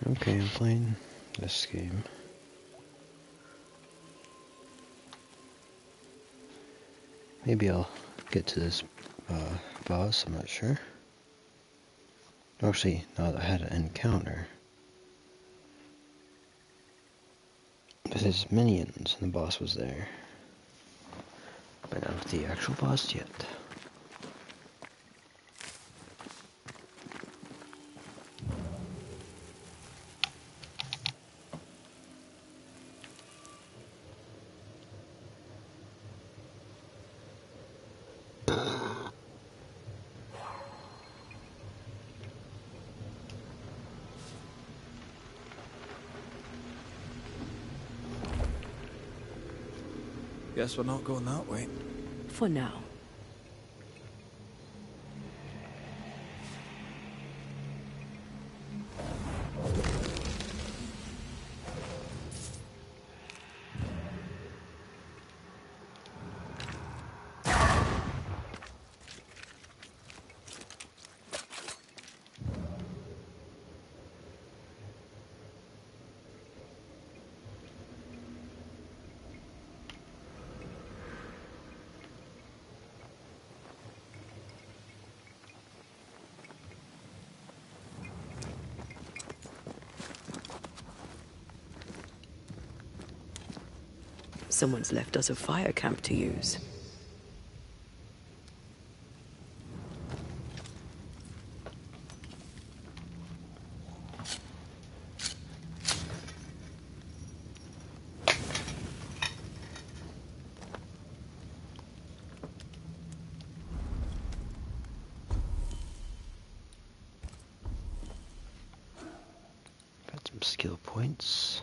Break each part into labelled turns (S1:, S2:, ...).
S1: Okay, I'm playing this game. Maybe I'll get to this boss, I'm not sure. Actually, no, I had an encounter with his minions, and the boss was there. But not the actual boss yet.
S2: Guess we're not going that way.
S3: For now. Someone's left us a fire camp to use.
S1: Got some skill points.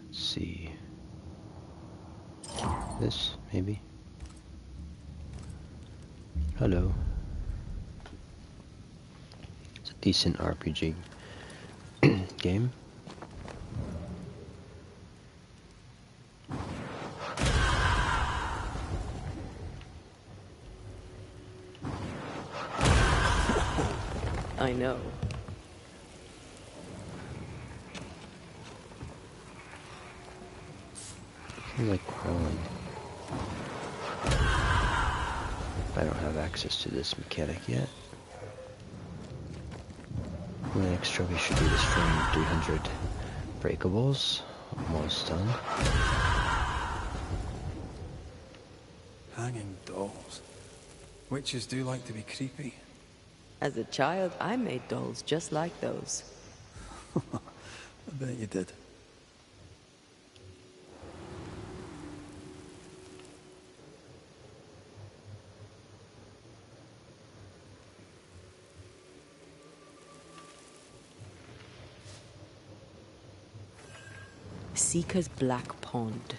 S1: Let's see. This, maybe? Hello. It's a decent RPG game.
S3: I know.
S1: I like crawling. I don't have access to this mechanic yet. My next trophy should be destroying 300 breakables. Almost done.
S2: Hanging dolls. Witches do like to be creepy.
S3: As a child, I made dolls just like those.
S2: I bet you did.
S3: Seeker's Black Pond.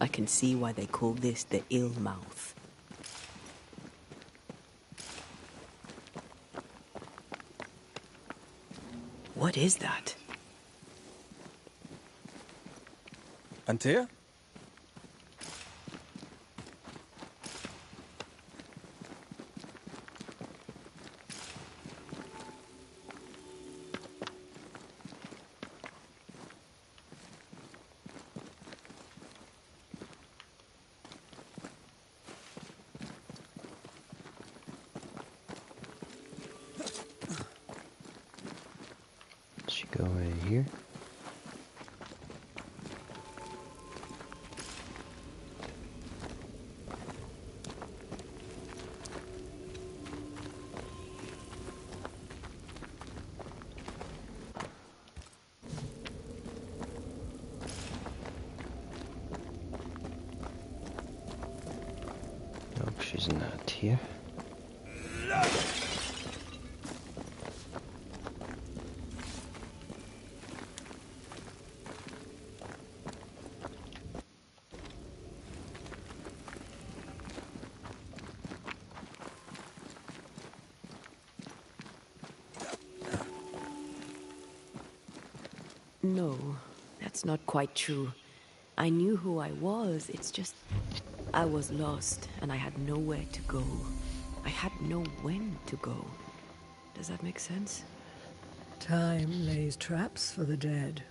S3: I can see why they call this the Ill Mouth. What is that?
S2: Antea?
S1: Should go right here. She's not here.
S3: No, that's not quite true. I knew who I was, it's just... I was lost, and I had nowhere to go. I had no when to go. Does that make sense?
S4: Time lays traps for the dead.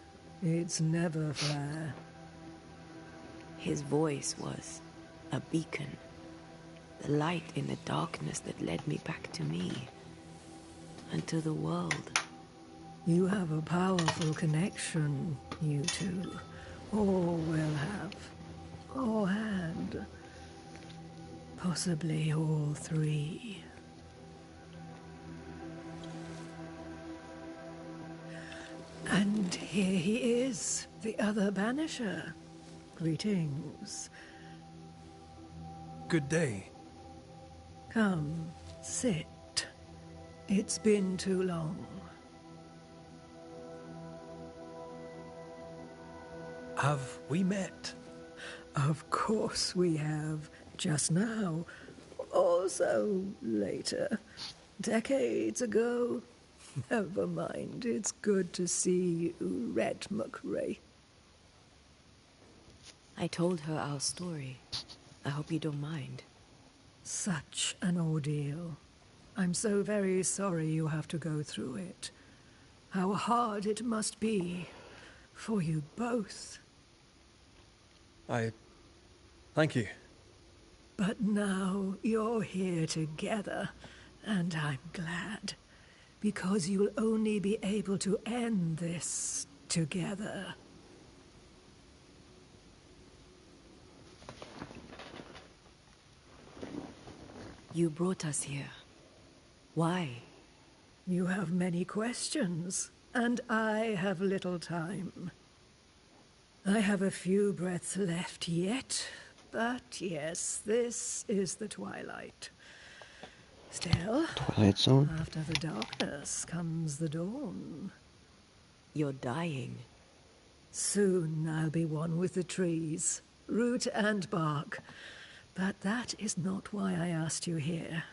S4: It's never fair.
S3: His voice was a beacon. The light in the darkness that led me back to me. And to the world.
S4: You have a powerful connection, you two. Or will have. Or had. Possibly all three. And here he is, the other Banisher. Greetings.
S2: Good day.
S4: Come, sit. It's been too long.
S2: Have we met?
S4: Of course we have. Just now. Also later. Decades ago. Never mind. It's good to see you, Red McRae.
S3: I told her our story. I hope you don't mind.
S4: Such an ordeal. I'm so very sorry you have to go through it. How hard it must be for you both.
S2: Thank you.
S4: But now you're here together, and I'm glad. Because you'll only be able to end this together.
S3: You brought us here. Why?
S4: You have many questions, and I have little time. I have a few breaths left yet, but yes, this is the twilight. Still,
S1: Twilight Zone?
S4: after the darkness comes the dawn.
S3: You're dying.
S4: Soon I'll be one with the trees, root and bark. But that is not why I asked you here.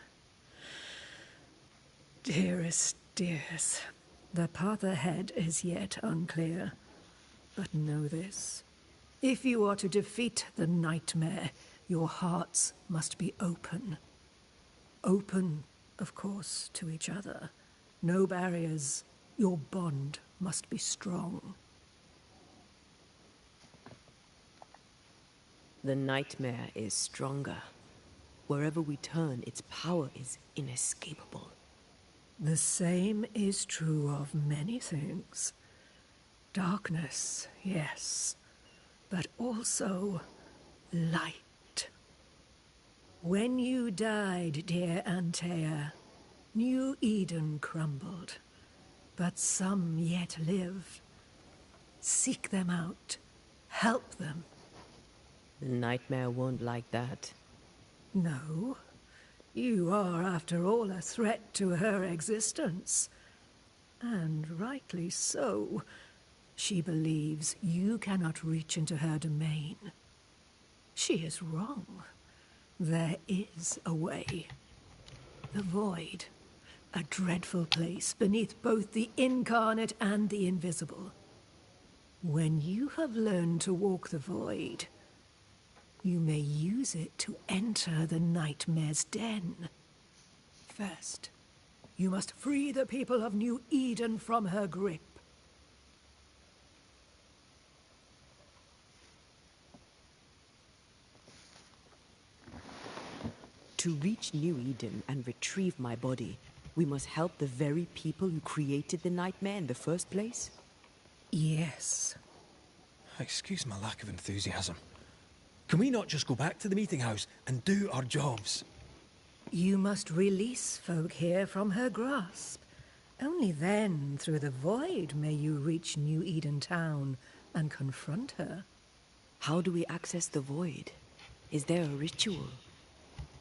S4: Dearest dears, the path ahead is yet unclear. But know this. If you are to defeat the nightmare, your hearts must be open. Open, of course, to each other. No barriers. Your bond must be strong.
S3: The nightmare is stronger. Wherever we turn, its power is inescapable.
S4: The same is true of many things. Darkness, yes, but also light. When you died, dear Antea, New Eden crumbled, but some yet live. Seek them out, help them.
S3: The nightmare won't like that.
S4: No, you are, after all, a threat to her existence. And rightly so. She believes you cannot reach into her domain. She is wrong. There is a way. The void. A dreadful place beneath both the incarnate and the invisible. When you have learned to walk the void, you may use it to enter the nightmare's den. First, you must free the people of New Eden from her grip.
S3: To reach New Eden and retrieve my body, we must help the very people who created the nightmare in the first place?
S4: Yes.
S2: Excuse my lack of enthusiasm. Can we not just go back to the meeting house and do our jobs?
S4: You must release folk here from her grasp. Only then, through the void, may you reach New Eden Town and confront her.
S3: How do we access the void? Is there a ritual?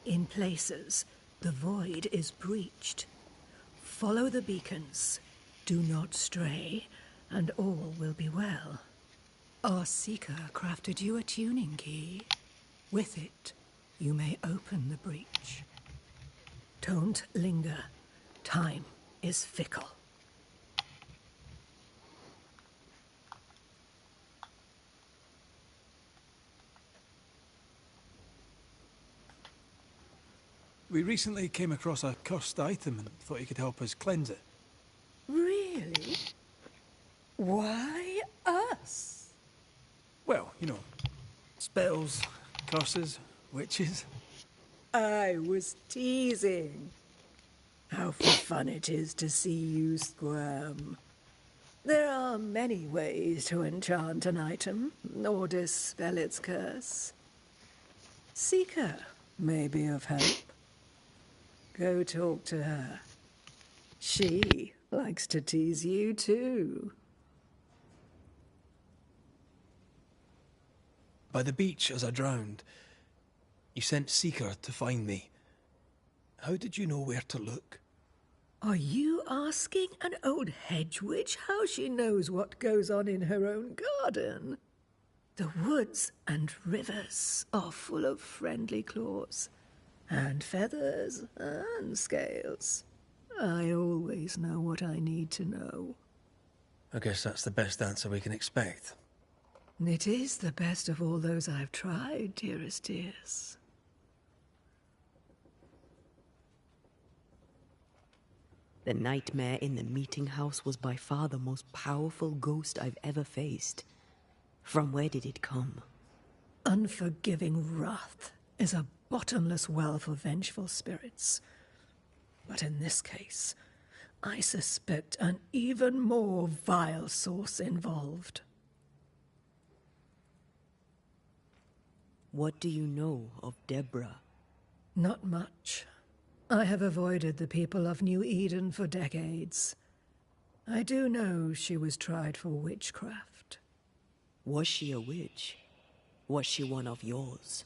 S4: In places, the void is breached. Follow the beacons. Do not stray, and all will be well. Our seeker crafted you a tuning key. With it, you may open the breach. Don't linger. Time is fickle.
S2: We recently came across a cursed item and thought you could help us cleanse it.
S4: Really? Why us?
S2: Well, you know, spells, curses, witches.
S4: I was teasing. How fun it is to see you squirm. There are many ways to enchant an item, or dispel its curse. Seeker may be of help. Go talk to her. She likes to tease you too.
S2: By the beach as I drowned, you sent Seeker to find me. How did you know where to look?
S4: Are you asking an old hedge witch how she knows what goes on in her own garden? The woods and rivers are full of friendly claws, and feathers and scales. I always know what I need to know.
S2: I guess that's the best answer we can expect.
S4: It is the best of all those I've tried, dearest dears.
S3: The nightmare in the meeting house was by far the most powerful ghost I've ever faced. From where did it come?
S4: Unforgiving wrath is a bottomless well for vengeful spirits. But in this case, I suspect an even more vile source involved.
S3: What do you know of Deborah?
S4: Not much. I have avoided the people of New Eden for decades. I do know she was tried for witchcraft.
S3: Was she a witch? Was she one of yours?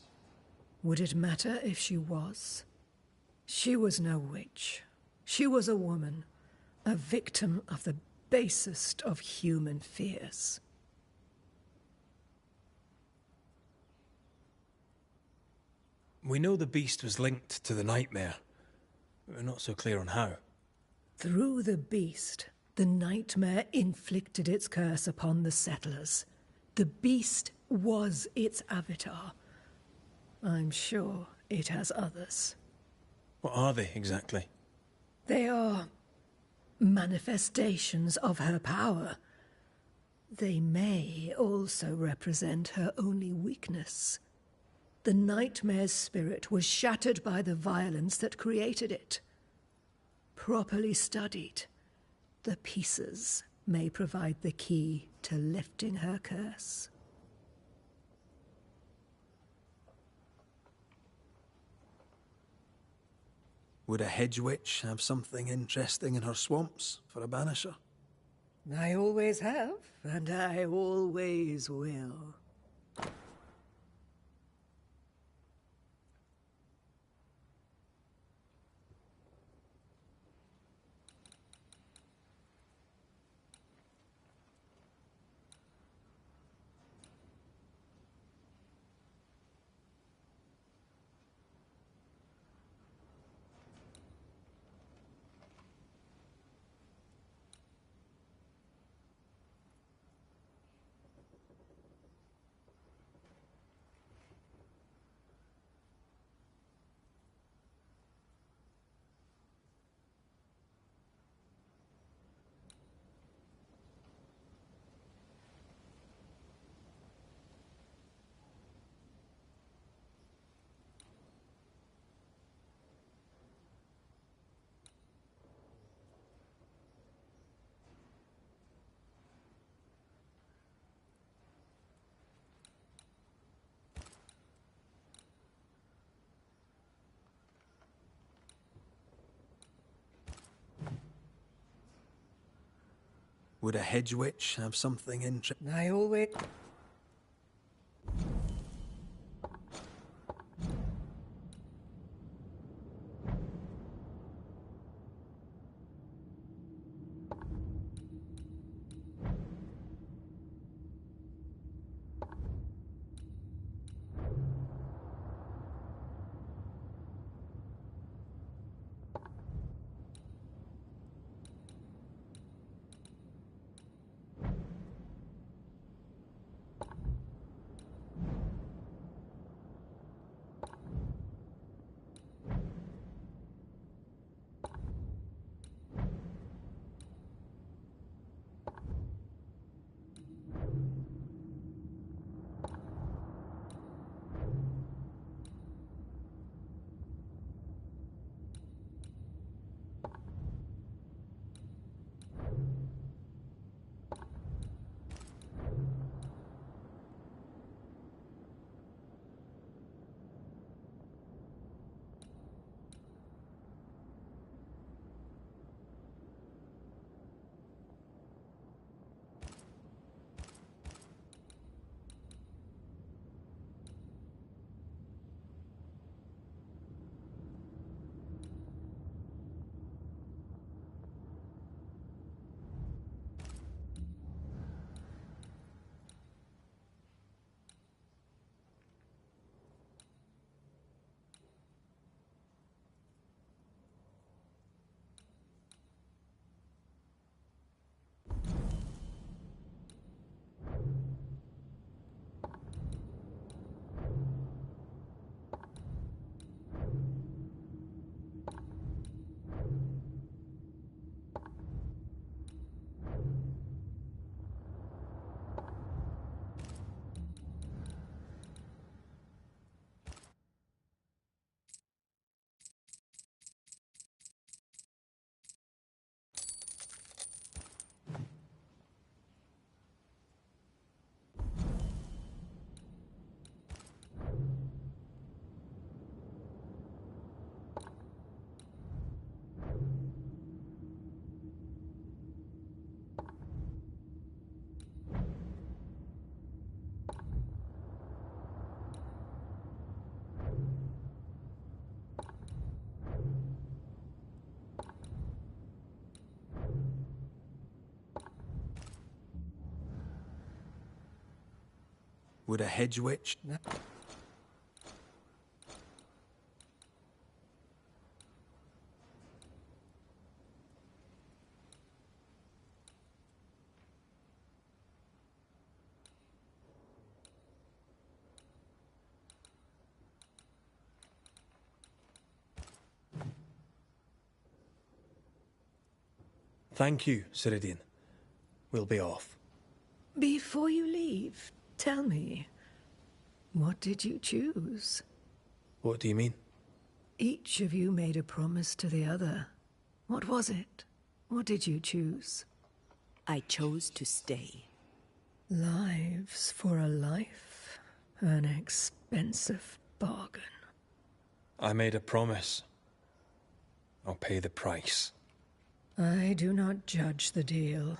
S4: Would it matter if she was? She was no witch. She was a woman, a victim of the basest of human fears.
S2: We know the beast was linked to the nightmare. We're not so clear on how.
S4: Through the beast, the nightmare inflicted its curse upon the settlers. The beast was its avatar. I'm sure it has others.
S2: What are they exactly?
S4: They are manifestations of her power. They may also represent her only weakness. The nightmare's spirit was shattered by the violence that created it. Properly studied, the pieces may provide the key to lifting her curse.
S2: Would a hedge witch have something interesting in her swamps for a banisher?
S4: I always have, and I always will.
S2: Would a hedge witch have something interesting?
S4: I always...
S2: Would a hedge witch... Thank you, Ceridian. We'll be off.
S4: Before you leave, tell me, what did you choose?
S2: What do you mean?
S4: Each of you made a promise to the other. What was it? What did you choose?
S3: I chose to stay.
S4: Lives for a life. An expensive bargain.
S2: I made a promise. I'll pay the price.
S4: I do not judge the deal.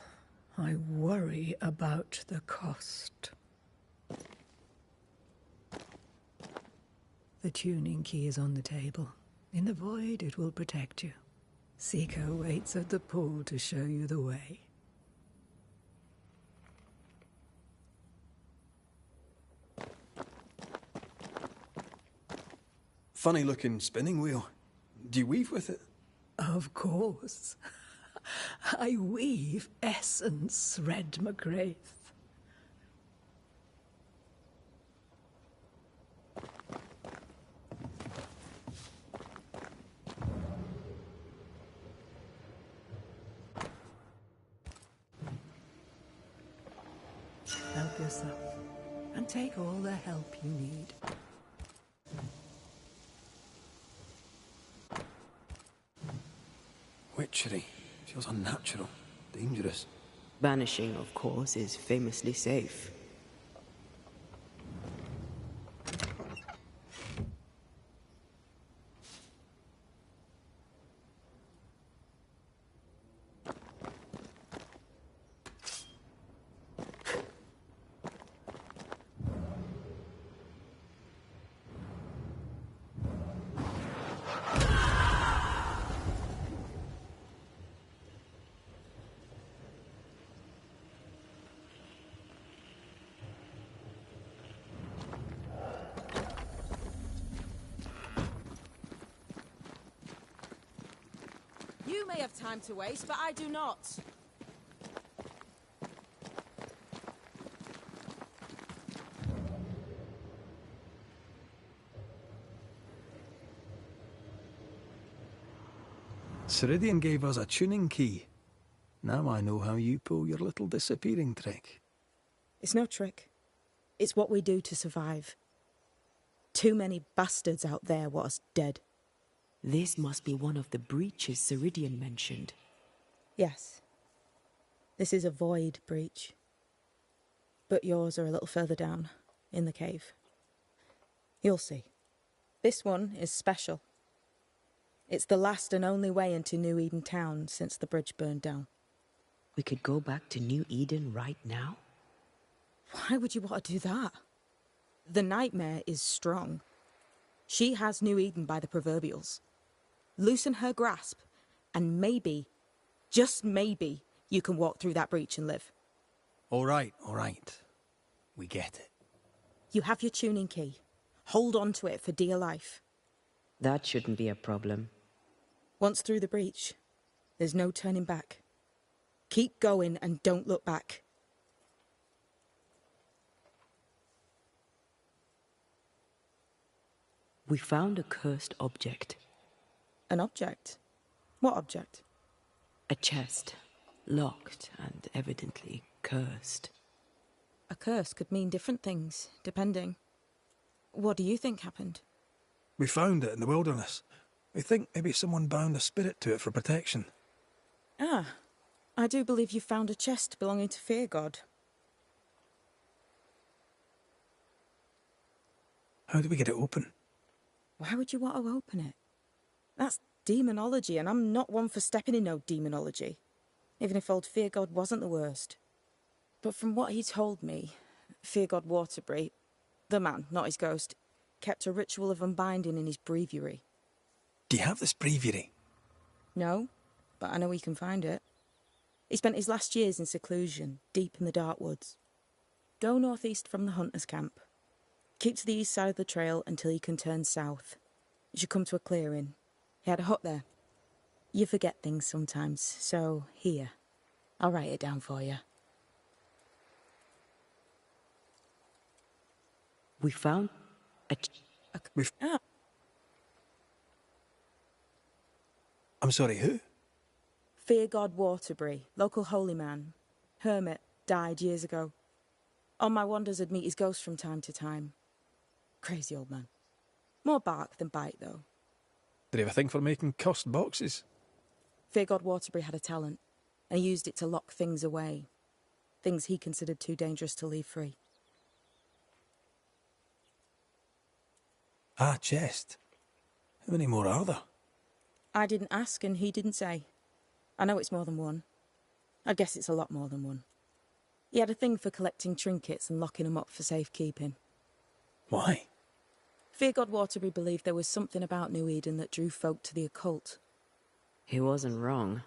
S4: I worry about the cost. The tuning key is on the table. In the void, it will protect you. Seeker waits at the pool to show you the way.
S2: Funny-looking spinning wheel. Do you weave with it?
S4: Of course. I weave essence, Red McGrath. Help yourself, and take all the help you need.
S2: Witchery. Feels unnatural. Dangerous.
S3: Banishing, of course, is famously safe.
S5: You may have time to waste, but I do not.
S2: Ceridian gave us a tuning key. Now I know how you pull your little disappearing trick.
S6: It's no trick. It's what we do to survive. Too many bastards out there want us dead.
S3: This must be one of the breaches Ceridian mentioned.
S6: Yes. This is a void breach. But yours are a little further down, in the cave. You'll see. This one is special. It's the last and only way into New Eden town since the bridge burned down.
S3: We could go back to New Eden right now?
S6: Why would you want to do that? The nightmare is strong. She has New Eden by the proverbials. Loosen her grasp, and maybe, just maybe, you can walk through that breach and live.
S2: All right. We get it.
S6: You have your tuning key. Hold on to it for dear life.
S3: That shouldn't be a problem.
S6: Once through the breach, there's no turning back. Keep going and don't look back.
S3: We found a cursed object.
S6: An object? What object?
S3: A chest, locked and evidently cursed.
S6: A curse could mean different things, depending. What do you think happened?
S2: We found it in the wilderness. We think maybe someone bound a spirit to it for protection.
S6: Ah, I do believe you found a chest belonging to Fear God.
S2: How do we get it open?
S6: Why would you want to open it? That's demonology, and I'm not one for stepping in no demonology. Even if old Fear God wasn't the worst. But from what he told me, Fear God Waterbury, the man, not his ghost, kept a ritual of unbinding in his breviary.
S2: Do you have this breviary?
S6: No, but I know he can find it. He spent his last years in seclusion, deep in the dark woods. Go northeast from the hunter's camp. Keep to the east side of the trail until you can turn south. You should come to a clearing. He had a hut there. You forget things sometimes, so here. I'll write it down for you.
S3: We found a...
S6: Ah,
S2: I'm sorry, who?
S6: Fear God Waterbury, local holy man. Hermit, died years ago. On my wanders I'd meet his ghost from time to time. Crazy old man. More bark than bite, though.
S2: Did he have a thing for making cursed boxes?
S6: Fear God Waterbury had a talent, and he used it to lock things away. Things he considered too dangerous to leave free.
S2: Ah, chest. How many more are there?
S6: I didn't ask, and he didn't say. I know it's more than one. I guess it's a lot more than one. He had a thing for collecting trinkets and locking them up for safekeeping.
S2: Why?
S6: Fear God Waterbury believed there was something about New Eden that drew folk to the occult.
S3: He wasn't wrong.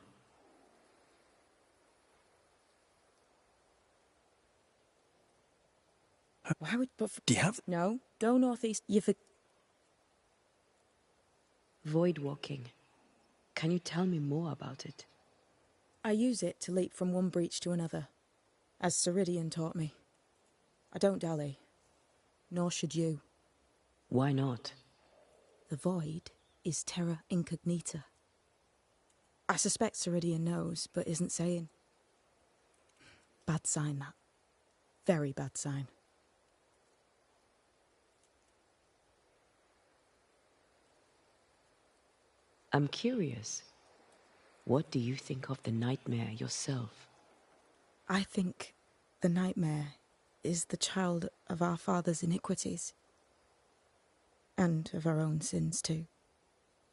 S6: Why would... But
S2: Do you have...
S6: No, go northeast.
S3: Void walking. Can you tell me more about it?
S6: I use it to leap from one breach to another, as Ceridian taught me. I don't dally, nor should you.
S3: Why not?
S6: The void is terra incognita. I suspect Ceridian knows, but isn't saying. Bad sign, that. Very bad sign.
S3: I'm curious. What do you think of the nightmare yourself?
S6: I think the nightmare is the child of our father's iniquities. And of our own sins, too.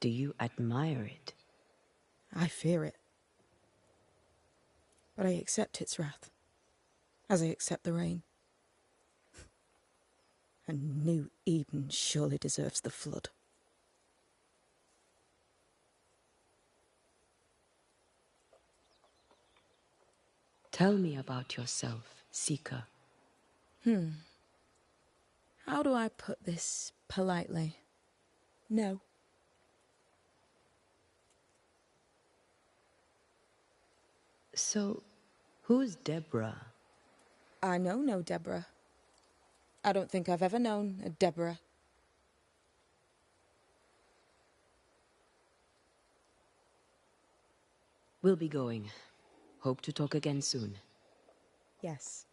S3: Do you admire it?
S6: I fear it. But I accept its wrath, as I accept the rain. And New Eden surely deserves the flood.
S3: Tell me about yourself, Seeker.
S6: How do I put this politely? No.
S3: So, who's Deborah?
S6: I know no Deborah. I don't think I've ever known a Deborah.
S3: We'll be going. Hope to talk again soon.
S6: Yes.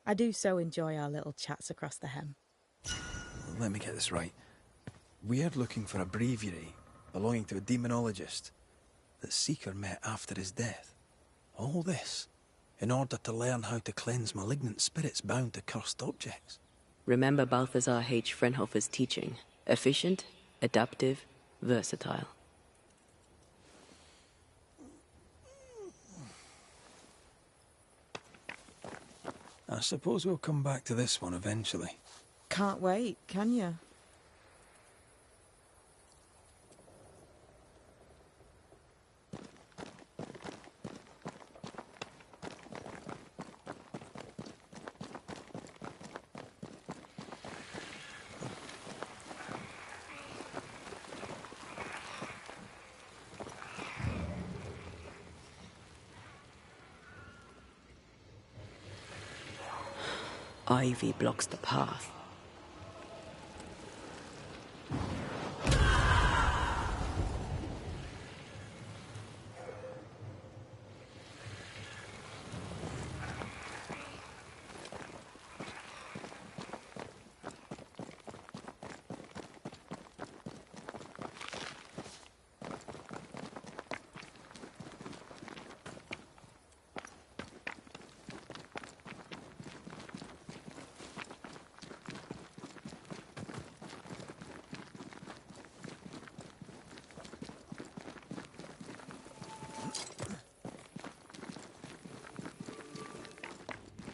S6: I do so enjoy our little chats across the hem.
S2: Let me get this right. We're looking for a breviary belonging to a demonologist that Seeker met after his death. All this in order to learn how to cleanse malignant spirits bound to cursed objects.
S3: Remember Balthazar H. Frenhofer's teaching. Efficient, adaptive, versatile.
S2: I suppose we'll come back to this one eventually.
S6: Can't wait, can you?
S3: Ivy blocks the path.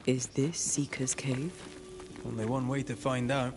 S3: Is this Seeker's Cave?
S2: Only one way to find out.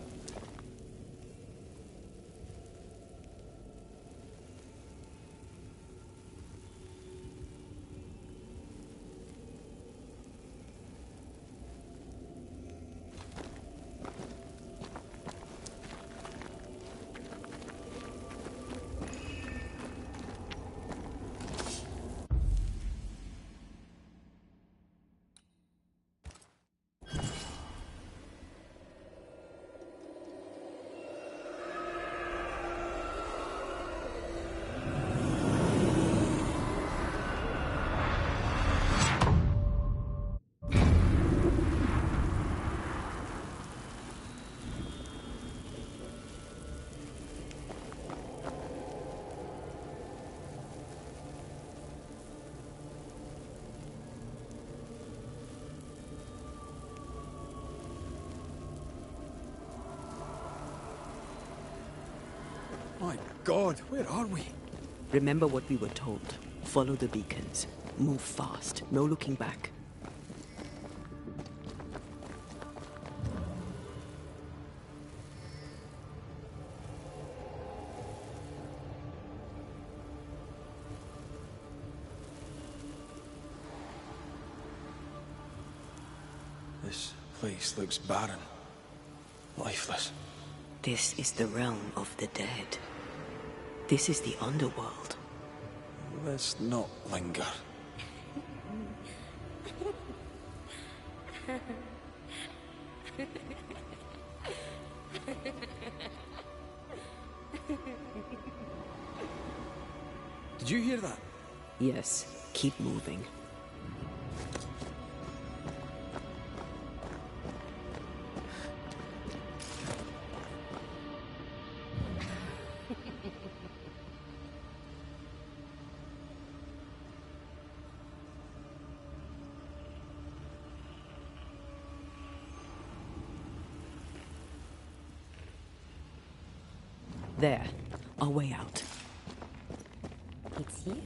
S2: My God, where are we?
S3: Remember what we were told. Follow the beacons. Move fast. No looking back.
S2: This place looks barren. Lifeless.
S3: This is the realm of the dead. This is the underworld.
S2: Let's not linger. Did you hear that?
S3: Yes, keep moving. There, our way out.
S7: It's you.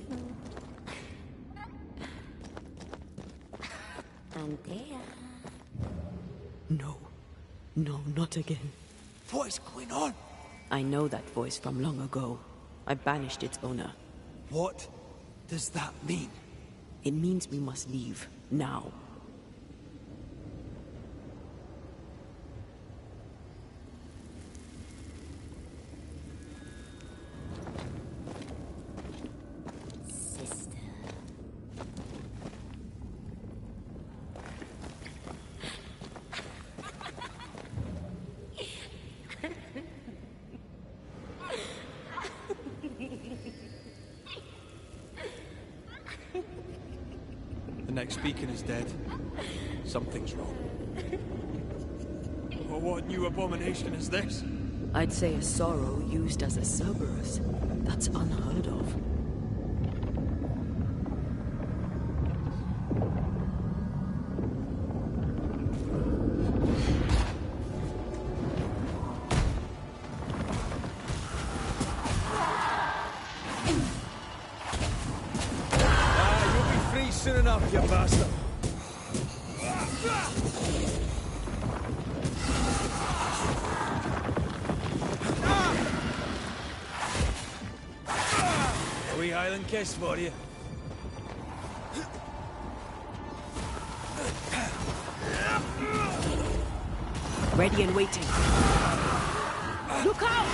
S7: And there.
S3: No. No, not again.
S2: What is going on?
S3: I know that voice from long ago. I banished its owner.
S2: What does that mean?
S3: It means we must leave, now.
S7: Sister.
S2: The next beacon is dead. Something's wrong. Oh, what new abomination is this?
S3: I'd say a sorrow used as a Cerberus. That's unheard of.
S2: You'll be free soon enough, you bastard. A wee Highland kiss for you.
S3: Ready and waiting. Look out!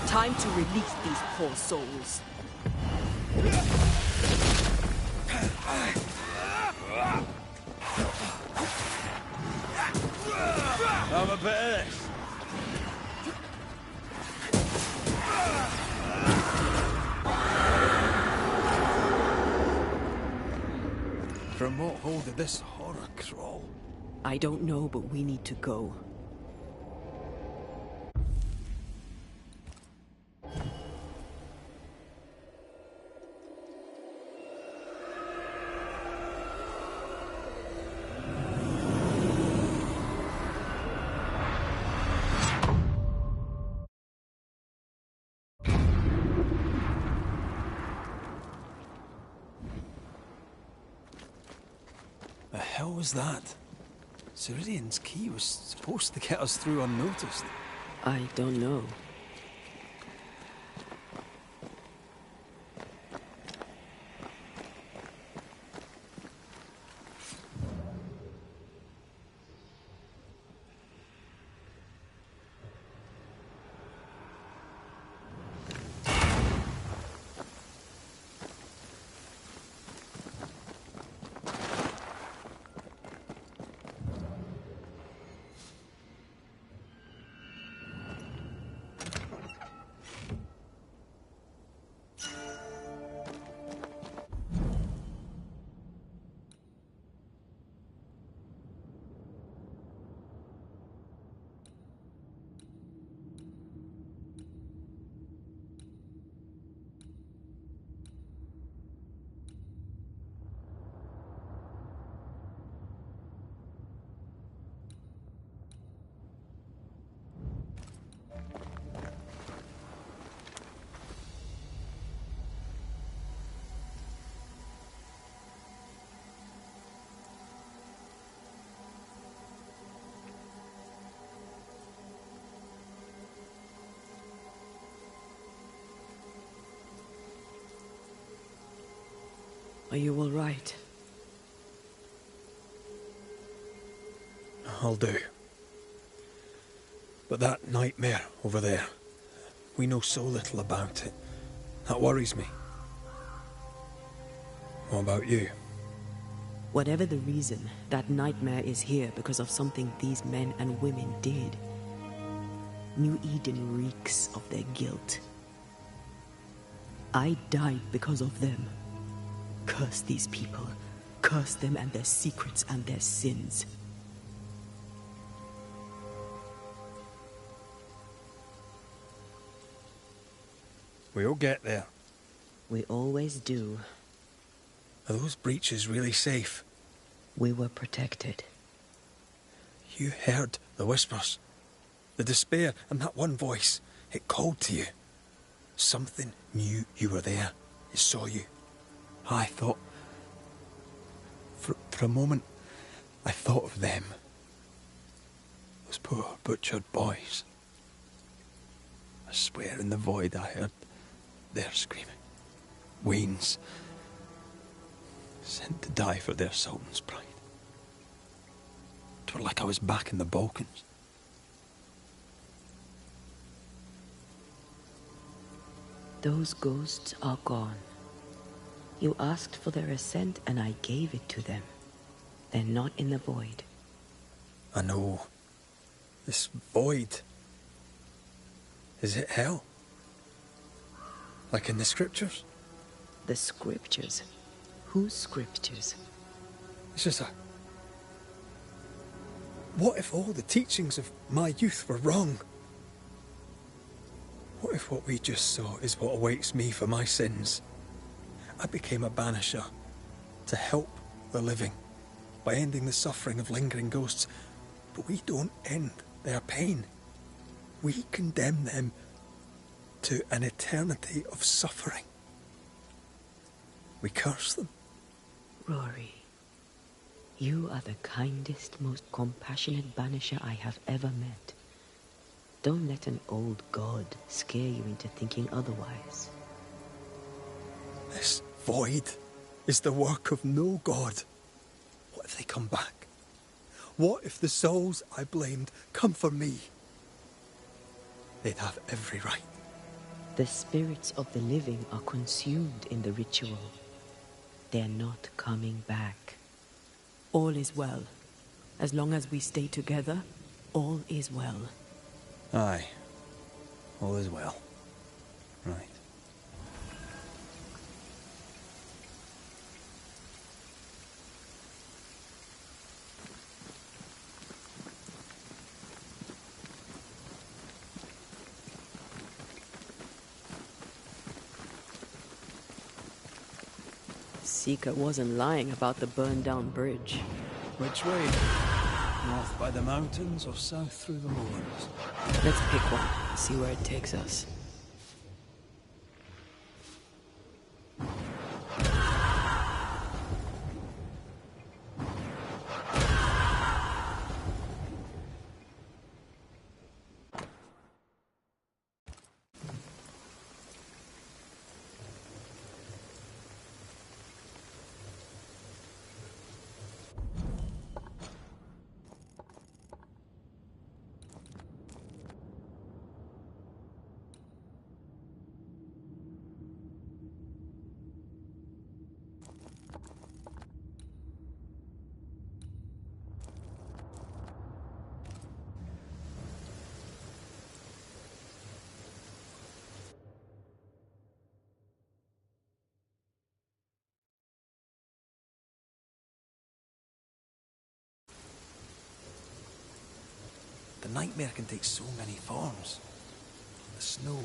S3: Time to release these poor souls.
S2: Have a bit of this. From what hole did this horror crawl?
S3: I don't know, but we need to go.
S2: The hell was that? Ceridian's key was supposed to get us through unnoticed.
S3: I don't know. Are you all right?
S2: I'll do. But that nightmare over there, we know so little about it. That worries me. What about you?
S3: Whatever the reason, that nightmare is here because of something these men and women did. New Eden reeks of their guilt. I died because of them. Curse these people. Curse them and their secrets and their sins.
S2: We'll get there.
S3: We always do.
S2: Are those breaches really safe?
S3: We were protected.
S2: You heard the whispers, the despair, and that one voice. It called to you. Something knew you were there. It saw you. I thought... For a moment, I thought of them. Those poor butchered boys. I swear in the void I heard their screaming. Wains. Sent to die for their sultan's pride. 'Twere like I was back in the Balkans.
S3: Those ghosts are gone. You asked for their assent and I gave it to them. They're not in the void.
S2: I know. This void. Is it hell? Like in the scriptures?
S3: The scriptures? Whose scriptures?
S2: It's just a... What if all the teachings of my youth were wrong? What if what we just saw is what awaits me for my sins? I became a banisher to help the living by ending the suffering of lingering ghosts, but we don't end their pain. We condemn them to an eternity of suffering. We curse them.
S3: Rory, you are the kindest, most compassionate banisher I have ever met. Don't let an old god scare you into thinking otherwise.
S2: This void is the work of no god. What if they come back? What if the souls I blamed come for me? They'd have every right.
S3: The spirits of the living are consumed in the ritual. They're not coming back. All is well. As long as we stay together, all is well.
S2: Aye. All is well. Right.
S3: Seeker wasn't lying about the burned-down bridge.
S2: Which way? North by the mountains or south through the moors?
S3: Let's pick one, see where it takes us.
S2: The nightmare can take so many forms. The snow,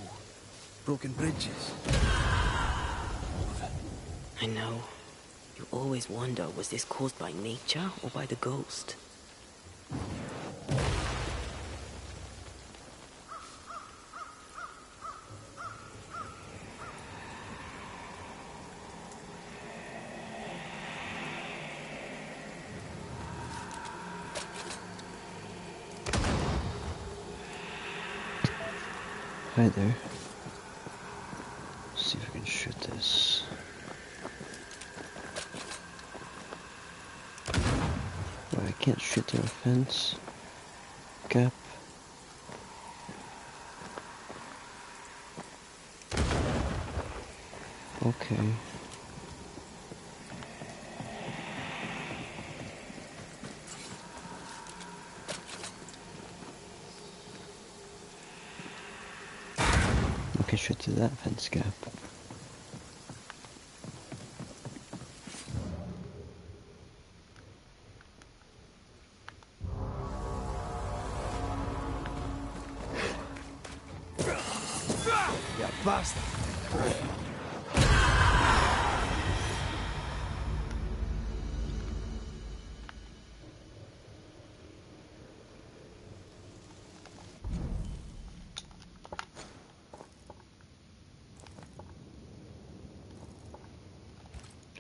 S2: broken bridges. All of it.
S3: I know. You always wonder, was this caused by nature or by the ghost?
S1: Hi there. Let's see if I can shoot this. a fence gap. Okay. Okay, straight to that fence gap.
S2: You bastard!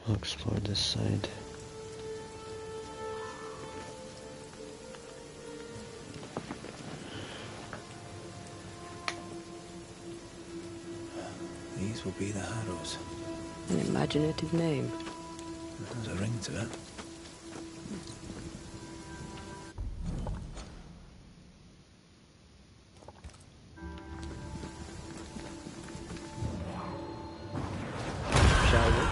S1: I'll explore this side.
S2: These will be the Harrows.
S3: An imaginative name.
S2: There's a ring to it.
S1: Shall we?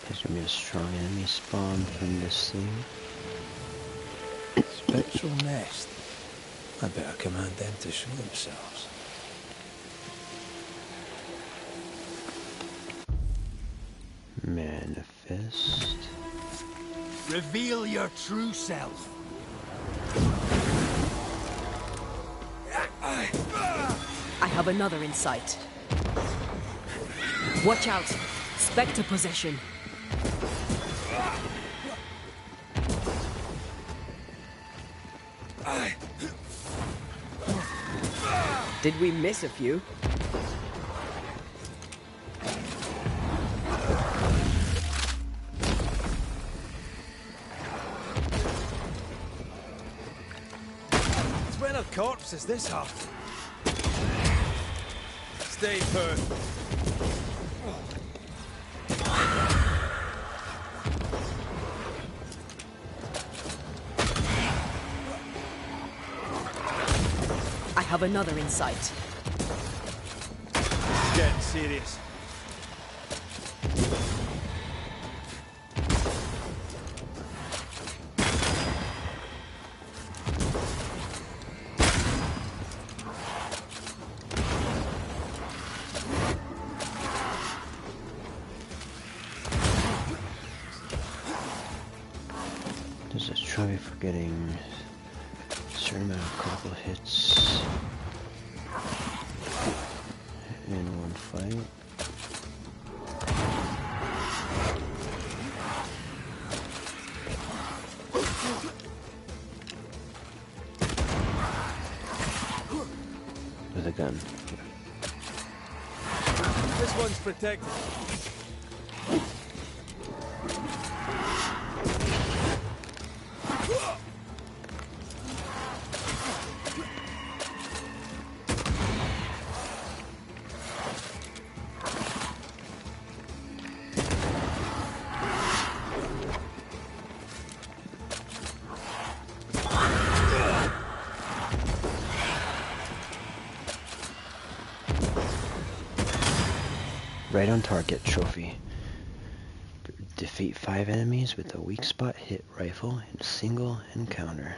S1: There's gonna be a strong enemy spawn from this thing.
S2: Spectral nest. I better command them to show themselves.
S1: Manifest.
S8: Reveal your true self.
S3: I have another in sight. Watch out! Spectre possession. Did we miss a few?
S2: When a corpse is this hard. Stay put.
S3: I have another in sight.
S2: It's getting serious.
S1: There's a trophy for getting a certain amount of critical hits in one fight. With a gun.
S2: This one's protected.
S1: Right on target trophy. Defeat 5 enemies with a weak spot hit rifle in a single encounter.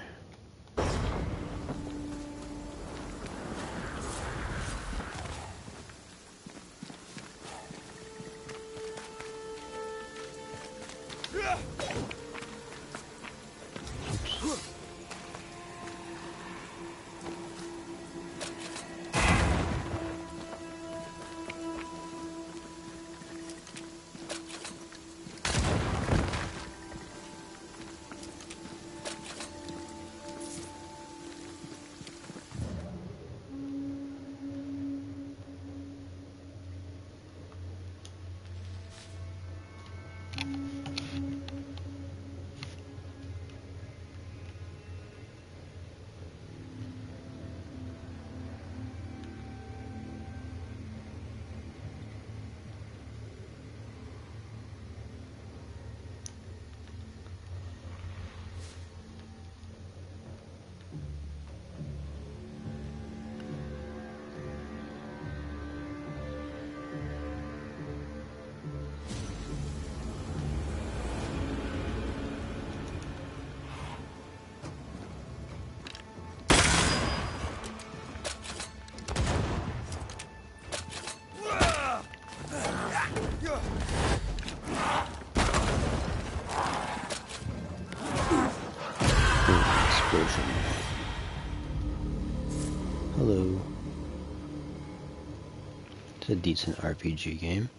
S1: a decent RPG game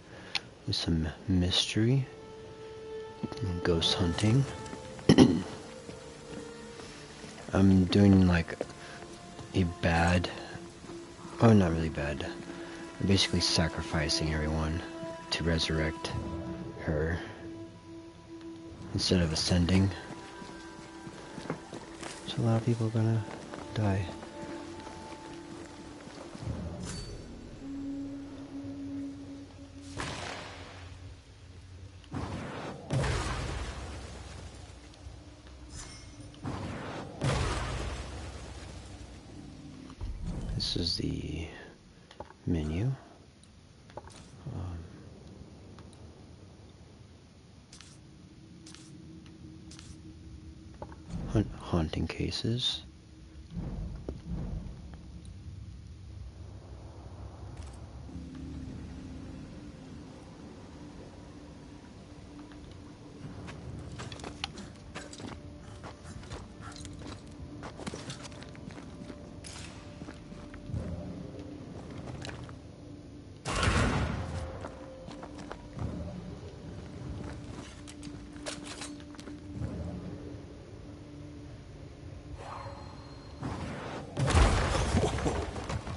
S1: with some mystery and ghost hunting. I'm doing like a bad, oh not really bad, I'm basically sacrificing everyone to resurrect her instead of ascending. So a lot of people are gonna die. This is the menu. Haunting cases.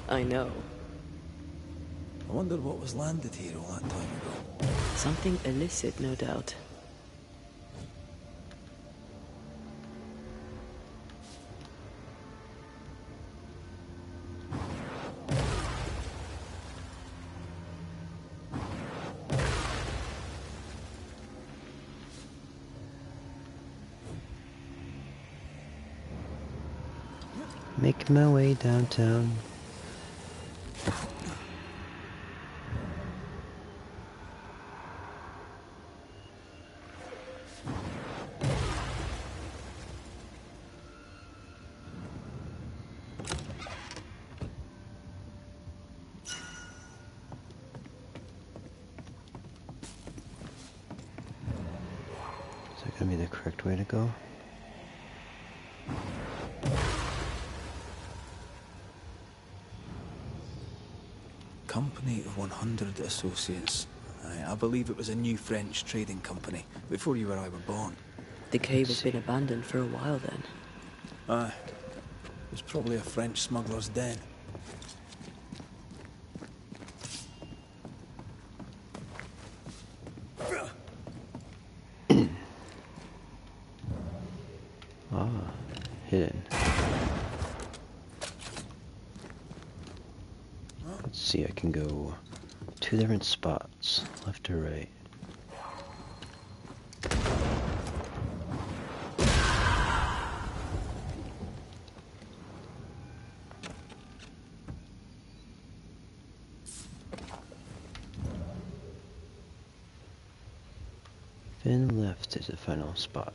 S3: I know.
S2: I wonder what was landed here all that time ago.
S3: Something illicit, no doubt.
S1: Making my way downtown. Is that gonna be the correct way to go?
S2: Company of 100 Associates. I believe it was a new French trading company, before you or I were born.
S3: The cave has been abandoned for a while then.
S2: Aye. It was probably a French smuggler's den.
S1: Hidden. Let's see, I can go 2 different spots, left or right. Then left is the final spot.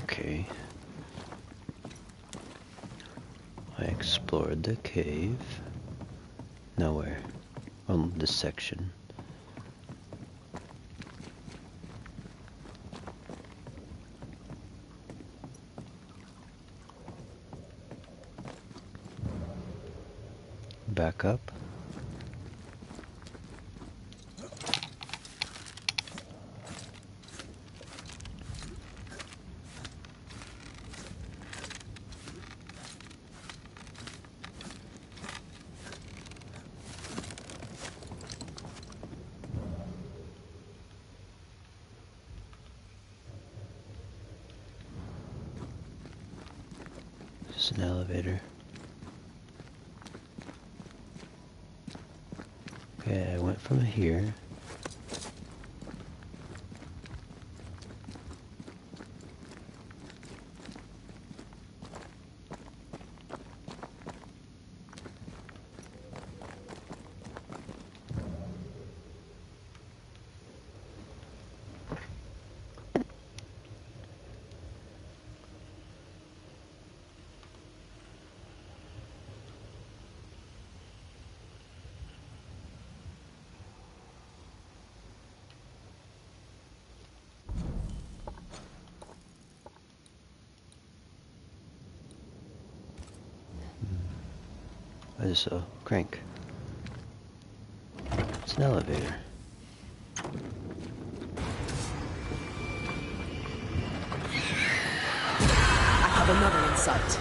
S1: Okay. I explored the cave. Now where? This section. Back up. Just an elevator. Okay, I went from here. Is a crank. It's an elevator.
S3: I have another in sight.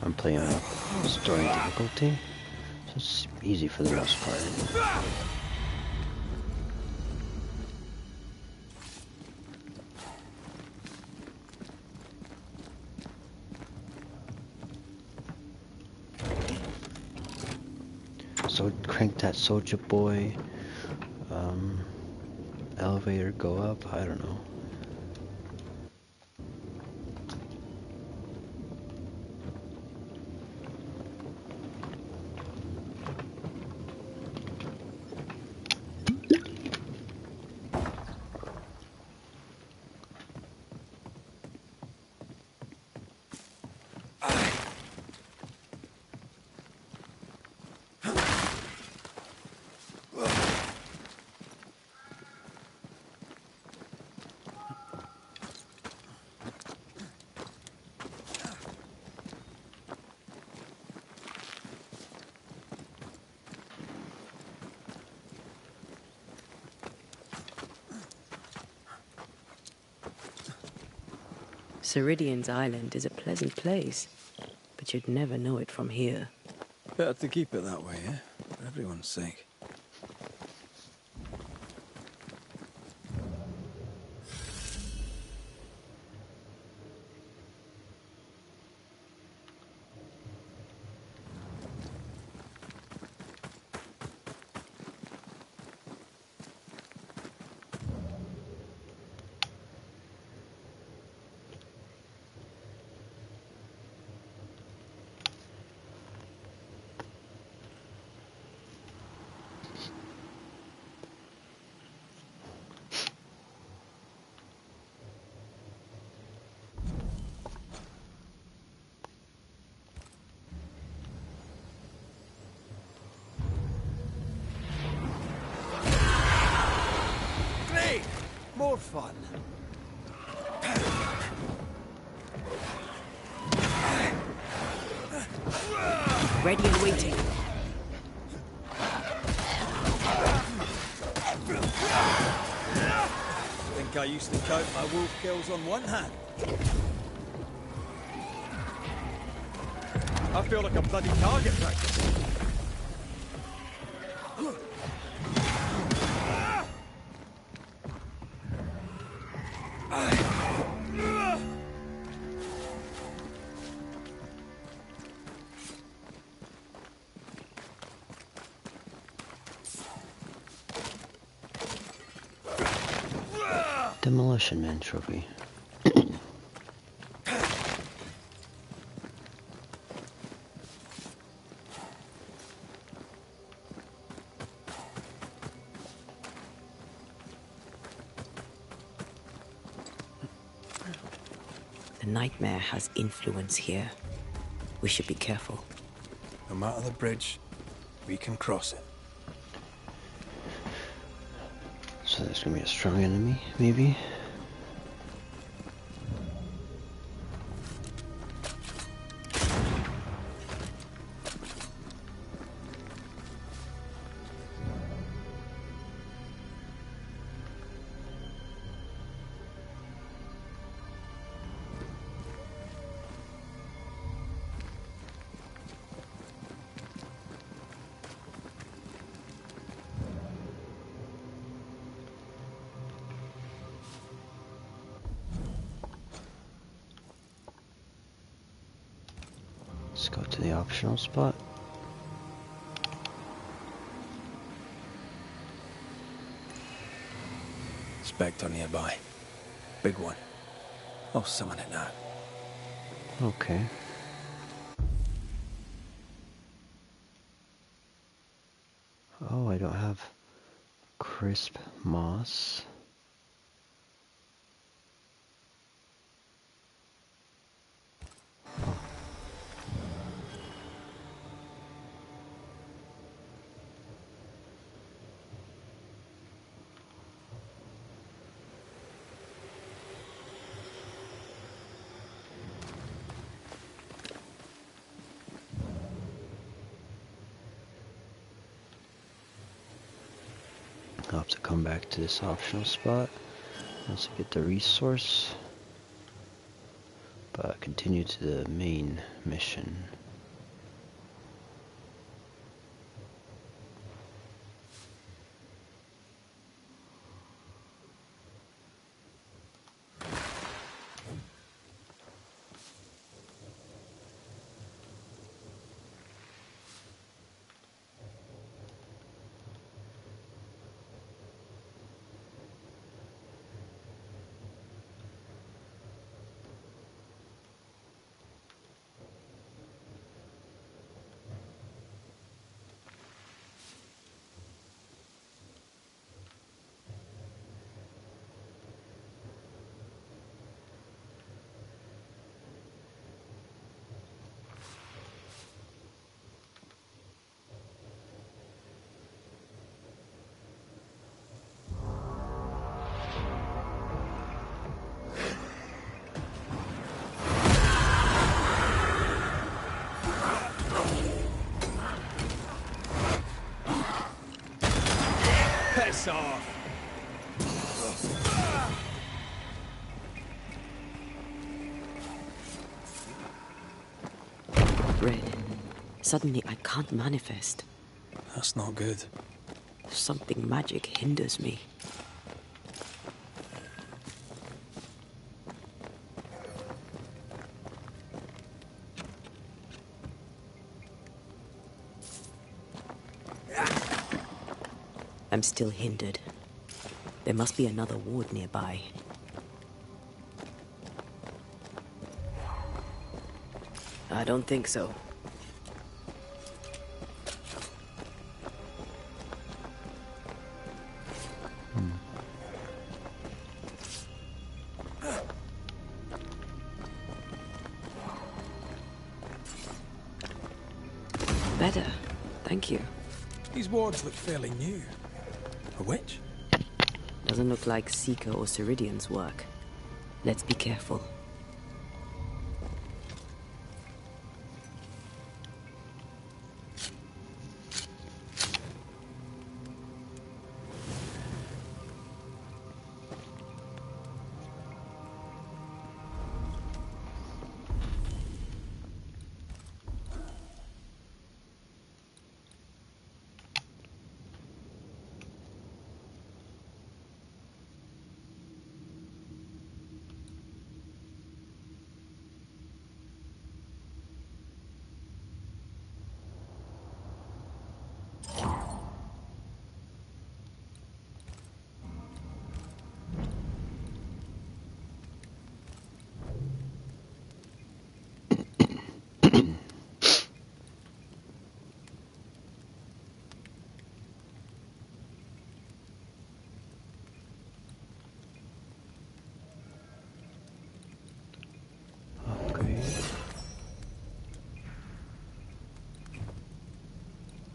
S1: I'm playing up story difficulty, so it's easy for the most part. So crank that soldier boy. Elevator go up. I don't know.
S3: Ceridian's island is a pleasant place, but you'd never know it from here.
S2: Better to keep it that way, eh? For everyone's sake.
S8: Great! More fun.
S3: Ready and waiting.
S2: Think I used to count my wolf kills on one hand. I feel like a bloody target practice.
S1: Demolition Man trophy.
S3: The nightmare has influence here. We should be careful.
S2: No matter the bridge, we can cross it.
S1: So there's gonna be a strong enemy, maybe? Let's go to the optional spot.
S2: Spectre nearby. Big one. I'll summon it now.
S1: Okay. Oh, I don't have crisp moss. to come back to this optional spot once I get the resource, but continue to the main mission.
S2: Piss off!
S3: Red. Suddenly I can't manifest.
S2: That's not good.
S3: Something magic hinders me. I'm still hindered. There must be another ward nearby. I don't think so. Better. Thank you.
S2: These wards look fairly new. A witch?
S3: Doesn't look like Seeker or Ceridian's work. Let's be careful.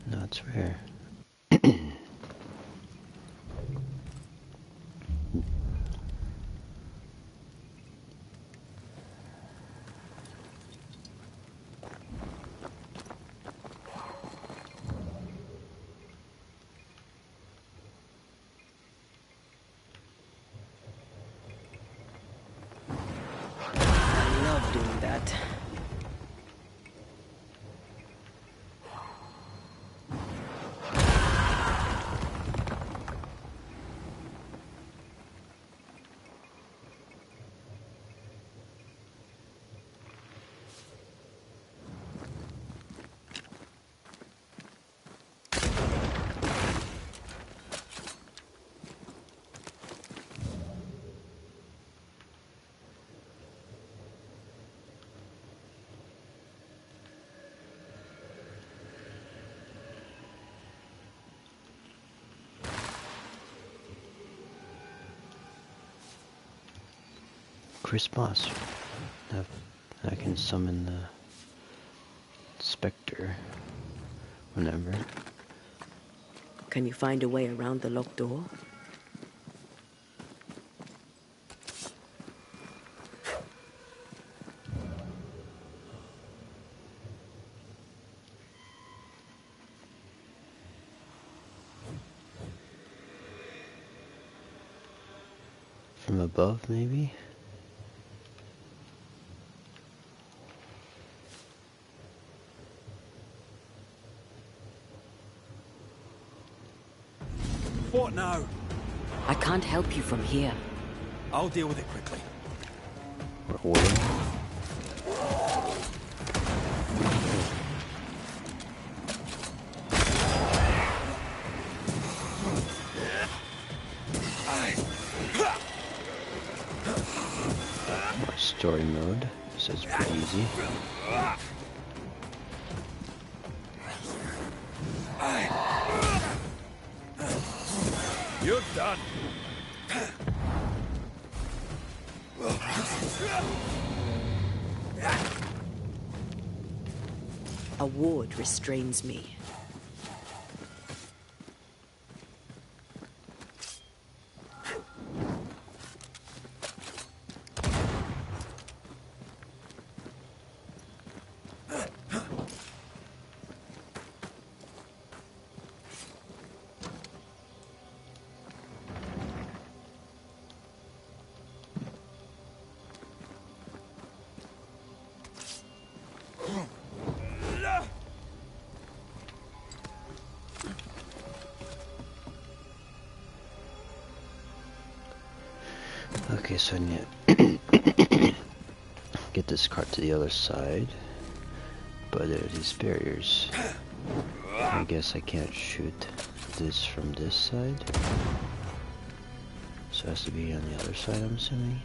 S1: No, it's rare.
S3: I love doing that.
S1: Chris Boss. I can summon the Spectre whenever.
S3: Can you find a way around the locked door?
S1: From above, maybe?
S2: What now?
S3: I can't help you from here.
S2: I'll deal with it quickly.
S1: We're waiting. Story mode, so it's pretty easy.
S2: You're done.
S3: A ward restrains me.
S1: Okay, so I need to get this cart to the other side, but there are these barriers. I guess I can't shoot this from this side, so it has to be on the other side, I'm assuming.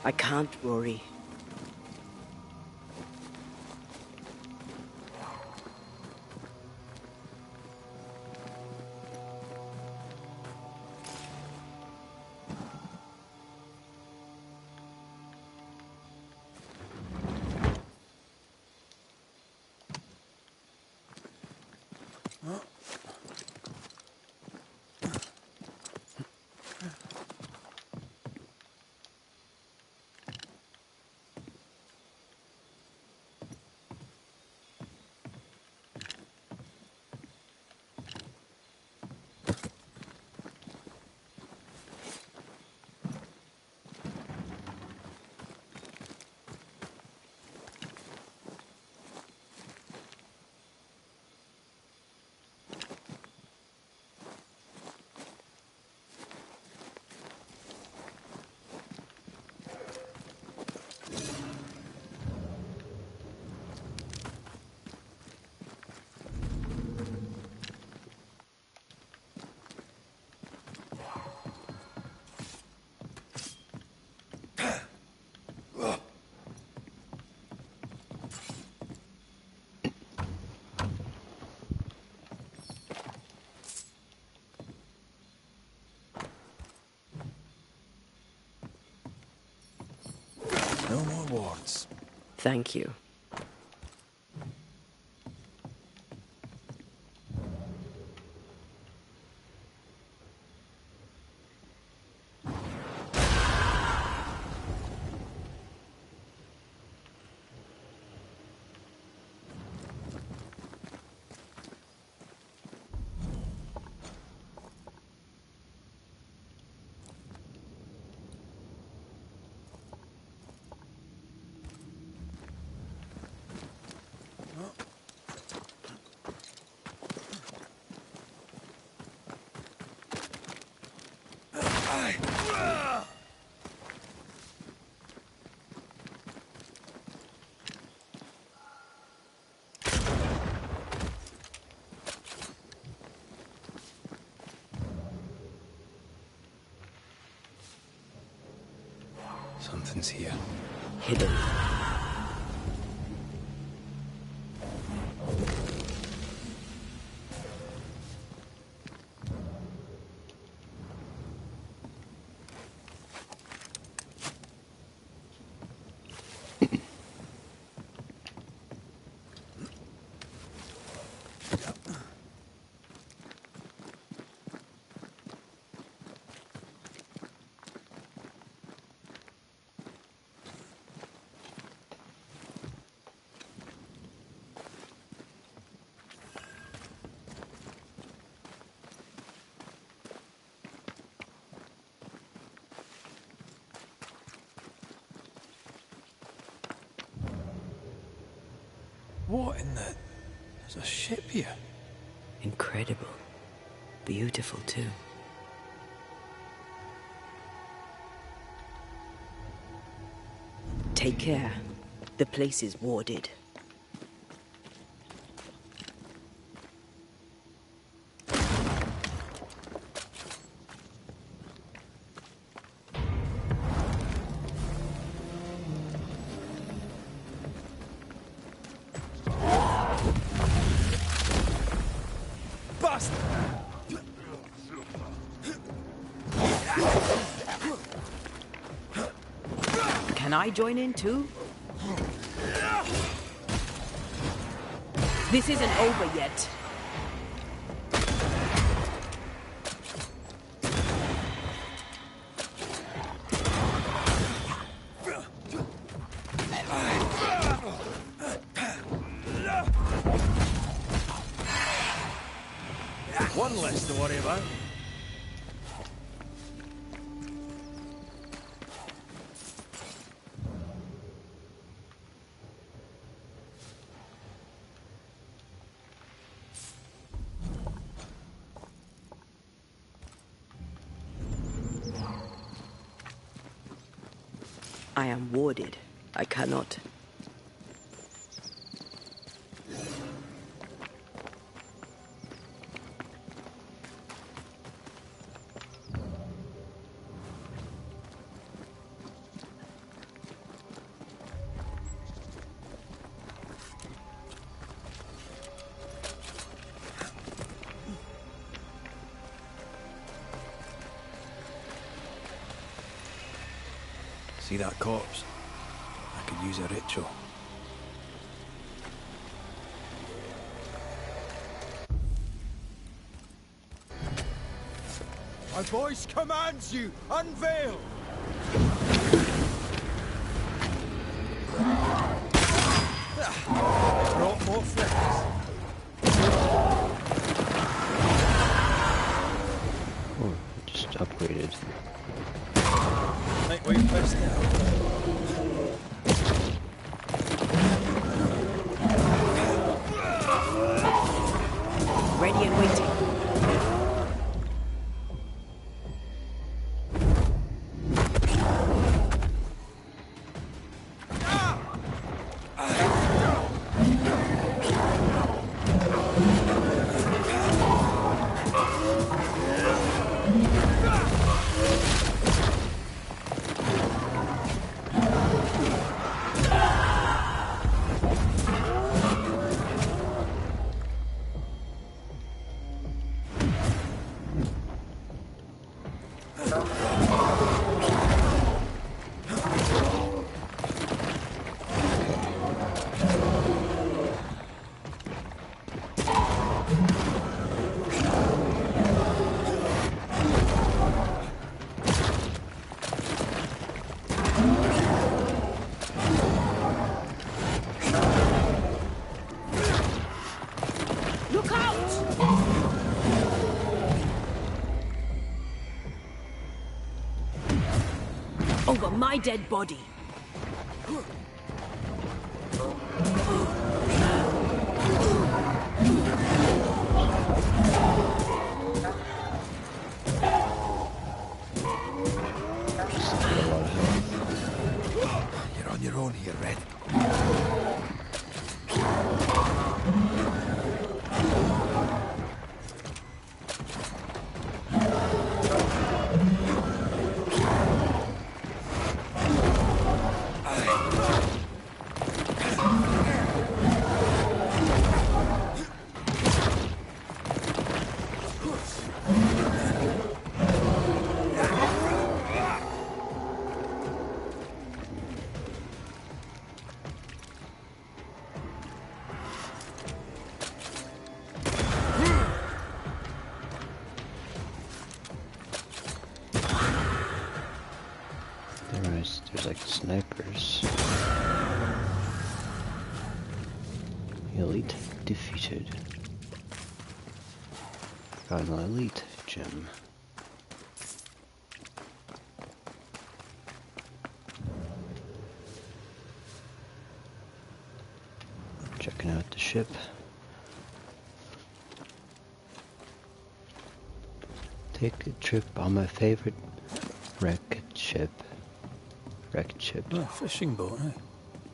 S3: I can't, Rory.
S2: No more wards.
S3: Thank you.
S2: Something's here.
S3: Hidden.
S2: What in the... There's a ship here.
S3: Incredible. Beautiful, too. Take care. The place is warded. Can I join in too? This isn't over yet.
S2: One less to worry about.
S3: I am warded. I cannot.
S2: See that corpse? I could use a ritual.
S8: My voice commands you, unveil! Brought more friends.
S1: Oh, just upgraded.
S2: Make way first now.
S3: Ready and waiting. Look out! Over my dead body.
S2: You're on your own here, Red.
S1: There's like snipers. Elite defeated. Got an elite gem. Checking out the ship. Take a trip on my favorite wrecked ship. Wrecked ship.
S2: Oh, fishing boat, eh?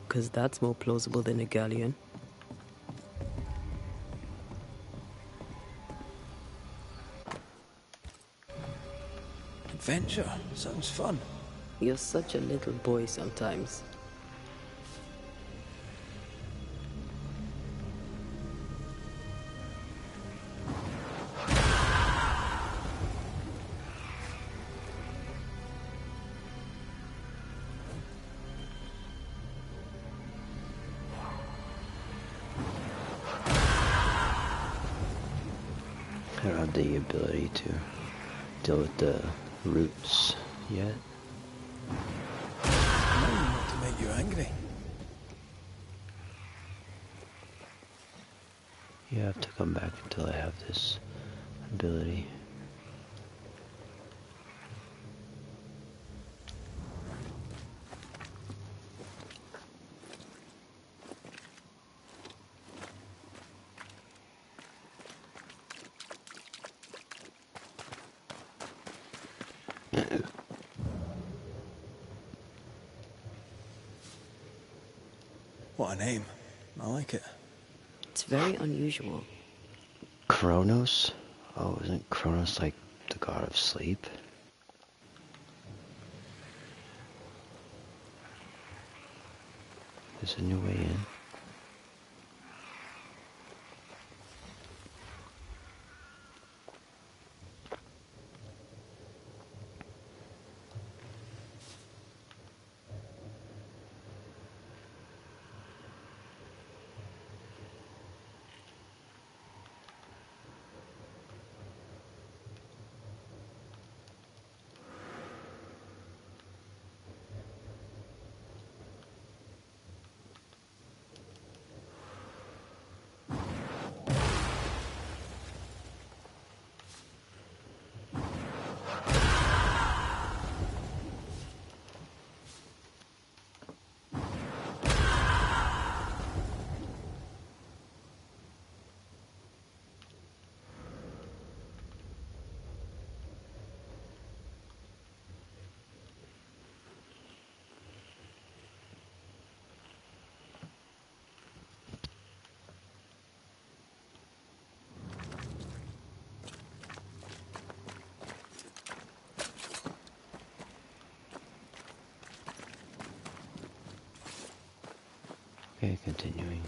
S3: 'Cause that's more plausible than a galleon.
S2: Adventure. Sounds fun.
S3: You're such a little boy sometimes.
S1: I don't have the ability to deal with the roots yet.
S2: Now not to make you angry.
S1: You have to come back until I have this ability.
S2: What a name. I like it.
S3: It's very unusual.
S1: Kronos? Oh, isn't Kronos like the god of sleep? There's a new way in. Okay, continuing.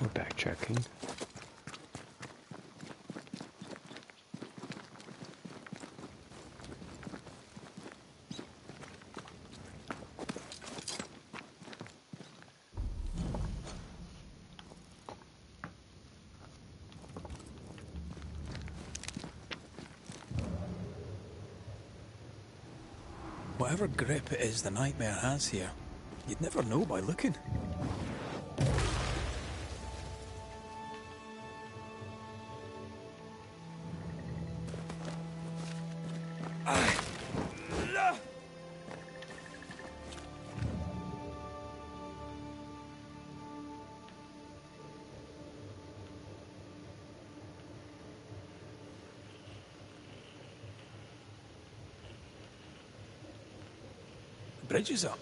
S1: We're backtracking.
S2: Whatever grip it is the nightmare has here, you'd never know by looking. The bridge is up.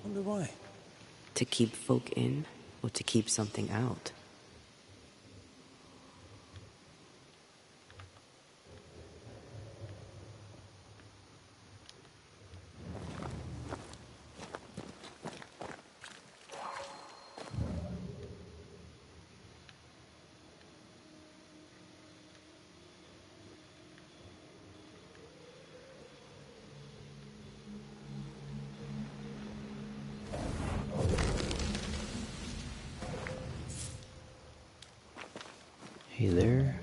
S2: Wonder why.
S3: To keep folk in, or to keep something out?
S1: Hey there.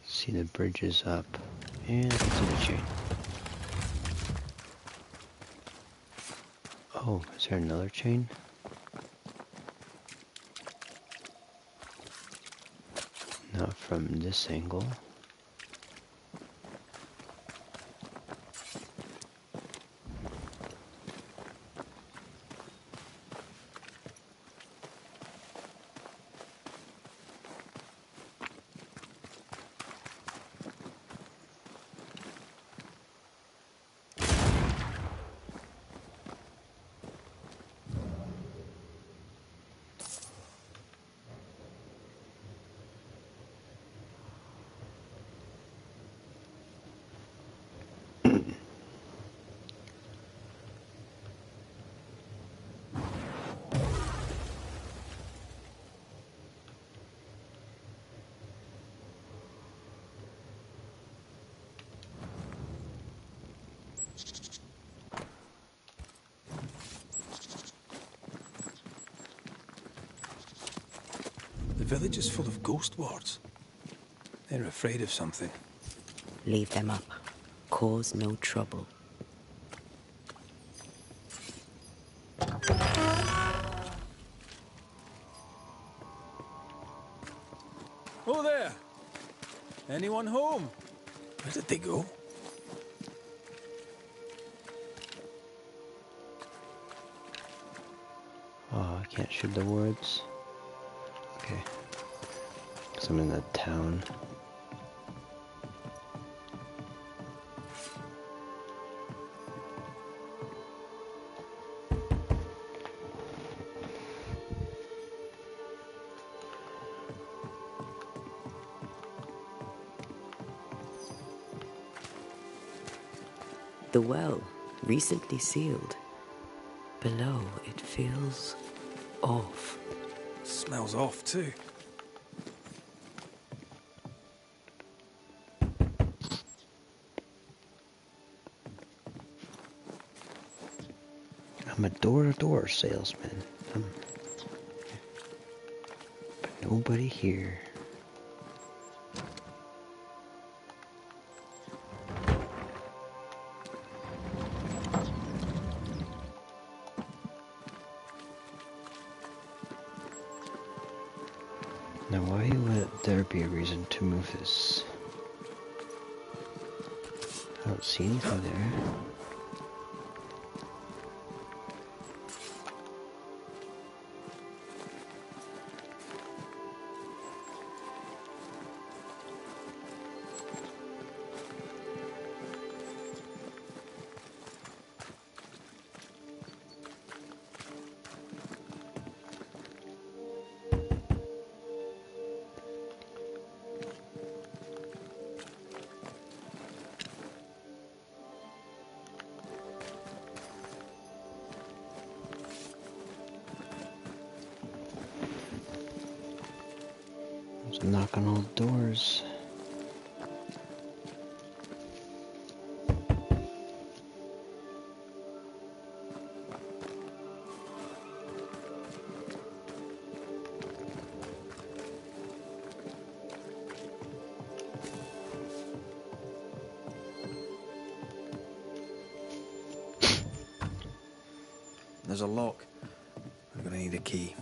S1: See the bridges up. And I can see the chain. Oh, is there another chain? Not from this angle.
S2: village is full of ghost wards. They're afraid of something.
S3: Leave them up. Cause no trouble.
S2: Oh there! Anyone home? Where did they go?
S1: Oh, I can't shoot the words. Okay. 'Cause I'm in that town.
S3: The well, recently sealed. Below, it feels off.
S2: Smells off too.
S1: I'm a door-to-door salesman. But nobody here. Now why would there be a reason to move this? I don't see anything there. There's a knock on all doors.
S2: There's a lock. I'm gonna need a key.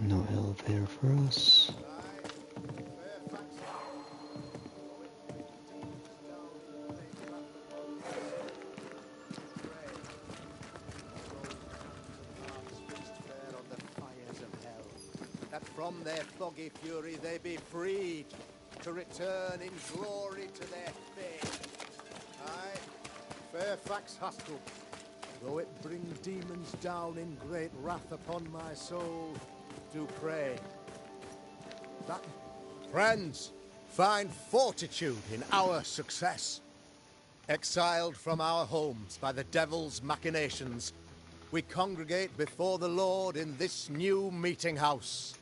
S1: No elevator for us.
S9: That from their foggy fury they be freed, to return in glory to their fate. Aye, Fairfax Haskell, though it bring demons down in great wrath upon my soul, do pray that friends find fortitude in our success. Exiled from our homes by the devil's machinations, we congregate before the Lord in this new meeting house.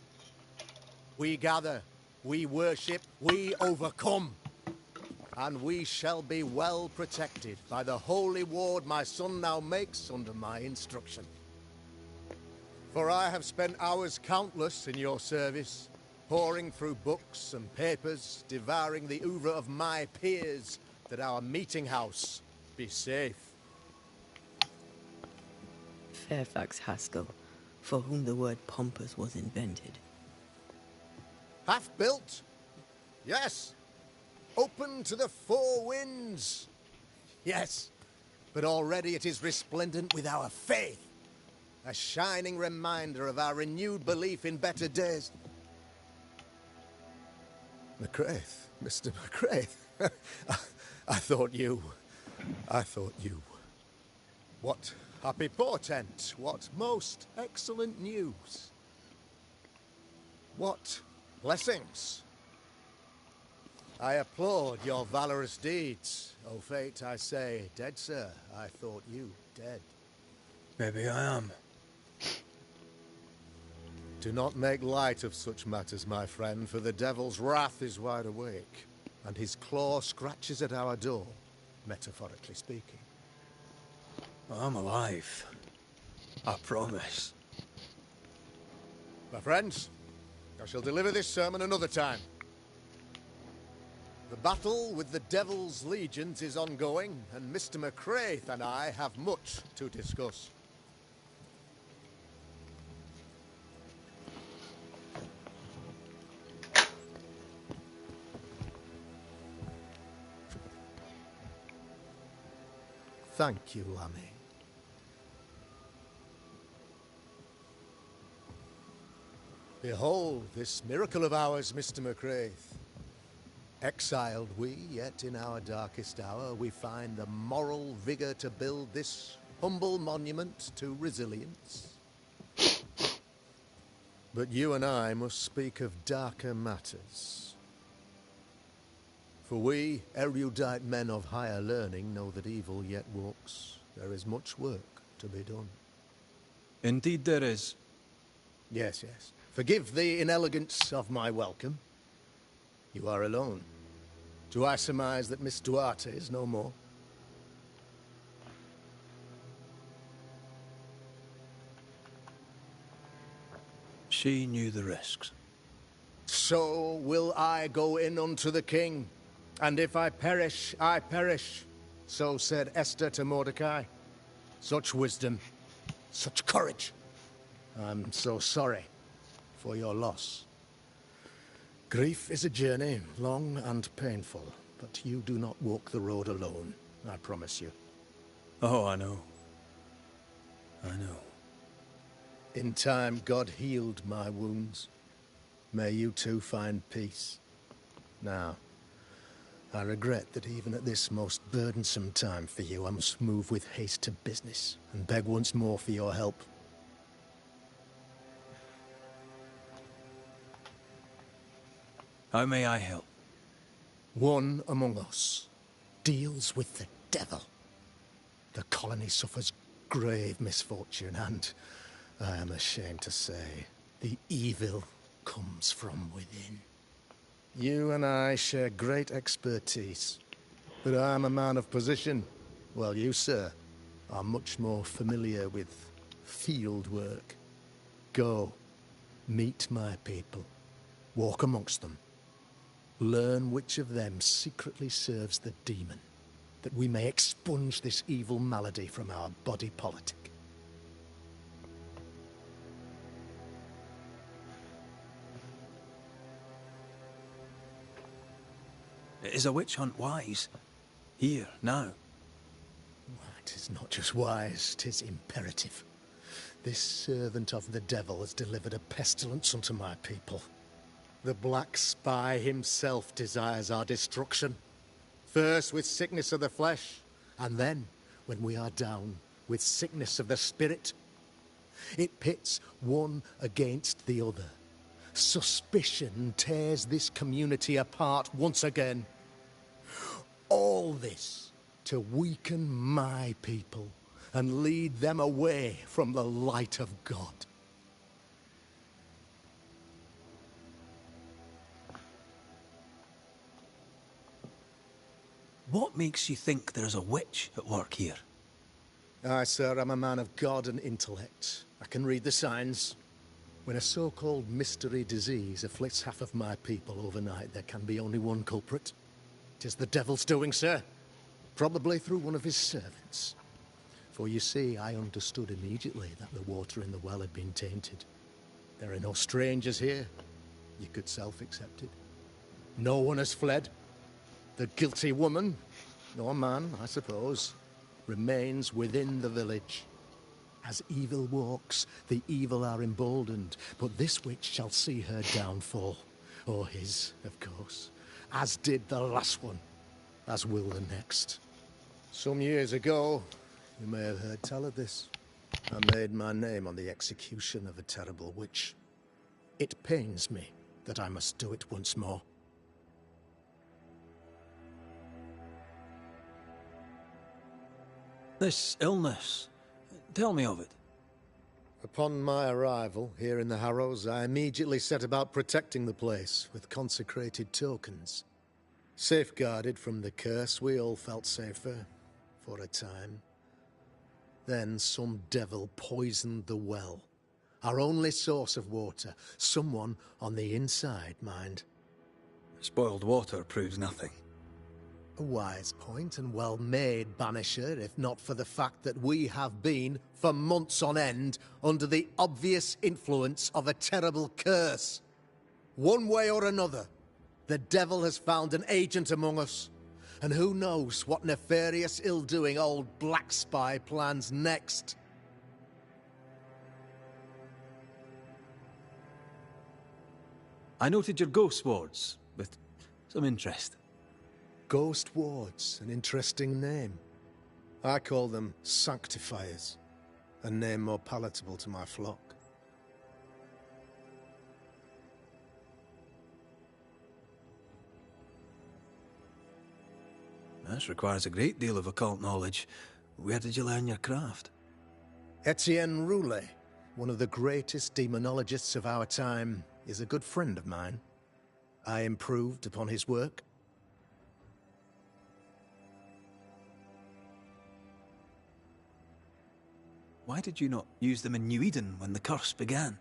S9: We gather, we worship, we overcome, and we shall be well protected by the holy ward my son now makes under my instruction. For I have spent hours countless in your service, poring through books and papers, devouring the oeuvre of my peers, that our meeting house be safe.
S3: Fairfax Haskell, for whom the word pompous was invented.
S9: Half-built? Yes. Open to the four winds? Yes. But already it is resplendent with our faith. A shining reminder of our renewed belief in better days. McCraith, Mr. McCraith. I thought you... I thought you. What happy portent, what most excellent news. What blessings. I applaud your valorous deeds. O fate, I say, dead sir, I thought you dead.
S2: Maybe I am.
S9: Do not make light of such matters, my friend, for the devil's wrath is wide awake, and his claw scratches at our door, metaphorically speaking.
S2: I'm alive. I promise.
S9: My friends, I shall deliver this sermon another time. The battle with the devil's legions is ongoing, and Mr. McCraith and I have much to discuss. Thank you, Lammy. Behold this miracle of ours, Mr. McCraith. Exiled we, yet in our darkest hour we find the moral vigour to build this humble monument to resilience. But you and I must speak of darker matters. For we, erudite men of higher learning, know that evil yet walks. There is much work to be done.
S2: Indeed there is.
S9: Yes, yes. Forgive the inelegance of my welcome. You are alone. Do I surmise that Miss Duarte is no more?
S2: She knew the risks.
S9: So will I go in unto the king, and if I perish, I perish. So said Esther to Mordecai. Such wisdom, such courage. I'm so sorry for your loss. Grief is a journey, long and painful, but you do not walk the road alone, I promise you.
S2: Oh, I know. I know.
S9: In time, God healed my wounds. May you too find peace. Now, I regret that even at this most burdensome time for you, I must move with haste to business and beg once more for your help.
S2: How may I help?
S9: One among us deals with the devil. The colony suffers grave misfortune, and I am ashamed to say, the evil comes from within. You and I share great expertise, but I am a man of position, while you, sir, are much more familiar with field work. Go, meet my people, walk amongst them, learn which of them secretly serves the demon, that we may expunge this evil malady from our body politic.
S2: Is a witch hunt wise? Here, now?
S9: It is not just wise, 'tis imperative. This servant of the devil has delivered a pestilence unto my people. The Black Spy himself desires our destruction. First with sickness of the flesh, and then, when we are down, with sickness of the spirit. It pits one against the other. Suspicion tears this community apart once again. All this to weaken my people and lead them away from the light of God.
S2: What makes you think there's a witch at work here?
S9: Aye, sir, I'm a man of God and intellect. I can read the signs. When a so-called mystery disease afflicts half of my people overnight, there can be only one culprit. 'Tis the devil's doing, sir. Probably through one of his servants. For you see, I understood immediately that the water in the well had been tainted. There are no strangers here. You could self-accept it. No one has fled. The guilty woman, or man, I suppose, remains within the village. As evil walks, the evil are emboldened, but this witch shall see her downfall. Or his, of course. As did the last one. As will the next. Some years ago, you may have heard tell of this. I made my name on the execution of a terrible witch. It pains me that I must do it once more.
S2: This illness, tell me of it.
S9: Upon my arrival here in the Harrows, I immediately set about protecting the place with consecrated tokens. Safeguarded from the curse, we all felt safer, for a time. Then some devil poisoned the well, our only source of water. Someone on the inside, mind.
S2: Spoiled water proves nothing.
S9: A wise point and well made, Banisher, if not for the fact that we have been, for months on end, under the obvious influence of a terrible curse. One way or another, the devil has found an agent among us. And who knows what nefarious ill-doing old Black Spy plans next.
S2: I noted your ghost wards with some interest.
S9: Ghost wards, an interesting name. I call them sanctifiers, a name more palatable to my flock.
S2: This requires a great deal of occult knowledge. Where did you learn your craft?
S9: Etienne Roulet, one of the greatest demonologists of our time, is a good friend of mine. I improved upon his work.
S2: Why did you not use them in New Eden when the curse began?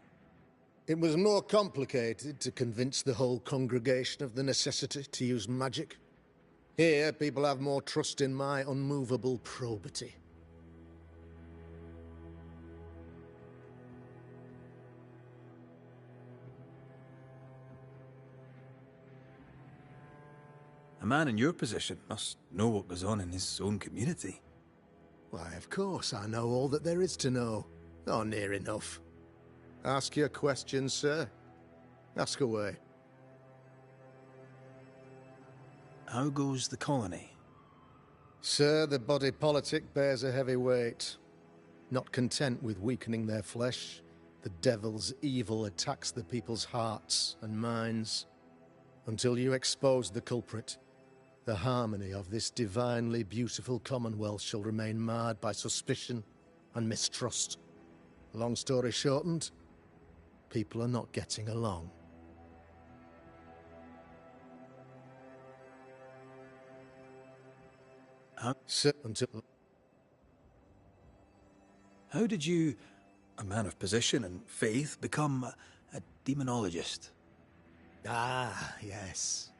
S9: It was more complicated to convince the whole congregation of the necessity to use magic. Here, people have more trust in my unmovable probity.
S2: A man in your position must know what goes on in his own community.
S9: Why, of course I know all that there is to know. Or near enough. Ask your questions, sir. Ask away.
S2: How goes the colony?
S9: Sir, the body politic bears a heavy weight. Not content with weakening their flesh, the devil's evil attacks the people's hearts and minds. Until you expose the culprit, the harmony of this divinely beautiful commonwealth shall remain marred by suspicion and mistrust. Long story shortened, people are not getting along.
S2: How did you, a man of position and faith, become a demonologist?
S9: Ah, yes.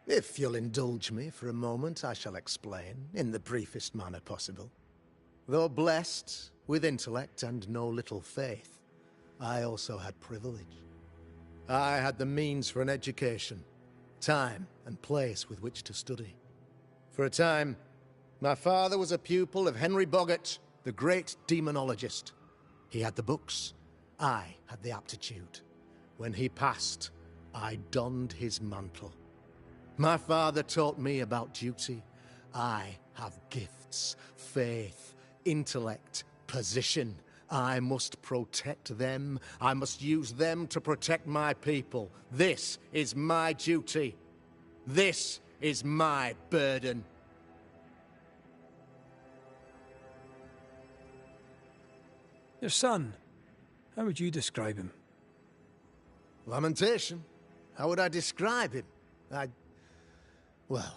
S9: If you'll indulge me for a moment, I shall explain, in the briefest manner possible. Though blessed with intellect and no little faith, I also had privilege. I had the means for an education, time and place with which to study. For a time, my father was a pupil of Henry Boggart, the great demonologist. He had the books, I had the aptitude. When he passed, I donned his mantle. My father taught me about duty. I have gifts, faith, intellect, position. I must protect them. I must use them to protect my people. This is my duty. This is my burden.
S2: Your son, how would you describe him?
S9: Lamentation? How would I describe him? Well,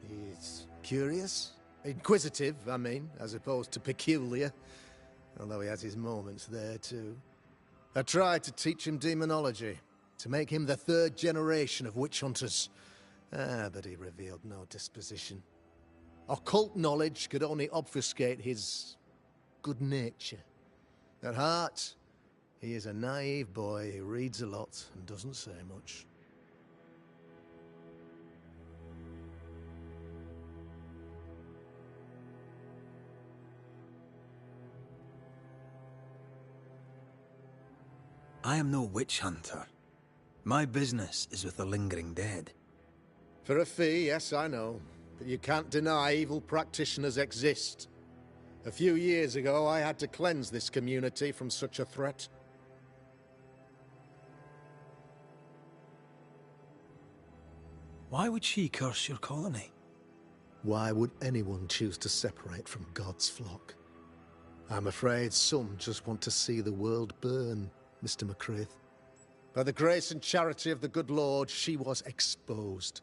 S9: he's curious. Inquisitive, I mean, as opposed to peculiar. Although he has his moments there, too. I tried to teach him demonology, to make him the third generation of witch hunters. But he revealed no disposition. Occult knowledge could only obfuscate his good nature. At heart, he is a naive boy who reads a lot and doesn't say much.
S2: I am no witch hunter. My business is with the lingering dead.
S9: For a fee, yes, I know. but you can't deny evil practitioners exist. A few years ago, I had to cleanse this community from such a threat.
S2: Why would she curse your colony?
S9: Why would anyone choose to separate from God's flock? I'm afraid some just want to see the world burn, Mr. McCraith. By the grace and charity of the good Lord, she was exposed.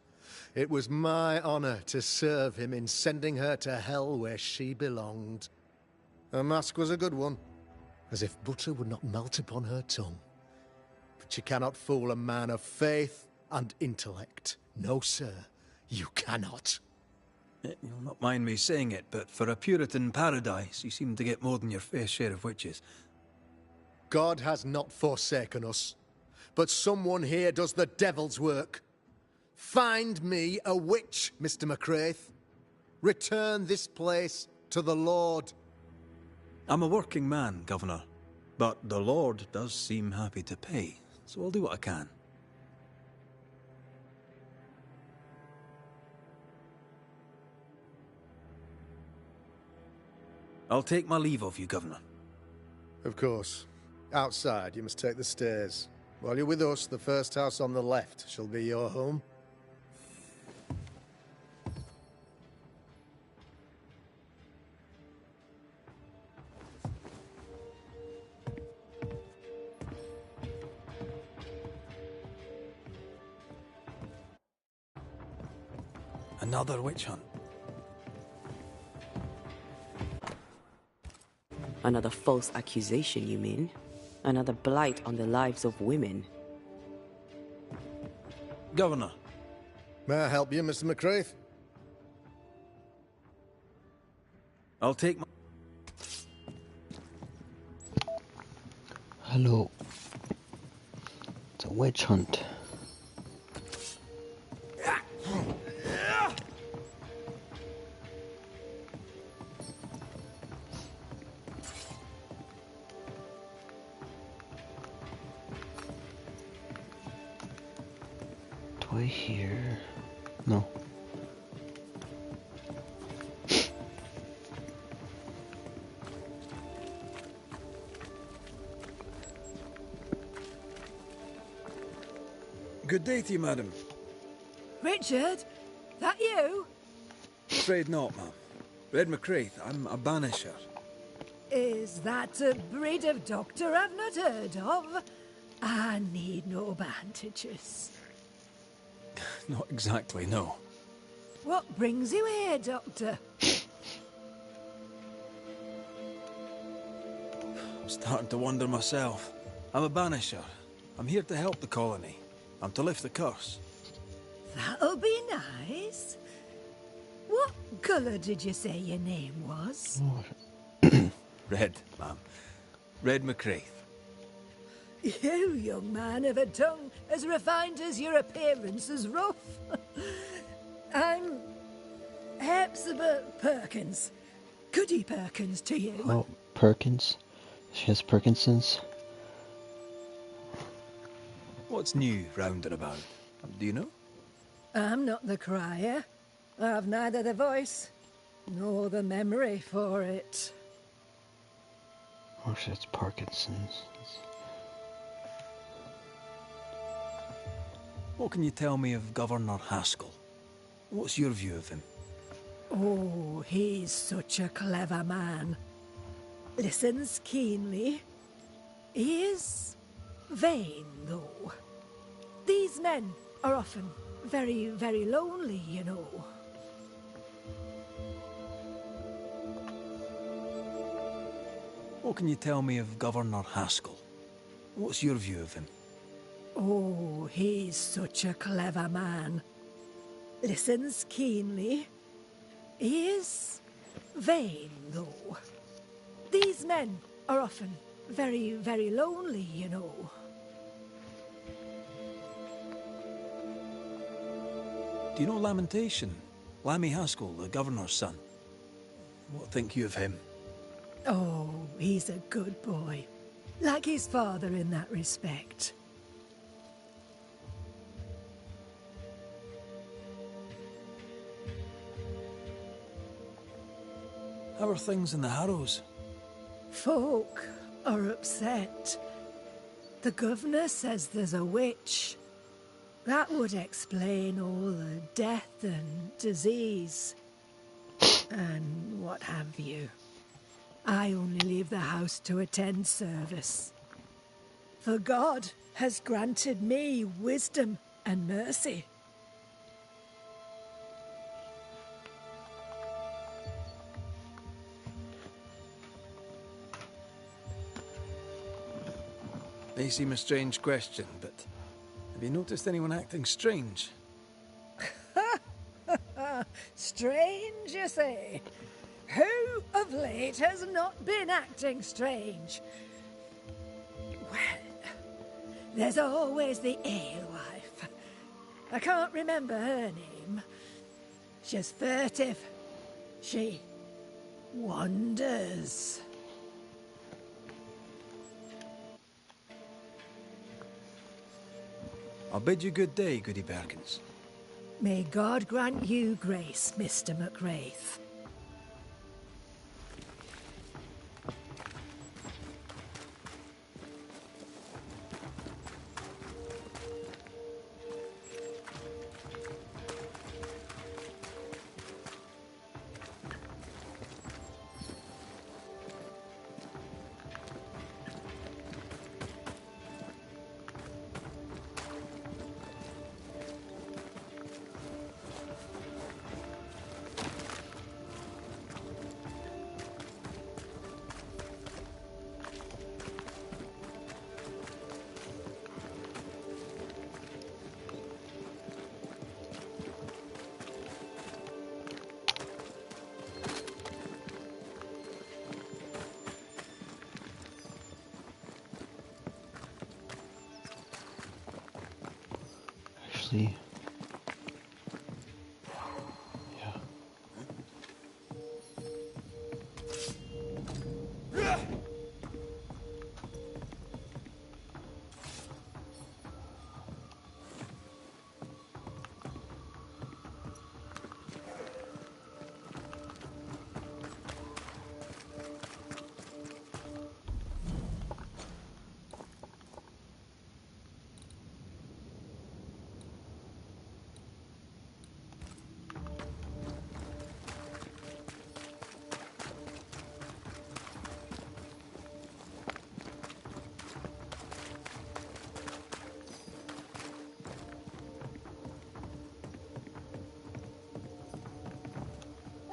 S9: It was my honor to serve him in sending her to hell where she belonged. Her mask was a good one, as if butter would not melt upon her tongue. But you cannot fool a man of faith and intellect. No, sir, you cannot.
S2: You'll not mind me saying it, but for a Puritan paradise, you seem to get more than your fair share of witches.
S9: God has not forsaken us, but someone here does the devil's work. Find me a witch, Mr. McCraith. Return this place to the Lord.
S2: I'm a working man, Governor, but the Lord does seem happy to pay, so I'll do what I can. I'll take my leave of you, Governor.
S9: Of course. Outside, you must take the stairs. While you're with us, the first house on the left shall be your home.
S2: Another witch hunt.
S3: Another false accusation, you mean? Another blight on the lives of women.
S2: Governor.
S9: May I help you, Mr. McCraith?
S2: I'll take my...
S1: Hello. It's a witch hunt. Do I hear? No.
S2: Good day to you, madam.
S4: Richard, that you?
S2: Afraid not, ma'am. Red McCraith, I'm a banisher.
S4: Is that a breed of doctor I've not heard of? I need no bandages.
S2: Not exactly, no.
S4: What brings you here, Doctor?
S2: I'm starting to wonder myself. I'm a banisher. I'm here to help the colony. I'm to lift the curse.
S4: That'll be nice. What colour did you say your name was?
S2: Red, ma'am. Red McCraith.
S4: You, young man, have a tongue as refined as your appearance is rough. I'm Hepzibah Perkins. Goody Perkins to you.
S1: Oh, Perkins? She has Parkinson's?
S2: What's new round and about? Do you know?
S4: I'm not the crier. I've neither the voice nor the memory for it.
S1: Or she has Parkinson's.
S2: What can you tell me of Governor Haskell? What's your view of him?
S4: Oh, he's such a clever man. Listens keenly. He is vain, though. These men are often very, very lonely, you know.
S2: What can you tell me of Governor Haskell? What's your view of him?
S4: Oh, he's such a clever man. Listens keenly. He is vain, though. These men are often very, very lonely, you know.
S2: Do you know Lamentation? Lammy Haskell, the governor's son. What think you of him?
S4: Oh, he's a good boy. Like his father in that respect.
S2: How are things in the Harrows?
S4: Folk are upset. The governor says there's a witch. That would explain all the death and disease. And what have you. I only leave the house to attend service. For God has granted me wisdom and mercy.
S2: May seem a strange question, but have you noticed anyone acting strange?
S4: Strange, you say? Who of late has not been acting strange? Well, there's always the alewife. I can't remember her name. She's furtive. She wanders.
S2: I'll bid you good day, Goody Perkins.
S4: May God grant you grace, Mr. McWraith.
S1: Actually, yeah.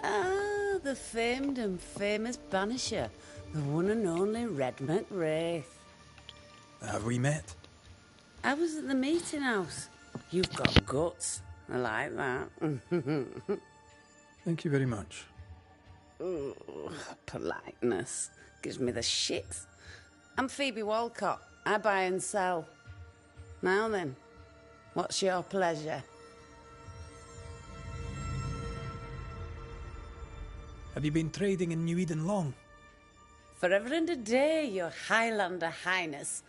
S10: Ah, the famed and famous Banisher, the one and only Red McWraith.
S2: Have we met?
S10: I was at the meeting house. You've got guts. I like that.
S2: Thank you very much.
S10: Ooh, politeness gives me the shits. I'm Phoebe Walcott. I buy and sell. Now then, what's your pleasure?
S2: Have you been trading in New Eden long?
S10: Forever and a day, your Highlander Highness.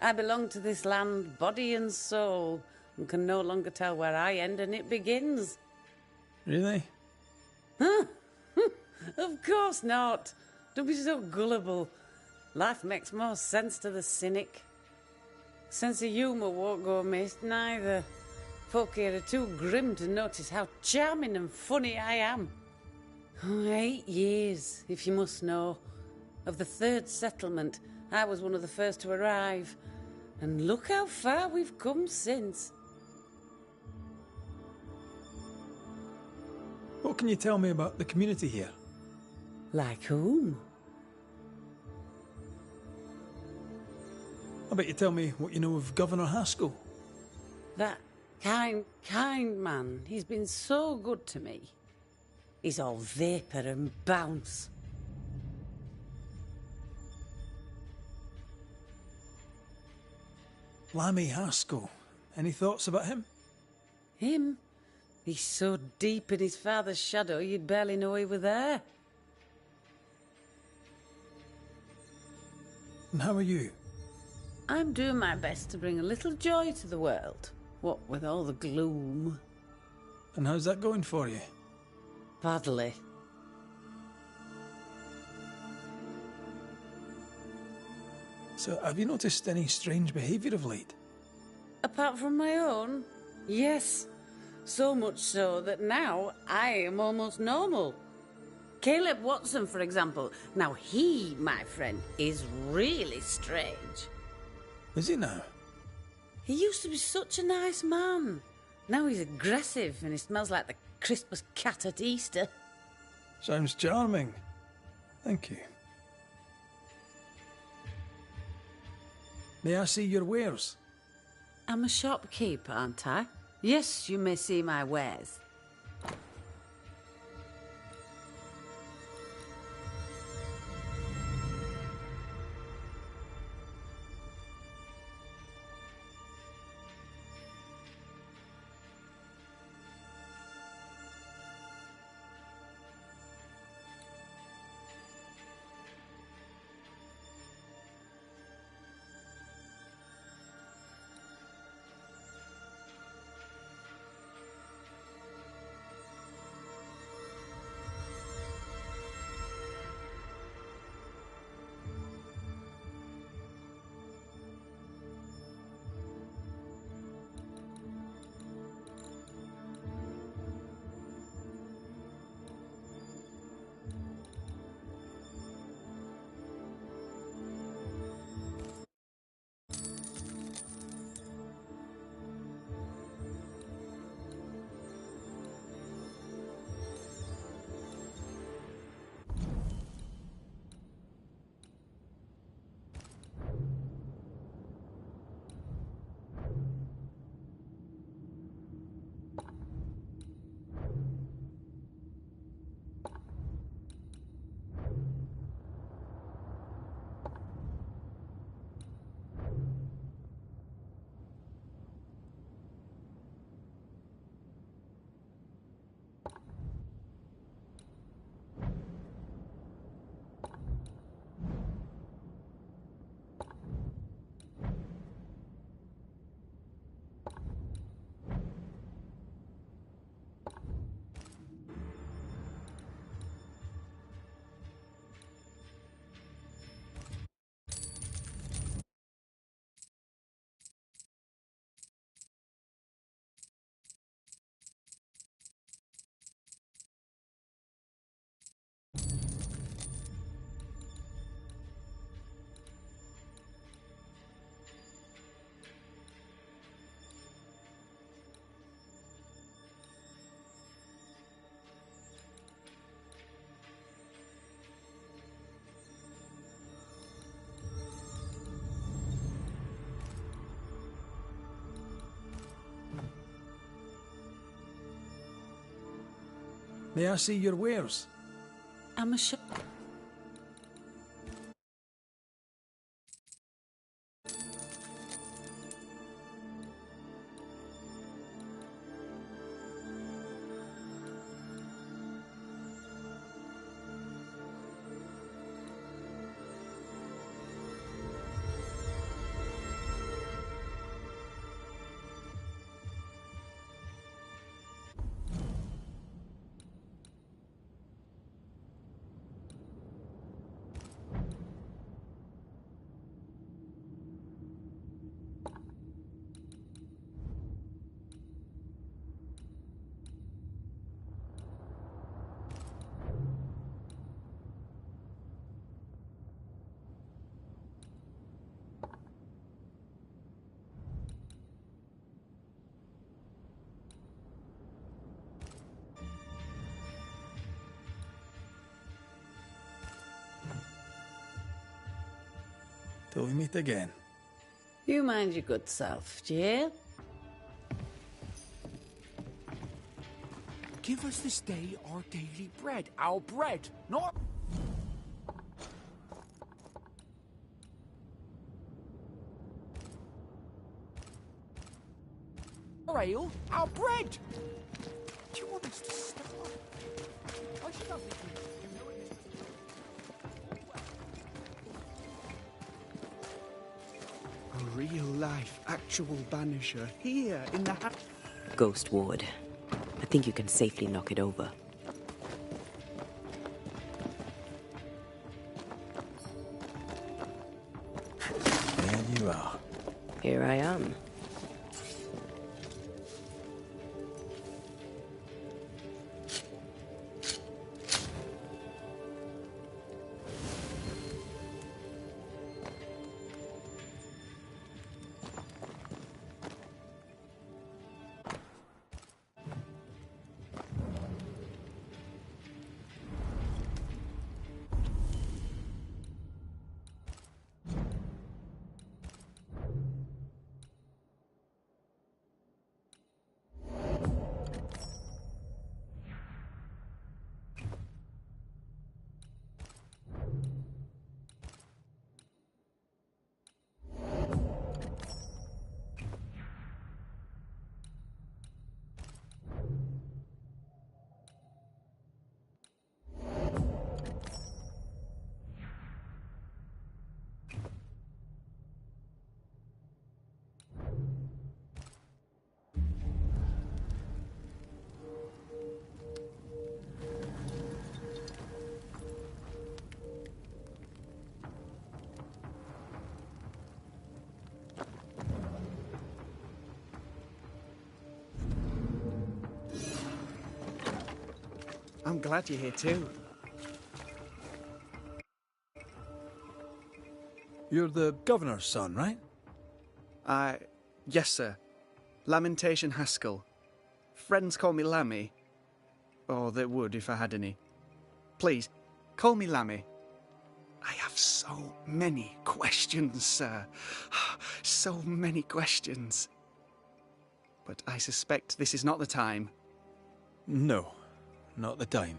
S10: I belong to this land, body and soul, and can no longer tell where I end and it begins.
S2: Really?
S10: Huh? Of course not. Don't be so gullible. Life makes more sense to the cynic. Sense of humour won't go amiss, neither. Folk here are too grim to notice how charming and funny I am. 8 years, if you must know. Of the third settlement, I was one of the first to arrive. And look how far we've come since.
S2: What can you tell me about the community here?
S10: Like whom?
S2: I bet you tell me what you know of Governor Haskell.
S10: That kind man. He's been so good to me. He's all vapour and bounce.
S2: Lammy Haskell. Any thoughts about him?
S10: Him? He's so deep in his father's shadow you'd barely know he were there.
S2: And how are you?
S10: I'm doing my best to bring a little joy to the world. What with all the gloom.
S2: And how's that going for you?
S10: Badly.
S2: So, have you noticed any strange behaviour of late?
S10: Apart from my own? Yes. So much so that now I am almost normal. Caleb Watson, for example. Now he, my friend, is really strange.
S2: Is he now?
S10: He used to be such a nice man. Now he's aggressive and he smells like the Christmas cat at Easter.
S2: Sounds charming. Thank you. May I see your wares?
S10: I'm a shopkeep, aren't I? Yes, you may see my wares.
S2: May I see your wares?
S10: I'm a shop...
S2: Till we meet again.
S10: You mind your good self, do you hear?
S8: Give us this day our daily bread. Our bread, not... our ale, our bread! Do you want us to stop? I should have this...
S11: A real-life, actual Banisher here in the house.
S3: Ghost Ward. I think you can safely knock it over. here I am.
S11: I'm glad you're here too.
S2: You're the governor's son, right?
S11: Yes, sir. Lamentation Haskell. Friends call me Lammy. Or they would if I had any. Please, call me Lammy. I have so many questions, sir. So many questions. But I suspect this is not the time.
S2: No, not the time.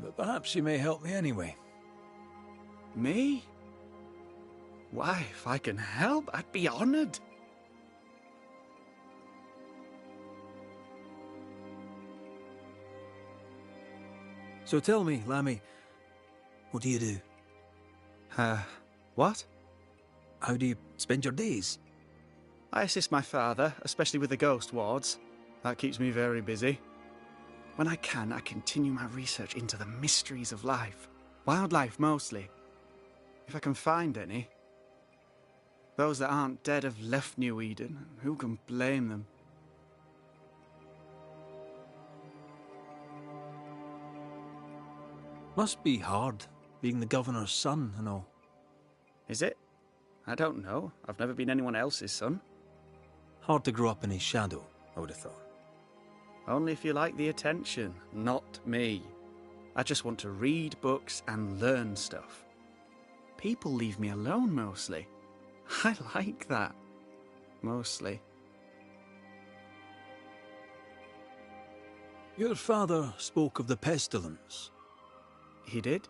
S2: But perhaps you may help me anyway.
S11: Me? Why, if I can help, I'd be honoured.
S2: So tell me, Lammy, what do you do?
S11: What?
S2: How do you spend your days?
S11: I assist my father, especially with the ghost wards. That keeps me very busy. When I can, I continue my research into the mysteries of life. Wildlife, mostly. If I can find any. Those that aren't dead have left New Eden. Who can blame them?
S2: Must be hard, being the governor's son and all.
S11: Is it? I don't know. I've never been anyone else's son.
S2: Hard to grow up in his shadow, I would have thought.
S11: Only if you like the attention, not me. I just want to read books and learn stuff. People leave me alone, mostly. I like that. Mostly.
S2: Your father spoke of the pestilence.
S11: He did?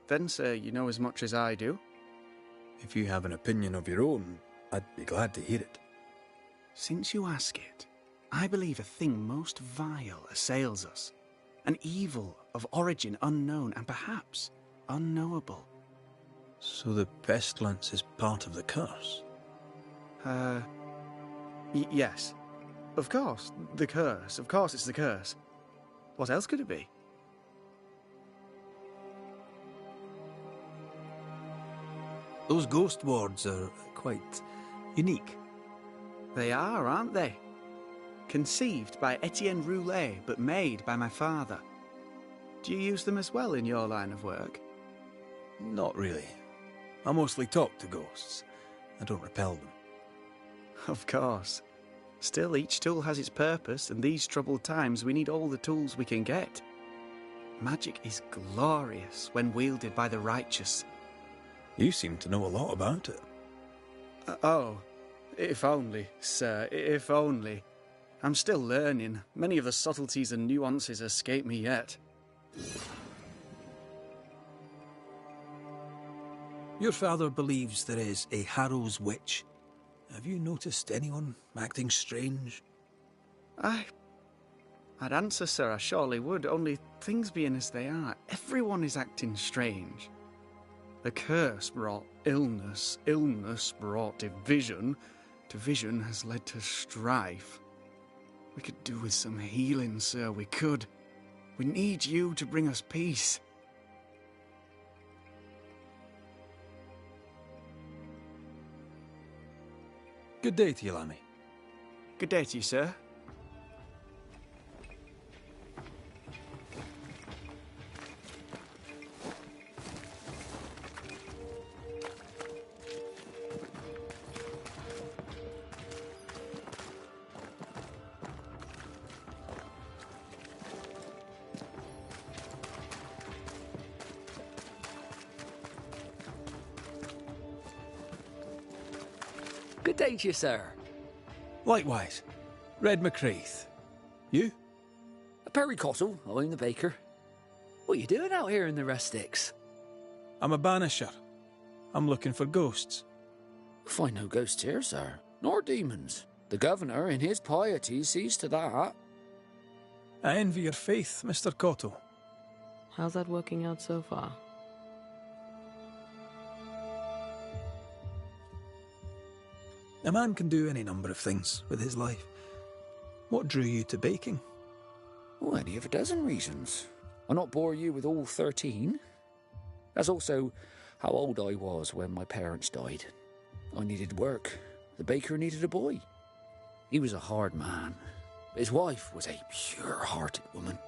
S11: Then, sir, you know as much as I do.
S2: If you have an opinion of your own, I'd be glad to hear it.
S11: Since you ask it, I believe a thing most vile assails us. An evil of origin unknown and perhaps unknowable.
S2: So the pestilence is part of the curse?
S11: Yes. Of course, the curse. Of course it's the curse. What else could it be?
S2: Those ghost wards are quite unique.
S11: They are, aren't they? Conceived by Etienne Roulet, but made by my father. Do you use them as well in your line of work?
S2: Not really. I mostly talk to ghosts. I don't repel them.
S11: Of course. Still, each tool has its purpose, and these troubled times we need all the tools we can get. Magic is glorious when wielded by the righteous.
S2: You seem to know a lot about it.
S11: Oh, if only, sir, if only. I'm still learning. Many of the subtleties and nuances escape me yet.
S2: Your father believes there is a Harrow's witch. Have you noticed anyone acting strange?
S11: I'd answer, sir, I surely would, only things being as they are, everyone is acting strange. The curse brought illness, illness brought division, division has led to strife. We could do with some healing, sir, we could. We need you to bring us peace.
S2: Good day to you, Lammy.
S11: Good day to you, sir.
S12: Good day to you, sir.
S2: Likewise. Red McCraith. You?
S12: Perry Cottle, I'm the baker. What are you doing out here in the rustics?
S2: I'm a banisher. I'm looking for ghosts.
S12: Find no ghosts here, sir, nor demons. The governor, in his piety, sees to that.
S2: I envy your faith, Mr. Cottle.
S3: How's that working out so far?
S2: A man can do any number of things with his life. What drew you to baking?
S12: Oh, any of a dozen reasons. I'll not bore you with all 13. That's also how old I was when my parents died. I needed work. The baker needed a boy. He was a hard man. His wife was a pure-hearted woman.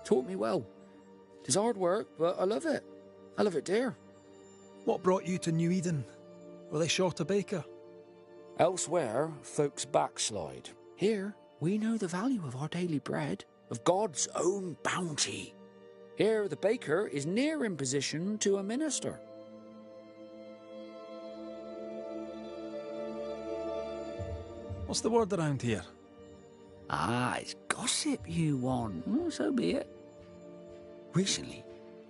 S12: Taught me well. It's hard work, but I love it. I love it dear.
S2: What brought you to New Eden? Were they short a baker?
S12: Elsewhere, folks backslide. Here, we know the value of our daily bread, of God's own bounty. Here, the baker is near in position to a minister.
S2: What's the word around here?
S12: Ah, it's gossip you want. Oh, so be it. Recently,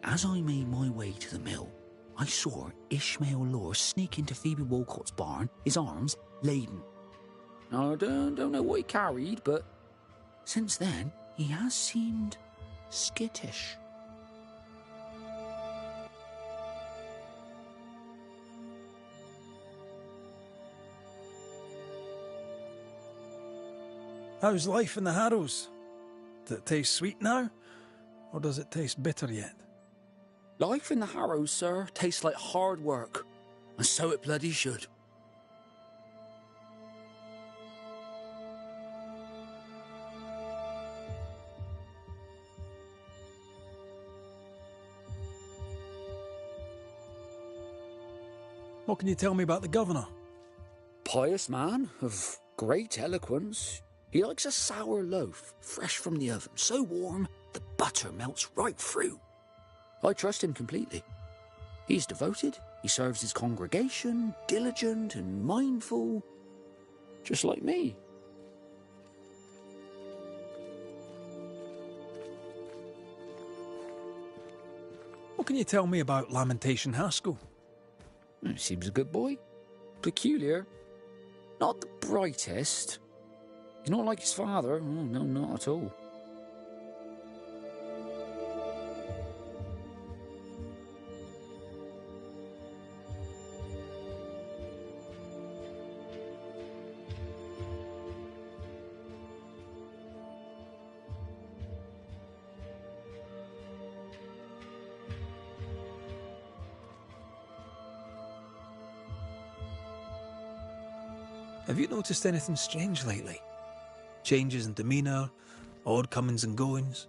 S12: as I made my way to the mill, I saw Ishmael Lore sneak into Phoebe Walcott's barn, his arms laden. Now, I don't know what he carried, but since then, he has seemed skittish.
S2: How's life in the Harrows? Does it taste sweet now? Or does it taste bitter yet?
S12: Life in the Harrows, sir, tastes like hard work. And so it bloody should.
S2: What can you tell me about the governor?
S12: Pious man of great eloquence. He likes a sour loaf, fresh from the oven, so warm the butter melts right through. I trust him completely. He's devoted, he serves his congregation, diligent and mindful, just like me.
S2: What can you tell me about Lamentation Haskell?
S12: He seems a good boy. Peculiar. Not the brightest. He's not like his father. Oh, no, not at all.
S2: Have you noticed anything strange lately? Changes in demeanour, odd comings and goings?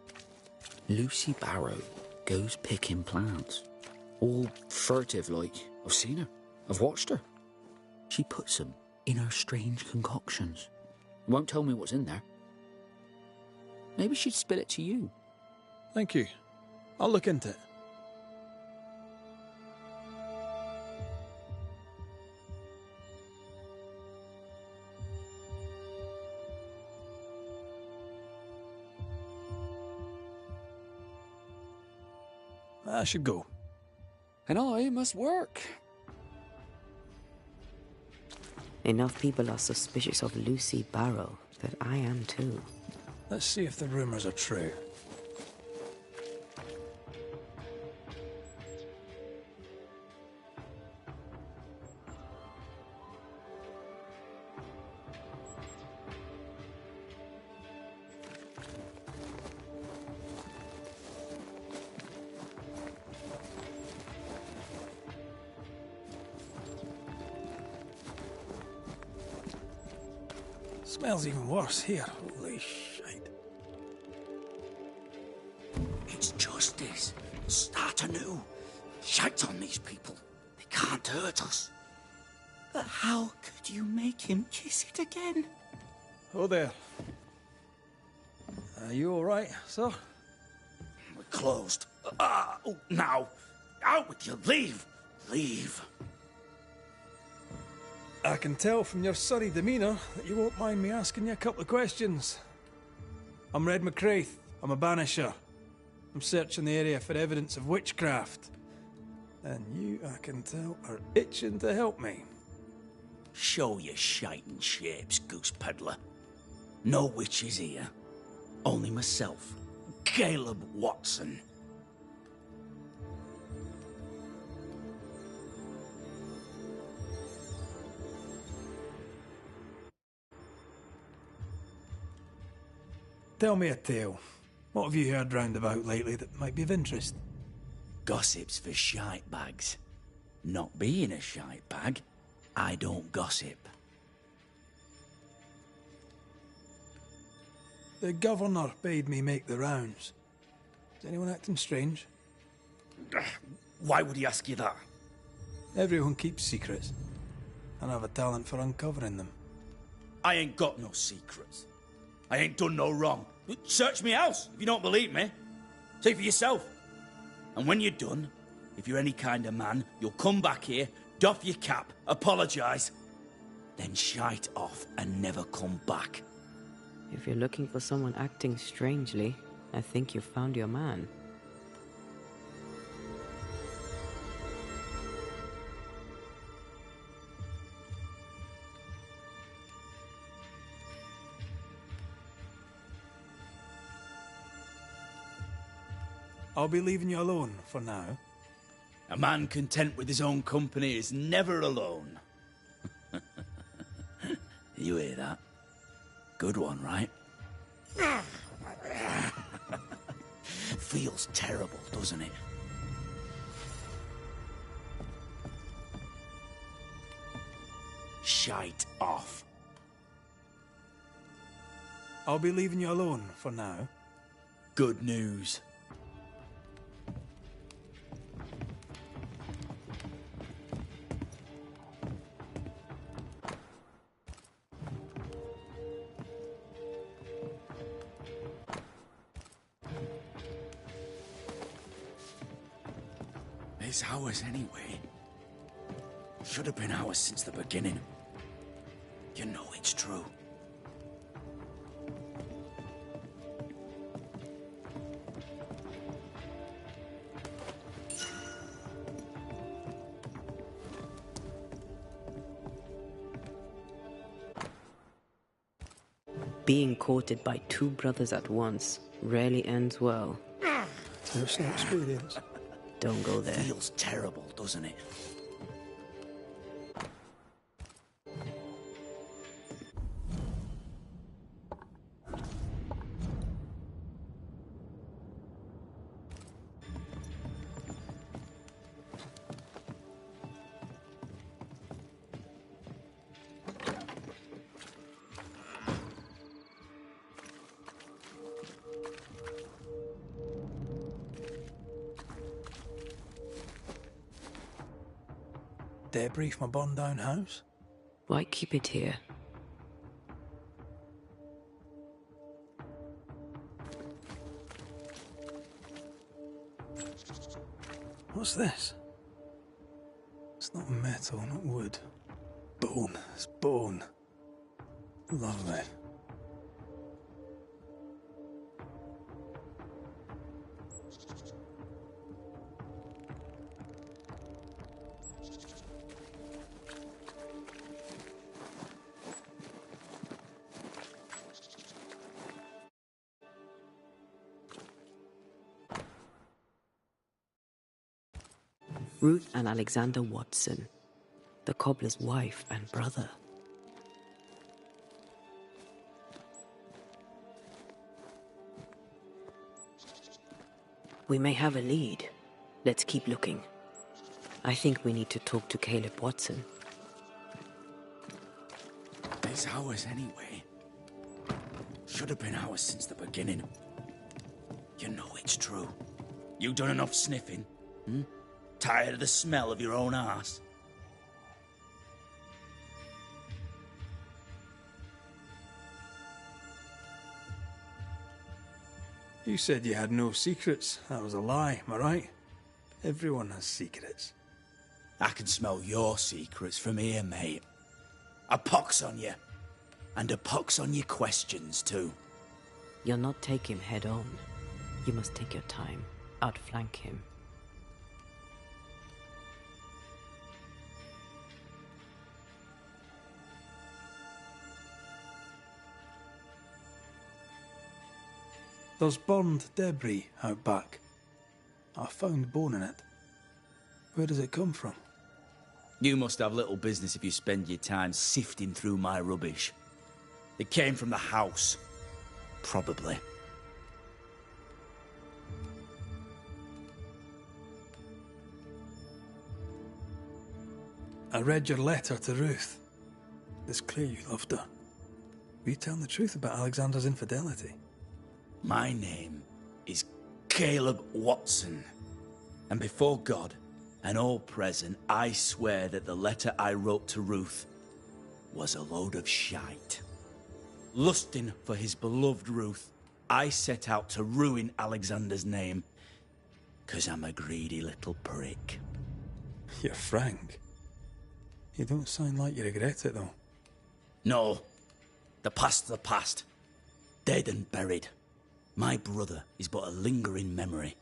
S12: Lucy Barrow goes picking plants. All furtive like. I've seen her. I've watched her. She puts them in her strange concoctions. Won't tell me what's in there. Maybe she'd spill it to you.
S2: Thank you. I'll look into it. I should go.
S12: And I must work.
S3: Enough people are suspicious of Lucy Barrow that I am too.
S2: Let's see if the rumours are true. Smells even worse here. Holy shite.
S12: It's justice. Start anew. Shite on these people. They can't hurt us. But how could you make him kiss it again?
S2: Oh there. Are you alright, sir?
S12: We're closed. Now. Out with you. Leave. Leave.
S2: I can tell from your surly demeanour that you won't mind me asking you a couple of questions. I'm Red McCraith. I'm a Banisher. I'm searching the area for evidence of witchcraft. And you, I can tell, are itching to help me.
S12: Show your shiting shapes, goose peddler. No witches here. Only myself, Caleb Watson.
S2: Tell me a tale. What have you heard round about lately that might be of interest?
S12: Gossip's for shite bags. Not being a shite bag, I don't gossip.
S2: The governor bade me make the rounds. Is anyone acting strange?
S12: Why would he ask you that?
S2: Everyone keeps secrets, and I have a talent for uncovering them.
S12: I ain't got no secrets. I ain't done no wrong. Search me house if you don't believe me. See for yourself. And when you're done, if you're any kind of man, you'll come back here, doff your cap, apologise, then shite off and never come back.
S3: If you're looking for someone acting strangely, I think you've found your man.
S2: I'll be leaving you alone for now.
S12: A man content with his own company is never alone. You hear that? Good one, right? Feels terrible, doesn't it? Shite off.
S2: I'll be leaving you alone for now.
S12: Good news. It's ours anyway. Should have been ours since the beginning. You know it's true.
S3: Being courted by two brothers at once rarely ends well.
S2: Personal experience.
S3: Don't go there.
S12: Feels terrible, doesn't it?
S2: Debris from a burned-down house?
S3: Why keep it here?
S2: What's this? It's not metal, not wood. Bone. It's bone. Lovely.
S3: Ruth and Alexander Watson, the cobbler's wife and brother. We may have a lead. Let's keep looking. I think we need to talk to Caleb Watson.
S12: It's ours anyway. should have been ours since the beginning. You know it's true. You done enough sniffing? Hmm? Tired of the smell of your own arse?
S2: You said you had no secrets. That was a lie, am I right? Everyone has secrets.
S12: I can smell your secrets from here, mate. A pox on you. And a pox on your questions, too.
S3: You'll not take him head on. You must take your time, outflank him.
S2: There's burned debris out back. I found bone in it. Where does it come from?
S12: You must have little business if you spend your time sifting through my rubbish. It came from the house. Probably.
S2: I read your letter to Ruth. It's clear you loved her. Were you telling the truth about Alexander's infidelity?
S12: My name is Caleb Watson. And before God and all present, I swear that the letter I wrote to Ruth was a load of shite. Lusting for his beloved Ruth, I set out to ruin Alexander's name, 'cause I'm a greedy little prick.
S2: You're frank. You don't sound like you regret it, though.
S12: No. The past's the past. Dead and buried. My brother is but a lingering memory.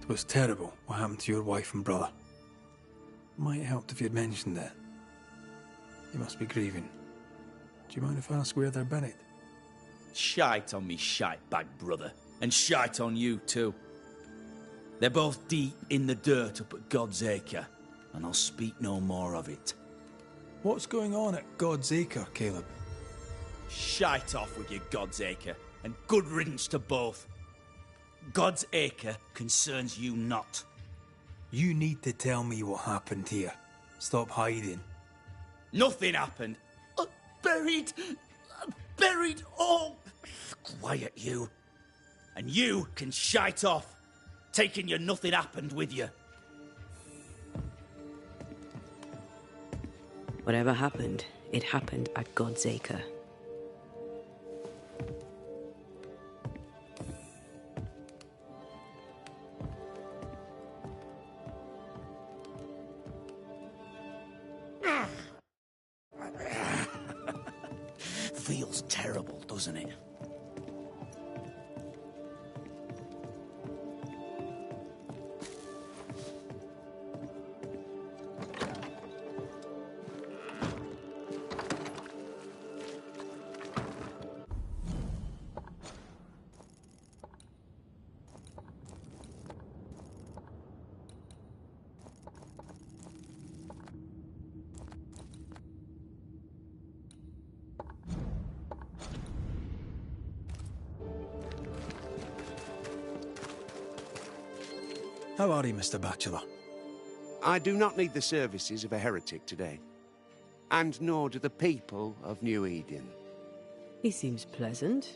S2: It was terrible what happened to your wife and brother. Might help if you'd mentioned it. You must be grieving. Do you mind if I ask where they're buried?
S12: Shite on me shite bag brother, and shite on you too. They're both deep in the dirt up at God's Acre, and I'll speak no more of it.
S2: What's going on at God's Acre, Caleb?
S12: Shite off with your God's Acre, and good riddance to both. God's Acre concerns you not.
S2: You need to tell me what happened here. Stop hiding.
S12: Nothing happened. Buried. Buried all. Quiet, you. And you can shite off, taking your nothing happened with you.
S3: Whatever happened, it happened at God's Acre.
S12: Feels terrible, doesn't it?
S2: How are you, Mr. Bachelor?
S13: I do not need the services of a heretic today. And nor do the people of New Eden.
S3: He seems pleasant.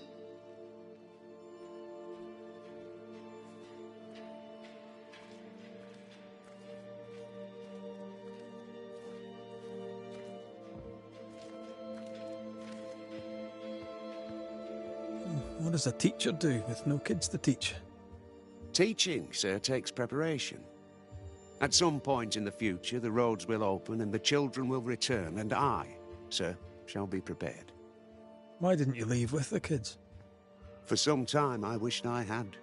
S2: What does a teacher do with no kids to teach?
S13: Teaching, sir, takes preparation. At some point in the future, the roads will open and the children will return, and I, sir, shall be prepared.
S2: Why didn't you leave with the kids?
S13: For some time I wished I had.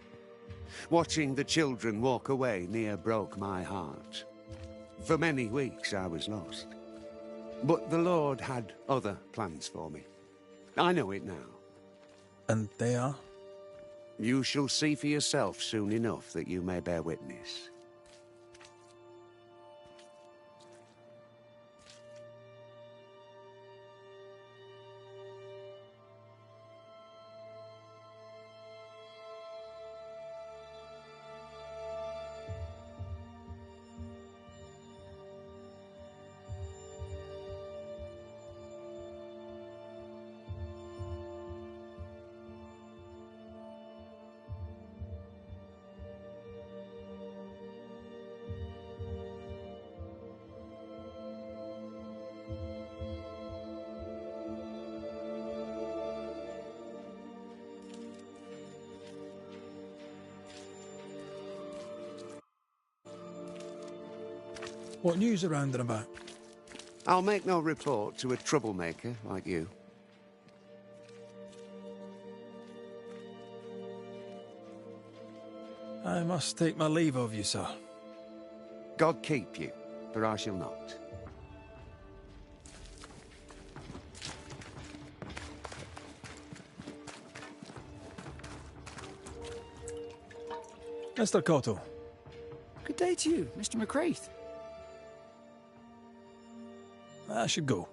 S13: Watching the children walk away near broke my heart. For many weeks I was lost. But the Lord had other plans for me. I know it now.
S2: And they are?
S13: You shall see for yourself soon enough that you may bear witness.
S2: What news around and about?
S13: I'll make no report to a troublemaker like you.
S2: I must take my leave of you, sir.
S13: God keep you, for I shall not.
S2: Mr. Cotto.
S12: Good day to you, Mr. McCraith.
S2: I should go.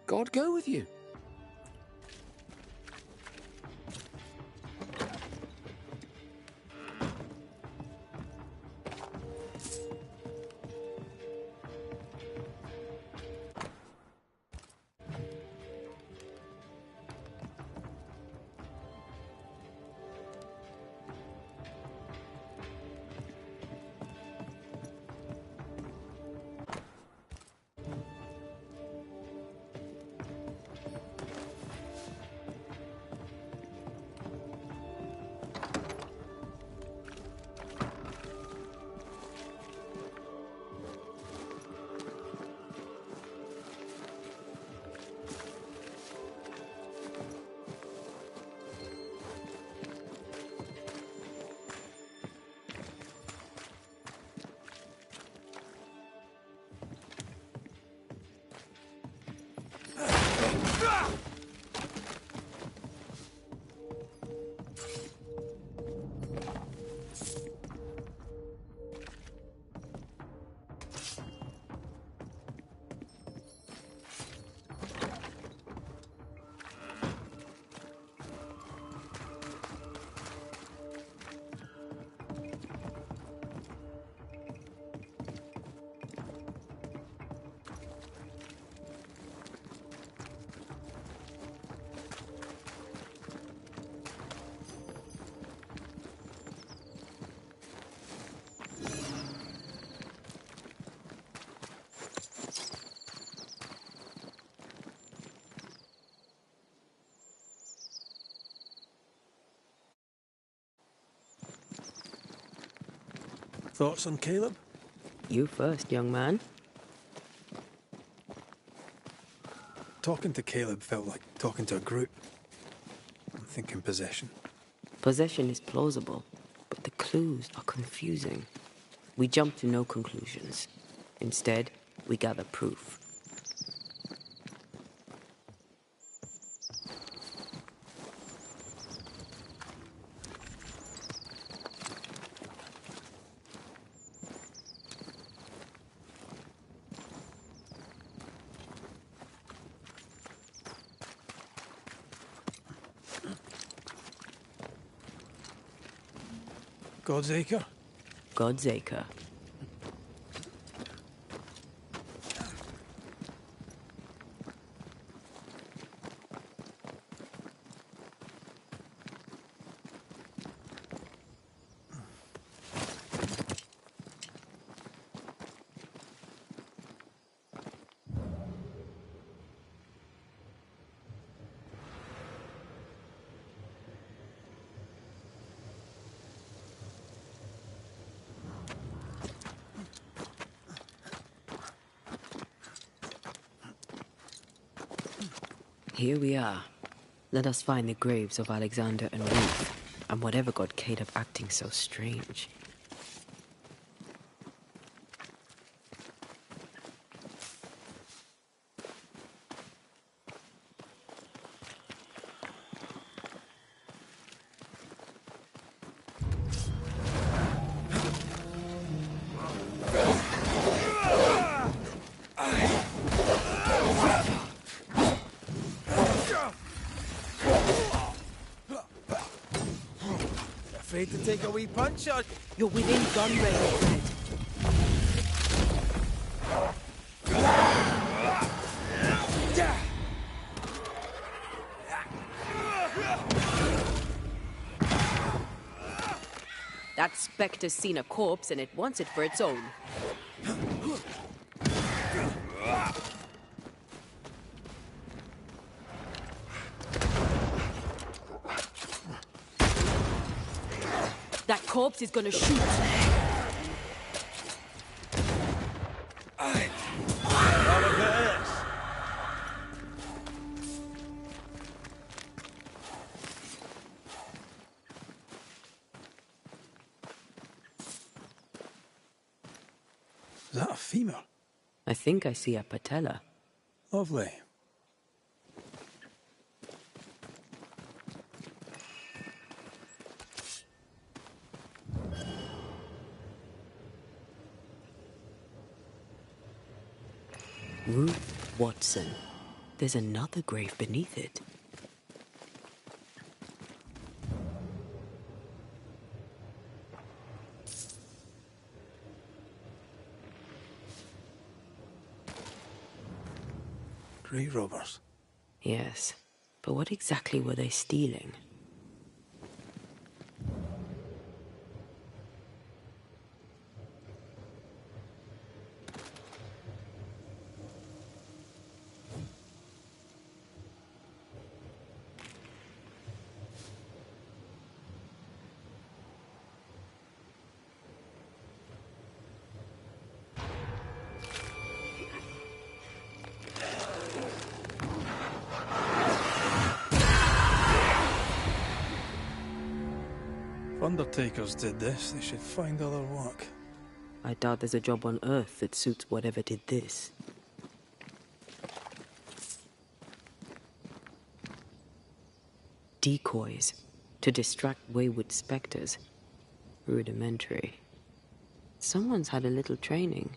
S12: God go with you.
S2: Thoughts on Caleb?
S3: You first, young man.
S2: Talking to Caleb felt like talking to a group. I'm thinking possession.
S3: Possession is plausible, but the clues are confusing. We jump to no conclusions. Instead, we gather proof.
S2: God's Acre?
S3: God's Acre. Here we are. Let us find the graves of Alexander and Ruth, and whatever got Caleb acting so strange.
S2: Afraid to take a wee punch, or...
S3: You're within gun range, Fred. That spectre's seen a corpse and it wants it for its own. That corpse is gonna shoot. I think I see a patella.
S2: Lovely.
S3: Ruth Watson. There's another grave beneath it.
S2: Grave robbers.
S3: Yes, but what exactly were they stealing?
S2: Undertakers did this. They should find other work.
S3: I doubt there's a job on Earth that suits whatever did this. Decoys to distract wayward specters. Rudimentary. Someone's had a little training.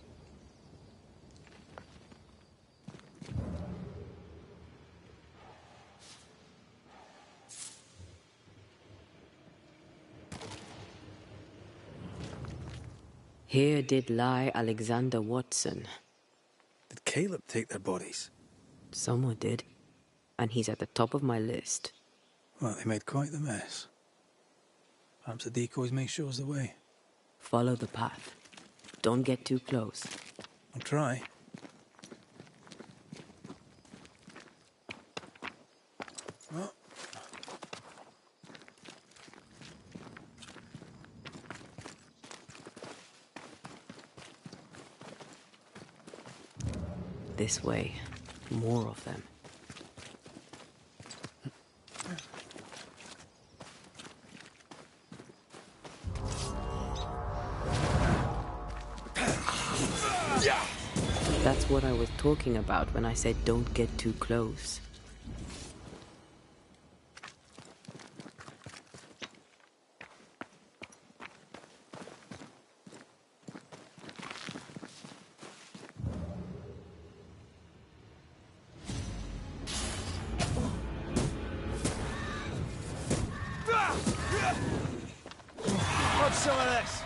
S3: Here did lie Alexander Watson.
S2: Did Caleb take their bodies?
S3: Someone did. And he's at the top of my list.
S2: Well, they made quite the mess. Perhaps the decoys may show us the way.
S3: Follow the path. Don't get too close.
S2: I'll try. Oh.
S3: This way. More of them. That's what I was talking about when I said don't get too close.
S8: Have some of this.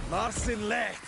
S8: Marcin left.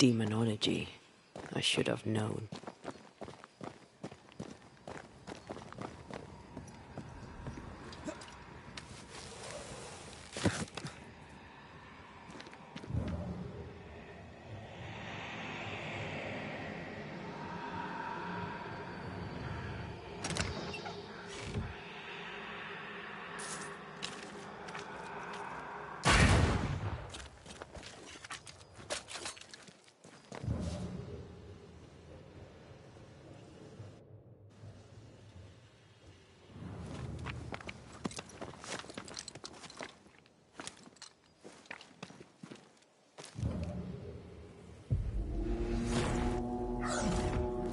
S3: Demonology. I should have known.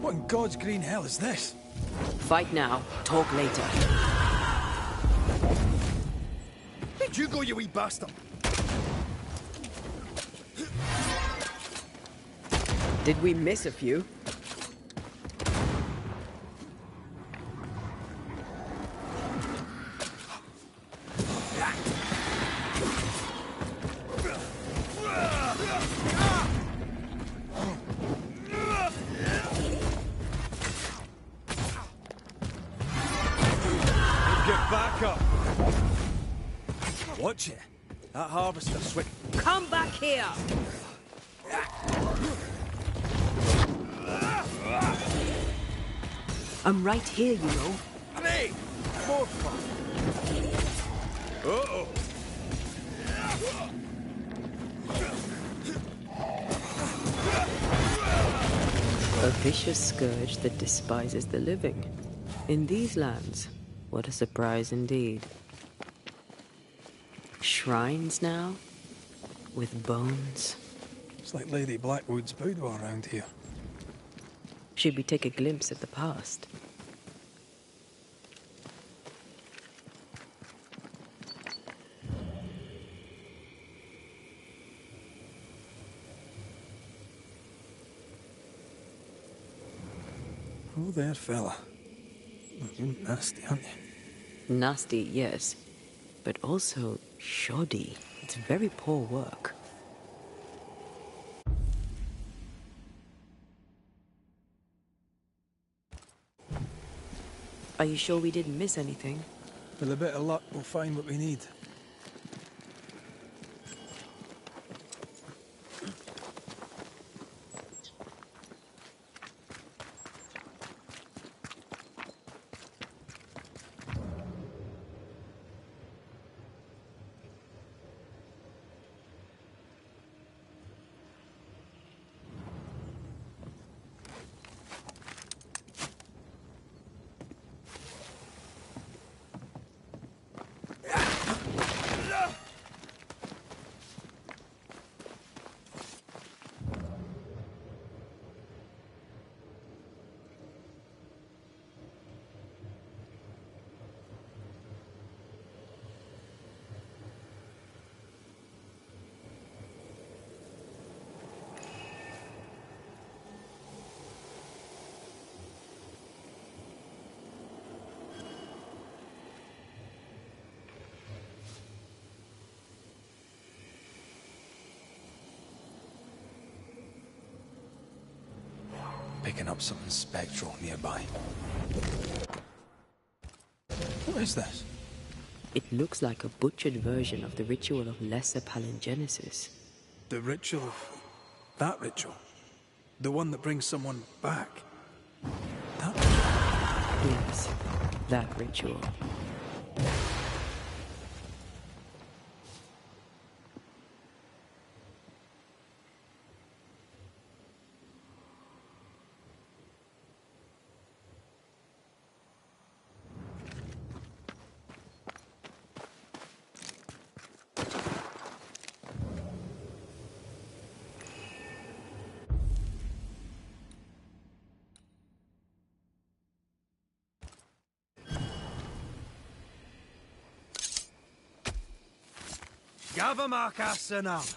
S2: What in God's green hell is this?
S3: Fight now, talk later.
S8: Where'd you go, you wee bastard?
S3: Did we miss a few?
S2: Watch it. That harvester's swing.
S3: Come back here! I'm right here, you know.
S8: Hey! More fun. Uh-oh.
S3: A vicious scourge that despises the living. In these lands, what a surprise indeed. Shrines now, with bones.
S2: It's like Lady Blackwood's boudoir around here.
S3: Should we take a glimpse at the past?
S2: Oh, there, fella. You're nasty, aren't you?
S3: Nasty, yes, but also shoddy. It's very poor work. Are you sure we didn't miss anything?
S2: With a bit of luck, we'll find what we need. Picking up something spectral nearby. What is this?
S3: It looks like a butchered version of the ritual of Lesser Palingenesis.
S2: The ritual of... that ritual? The one that brings someone back? That ritual?
S3: Yes, that ritual.
S8: Gavamarcas and Alice.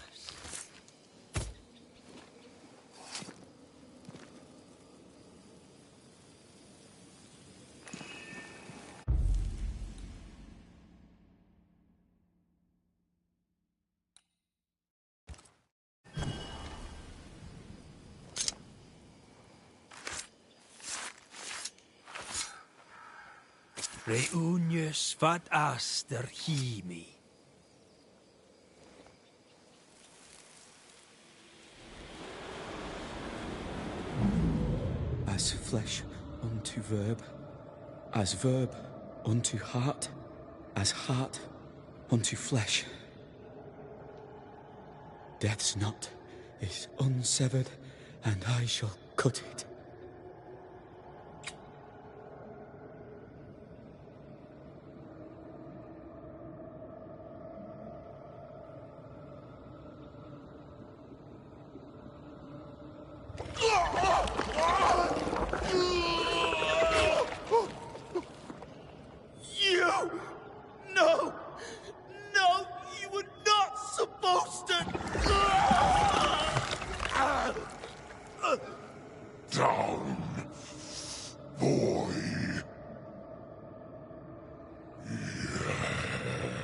S2: Reunius vat aster himi.
S14: As flesh unto verb, as verb unto heart, as heart unto flesh. Death's knot is unsevered, and I shall cut it.
S8: You! No! No! You were not supposed to!
S15: Down, boy.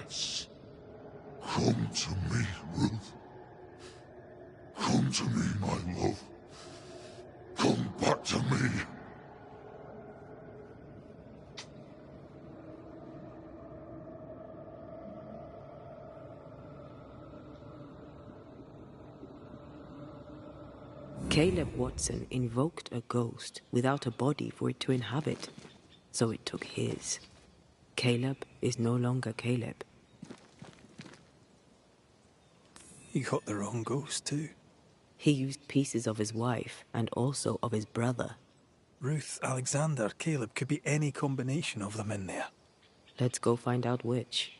S15: Yes. Come to me, Ruth. Come to me, my love. Come back to me.
S3: Caleb Watson invoked a ghost without a body for it to inhabit, so it took his. Caleb is no longer Caleb.
S2: He got the wrong ghost too.
S3: He used pieces of his wife and also of his brother.
S2: Ruth, Alexander, Caleb, could be any combination of them in there.
S3: Let's go find out which.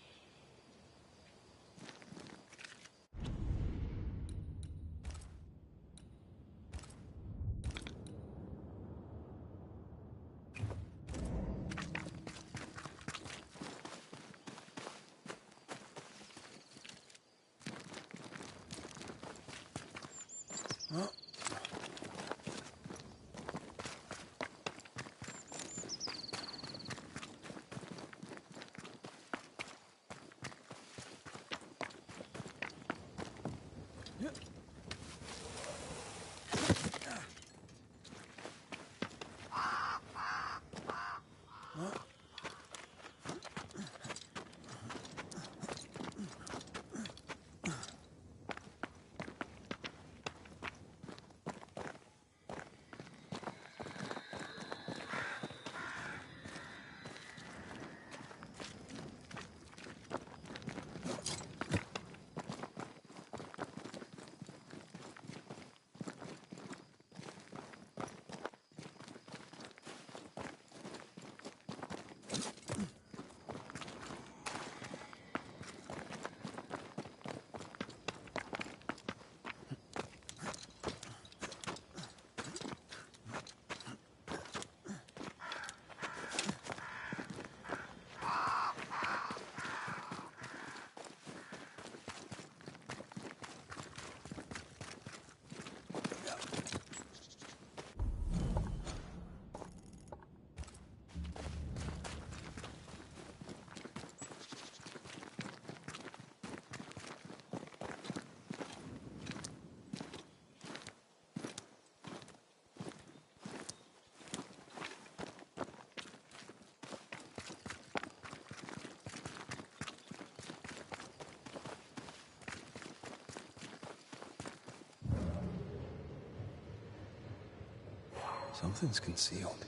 S2: Something's concealed.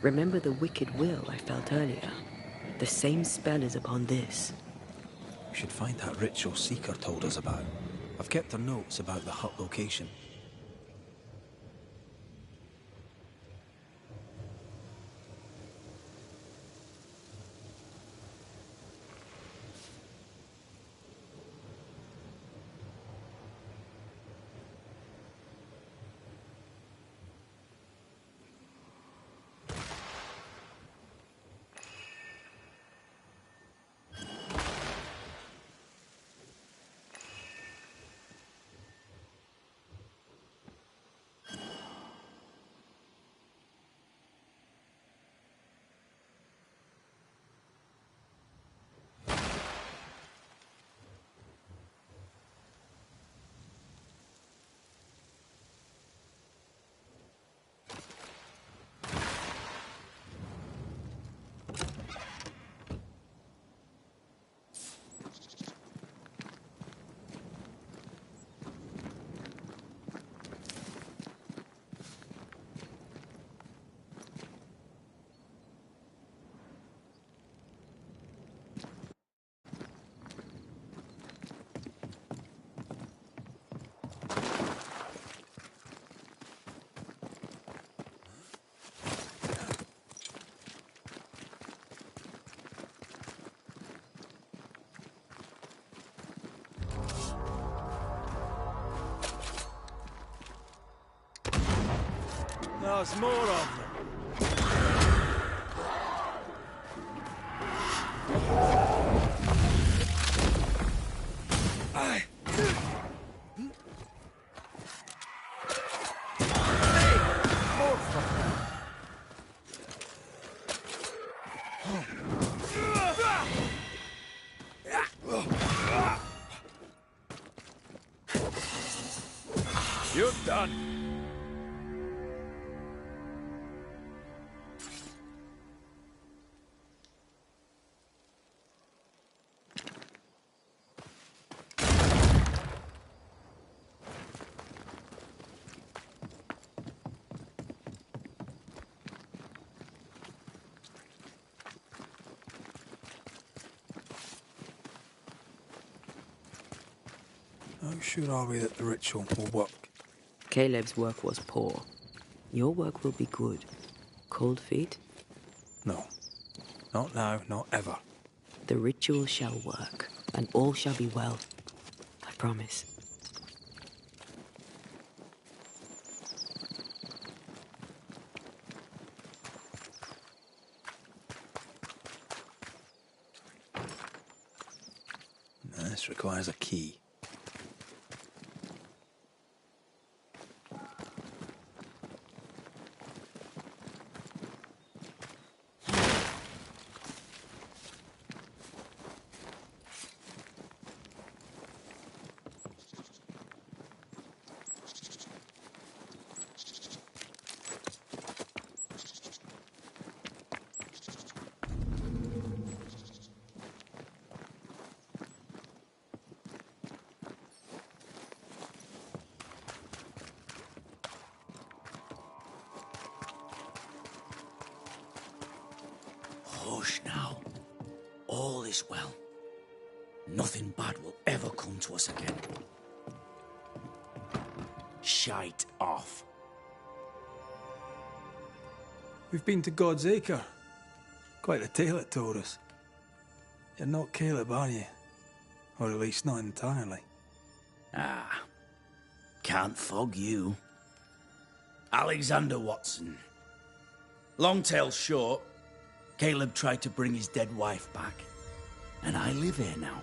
S3: Remember the wicked will I felt earlier? The same spell is upon this.
S2: We should find that ritual Seeker told us about. I've kept her notes about the hut location. There's more of them. Aye. More fucking. You're done. How sure are we that the ritual will work?
S3: Caleb's work was poor. Your work will be good. Cold feet?
S2: No. Not now, not ever.
S3: The ritual shall work, and all shall be well. I promise.
S2: This requires a key.
S12: Hush now. All is well. Nothing bad will ever come to us again. Shite off.
S2: We've been to God's Acre. Quite a tale it told us. You're not Caleb, are you? Or at least not entirely.
S12: Ah. Can't fog you. Alexander Watson. Long tale short, Caleb tried to bring his dead wife back. And I live here now.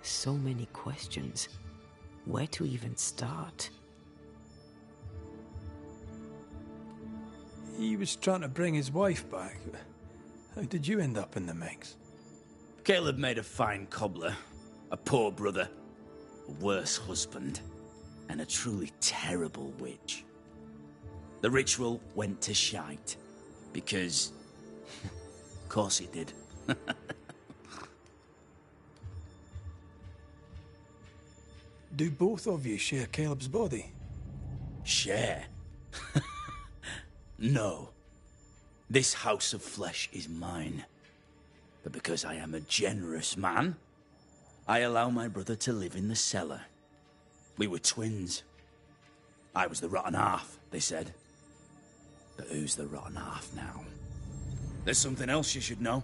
S3: So many questions. Where to even start?
S2: He was trying to bring his wife back. How did you end up in the mix?
S12: Caleb made a fine cobbler, a poor brother, a worse husband, and a truly terrible witch. The ritual went to shite, because... of course it did.
S2: Do both of you share Caleb's body?
S12: Share? No. This house of flesh is mine. But because I am a generous man, I allow my brother to live in the cellar. We were twins. I was the rotten half, they said. But who's the rotten half now? There's something else you should know.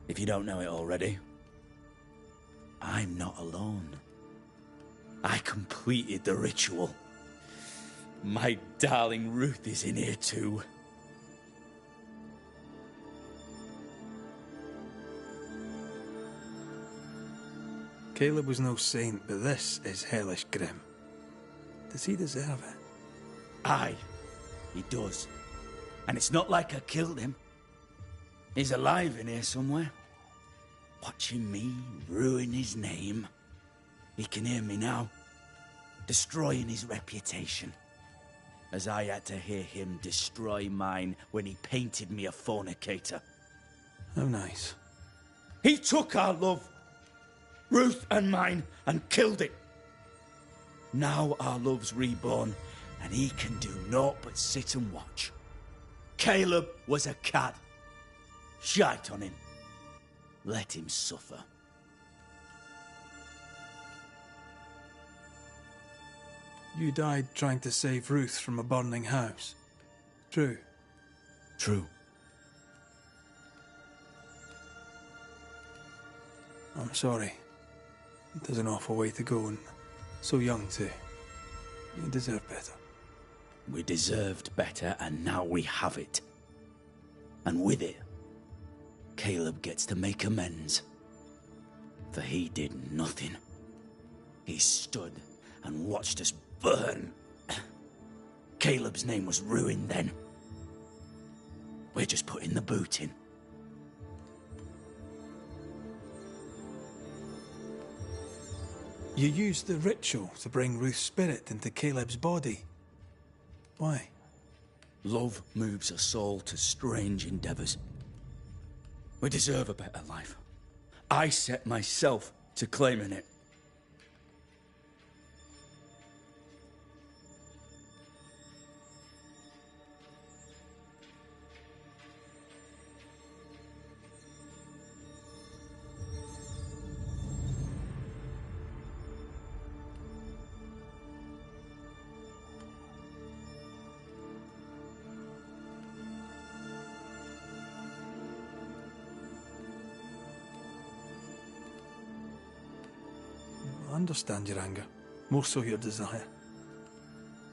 S12: If you don't know it already. I'm not alone. I completed the ritual. My darling Ruth is in here too.
S2: Caleb was no saint, but this is hellish grim. Does he deserve it?
S12: Aye, he does. And it's not like I killed him. He's alive in here somewhere. Watching me ruin his name. He can hear me now. Destroying his reputation. As I had to hear him destroy mine when he painted me a fornicator.
S2: How nice.
S12: He took our love, Ruth and mine, and killed it. Now our love's reborn, and he can do naught but sit and watch. Caleb was a cad. Shite on him. Let him suffer.
S2: You died trying to save Ruth from a burning house. True.
S12: True.
S2: I'm sorry. There's an awful way to go, and so young too. You deserve better.
S16: We deserved better, and now we have it. And with it, Caleb gets to make amends. For he did nothing. He stood and watched us burn. Caleb's name was ruined then. We're just putting the boot in.
S2: You used the ritual to bring Ruth's spirit into Caleb's body. Why?
S16: Love moves us all to strange endeavors. We deserve a better life. I set myself to claiming it.
S2: I understand your anger, more so your desire.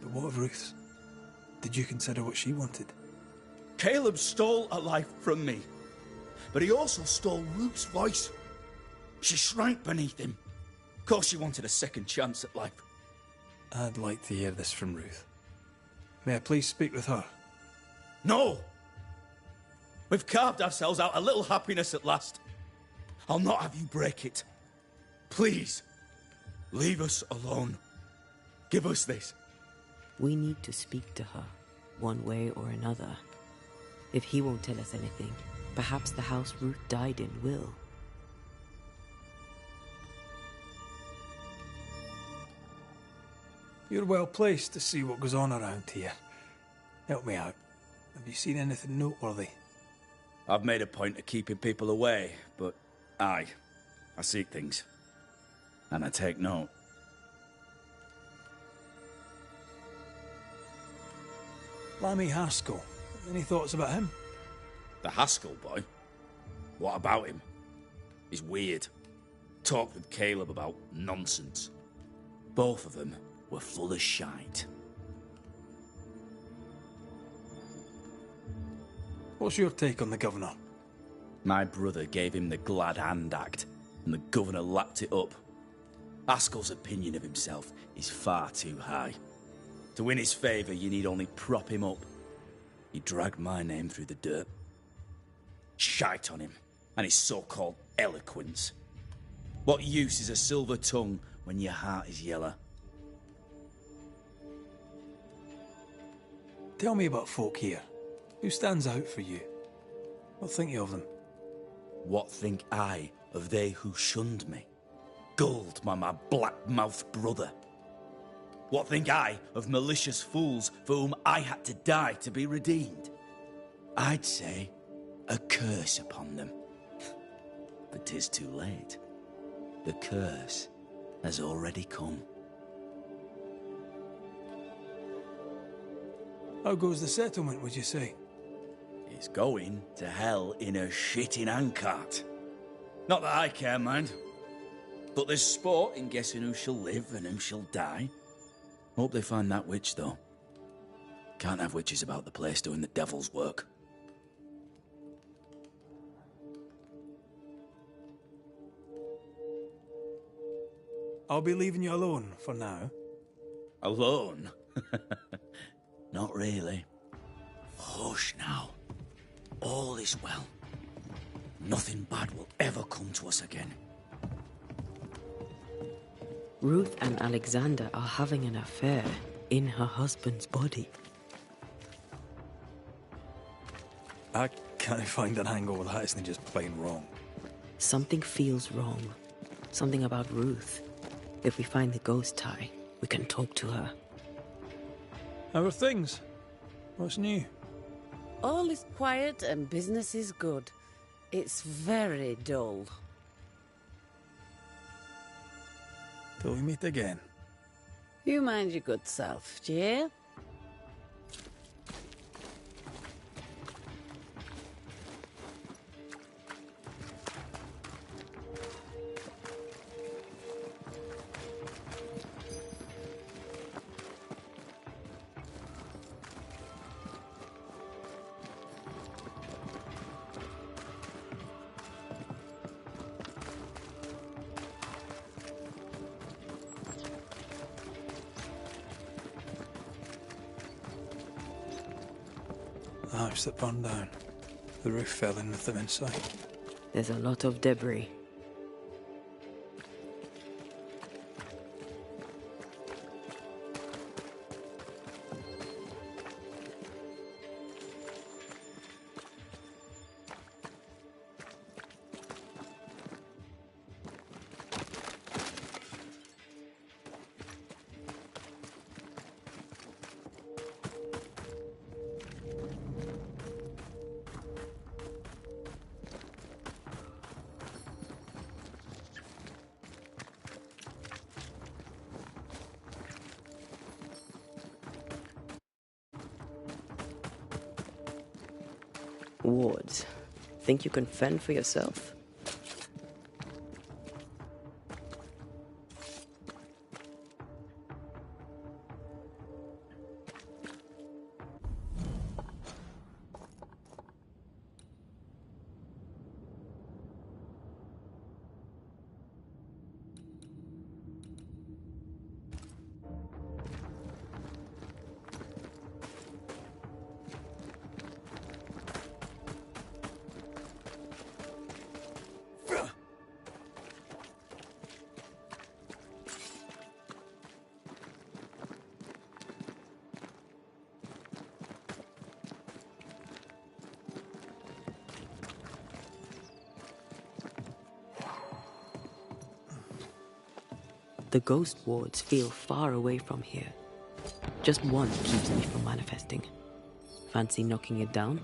S2: But what of Ruth's? Did you consider what she wanted?
S16: Caleb stole a life from me, but he also stole Ruth's voice. She shrank beneath him. Of course she wanted a second chance at life.
S2: I'd like to hear this from Ruth. May I please speak with her?
S16: No! We've carved ourselves out a little happiness at last. I'll not have you break it. Please, leave us alone. Give us this.
S3: We need to speak to her, one way or another. If he won't tell us anything, perhaps the house Ruth died in will.
S2: You're well placed to see what goes on around here. Help me out. Have you seen anything noteworthy?
S16: I've made a point of keeping people away, but I seek things. And I take note.
S2: Lammy Haskell. Any thoughts about him?
S16: The Haskell boy? What about him? He's weird. Talked with Caleb about nonsense. Both of them were full of shite.
S2: What's your take on the governor?
S16: My brother gave him the Glad Hand Act, and the governor lapped it up. Haskell's opinion of himself is far too high. To win his favour, you need only prop him up. He dragged my name through the dirt. Shite on him, and his so-called eloquence. What use is a silver tongue when your heart is yellow?
S2: Tell me about folk here. Who stands out for you? What think you of them?
S16: What think I of they who shunned me? Gulled by my black-mouthed brother? What think I of malicious fools for whom I had to die to be redeemed? I'd say a curse upon them. But 'tis too late. The curse has already come.
S2: How goes the settlement, would you say?
S16: It's going to hell in a shitting handcart. Not that I care, mind. But there's sport in guessing who shall live and who shall die. Hope they find that witch, though. Can't have witches about the place doing the devil's work.
S2: I'll be leaving you alone for now.
S16: Alone? Not really. Hush now. All is well. Nothing bad will ever come to us again.
S3: Ruth and Alexander are having an affair in her husband's body.
S2: I can't find an angle with that isn't just plain wrong.
S3: Something feels wrong. Something about Ruth. If we find the ghost tie, we can talk to her.
S2: How are things? What's new?
S10: All is quiet and business is good. It's very dull.
S2: Till we meet again.
S10: You mind your good self, do you hear?
S2: The house that burned down. The roof fell in with them inside.
S3: There's a lot of debris. Wards, think you can fend for yourself? The ghost wards feel far away from here. Just one keeps me from manifesting. Fancy knocking it down?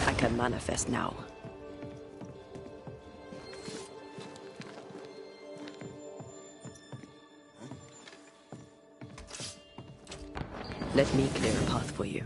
S3: I can manifest now. Let me clear a path for you.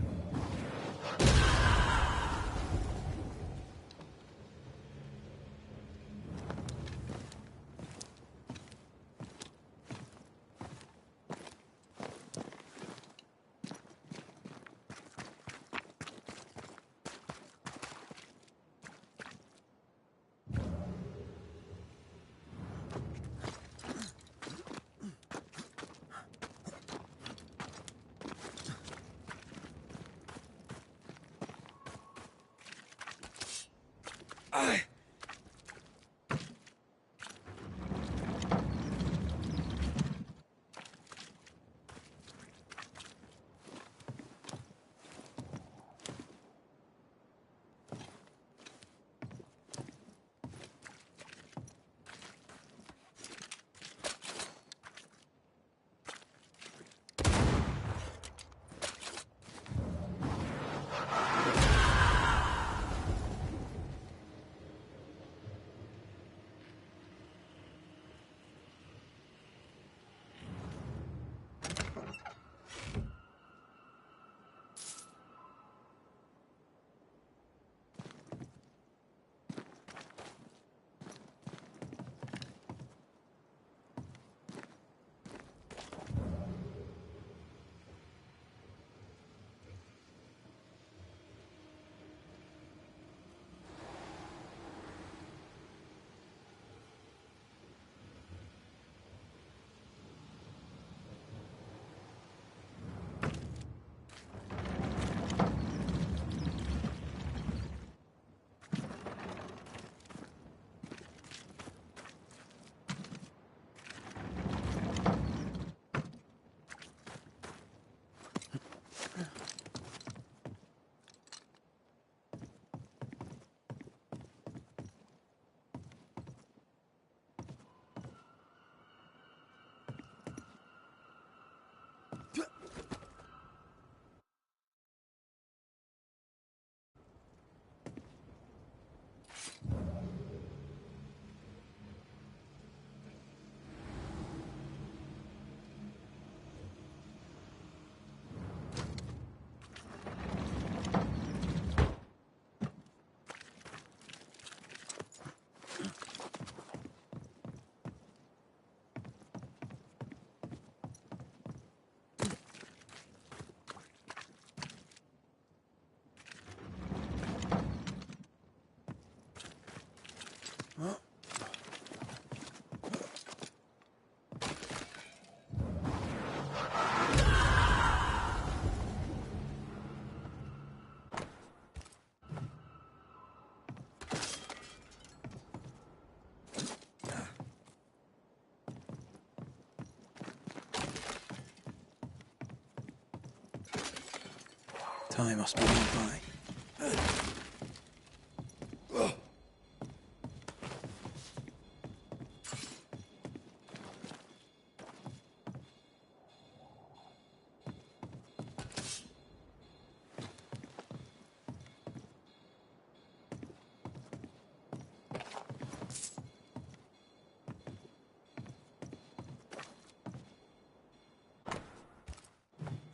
S2: Time must be nearby.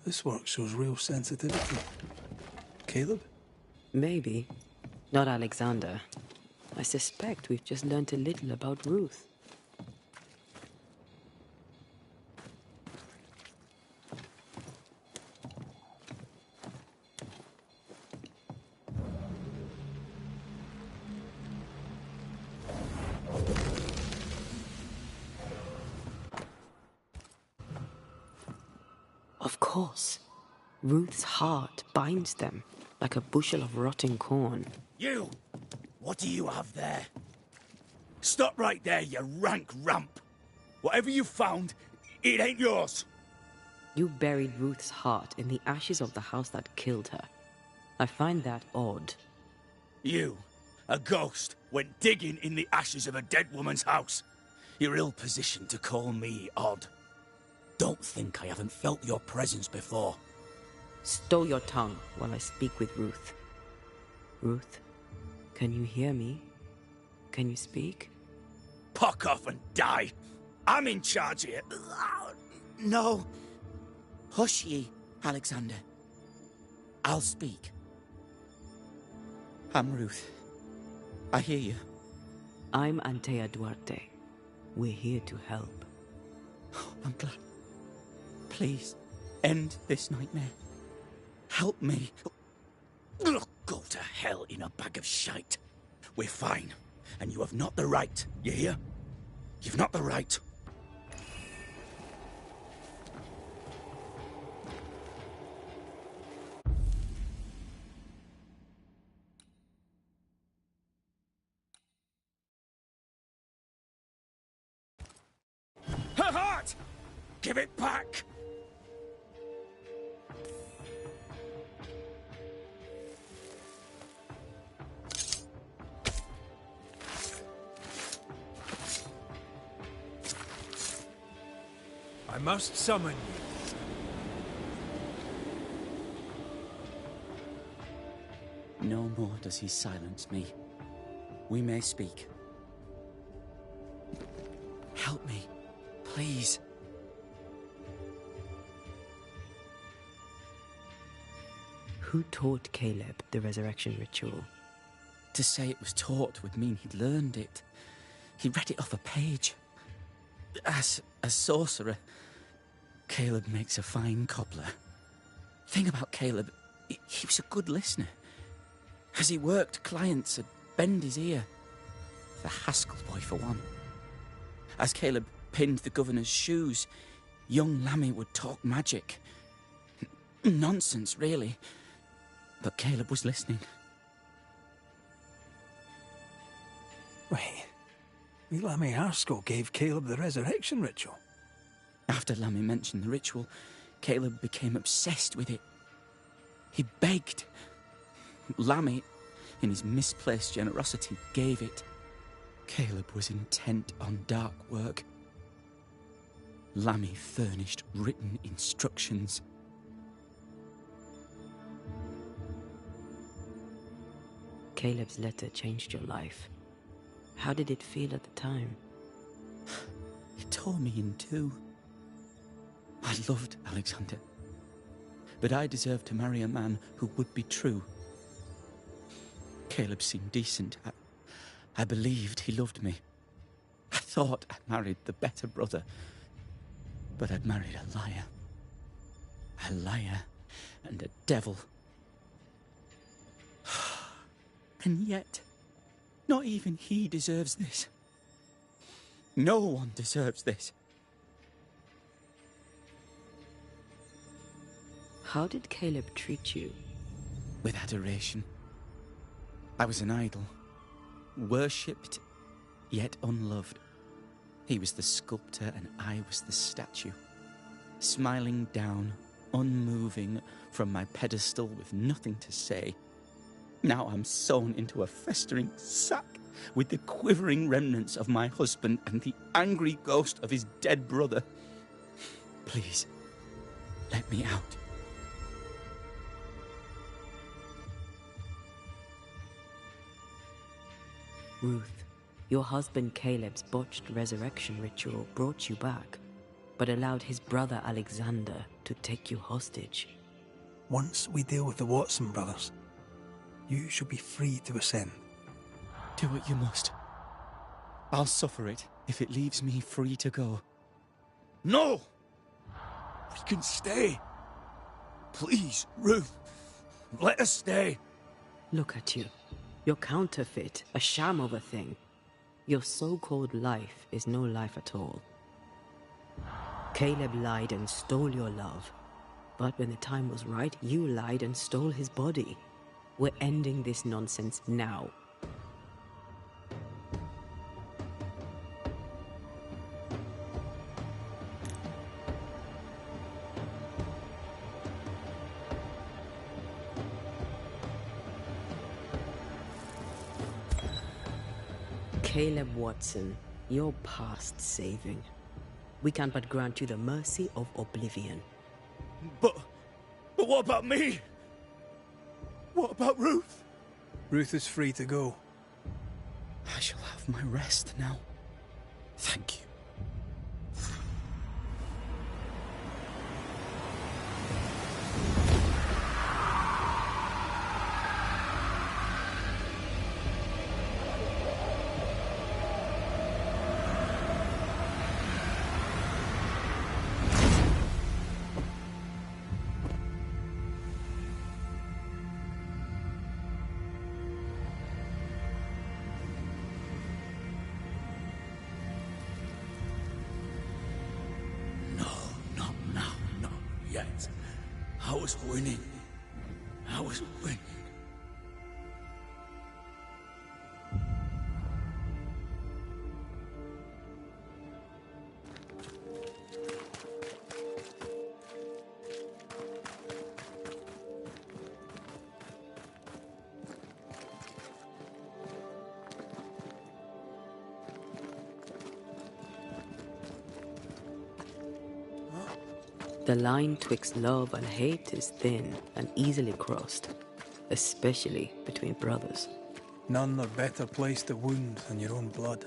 S2: This work shows real sensitivity. Caleb?
S3: Maybe. Not Alexander. I suspect we've just learnt a little about Ruth. Of course. Ruth's heart binds them like a bushel of rotting corn.
S16: You! What do you have there? Stop right there, you rank ramp! Whatever you found, it ain't yours!
S3: You buried Ruth's heart in the ashes of the house that killed her. I find that odd.
S16: You, a ghost, went digging in the ashes of a dead woman's house. You're ill-positioned to call me odd. Don't think I haven't felt your presence before.
S3: Stow your tongue while I speak with Ruth. Ruth, can you hear me? Can you speak?
S16: Puck off and die! I'm in charge here.
S12: No. Hush ye, Alexander. I'll speak. I'm Ruth. I hear you.
S3: I'm Antea Duarte. We're here to help.
S12: I'm glad. Please, end this nightmare. Help me.
S16: Go to hell in a bag of shite. We're fine, and you have not the right, you hear? You've not the right. Her heart! Give it back!
S8: I must summon you.
S12: No more does he silence me. We may speak. Help me, please.
S3: Who taught Caleb the resurrection ritual?
S12: To say it was taught would mean he'd learned it. He read it off a page. As a sorcerer, Caleb makes a fine cobbler. Thing about Caleb, he was a good listener. As he worked, clients would bend his ear. The Haskell boy, for one. As Caleb pinned the governor's shoes, young Lammy would talk magic. Nonsense, really. But Caleb was listening.
S2: Wait. Lammy Haskell gave Caleb the resurrection ritual.
S12: After Lammy mentioned the ritual, Caleb became obsessed with it. He begged. Lammy, in his misplaced generosity, gave it. Caleb was intent on dark work. Lammy furnished written instructions.
S3: Caleb's letter changed your life. How did it feel at the time?
S12: It tore me in two. I loved Alexander, but I deserved to marry a man who would be true. Caleb seemed decent. I believed he loved me. I thought I'd married the better brother, but I'd married a liar. A liar and a devil. And yet, not even he deserves this. No one deserves this.
S3: How did Caleb treat you?
S12: With adoration. I was an idol. Worshipped, yet unloved. He was the sculptor and I was the statue. Smiling down,
S14: unmoving from my pedestal with nothing to say. Now I'm sewn into a festering sack with the quivering remnants of my husband and the angry ghost of his dead brother. Please, let me out.
S3: Ruth, your husband Caleb's botched resurrection ritual brought you back, but allowed his brother Alexander to take you hostage.
S2: Once we deal with the Watson brothers, you shall be free to ascend.
S14: Do what you must. I'll suffer it if it leaves me free to go.
S11: No! We can stay. Please, Ruth. Let us stay.
S3: Look at you. You're counterfeit, a sham of a thing. Your so-called life is no life at all. Caleb lied and stole your love. But when the time was right, you lied and stole his body. We're ending this nonsense now. Caleb Watson, you're past saving. We can but grant you the mercy of oblivion.
S11: But what about me? What about Ruth?
S2: Ruth is free to go.
S14: I shall have my rest now. Thank you.
S11: I was winning. I was winning.
S3: The line twixt love and hate is thin and easily crossed, especially between brothers.
S2: None are better placed to wound than your own blood.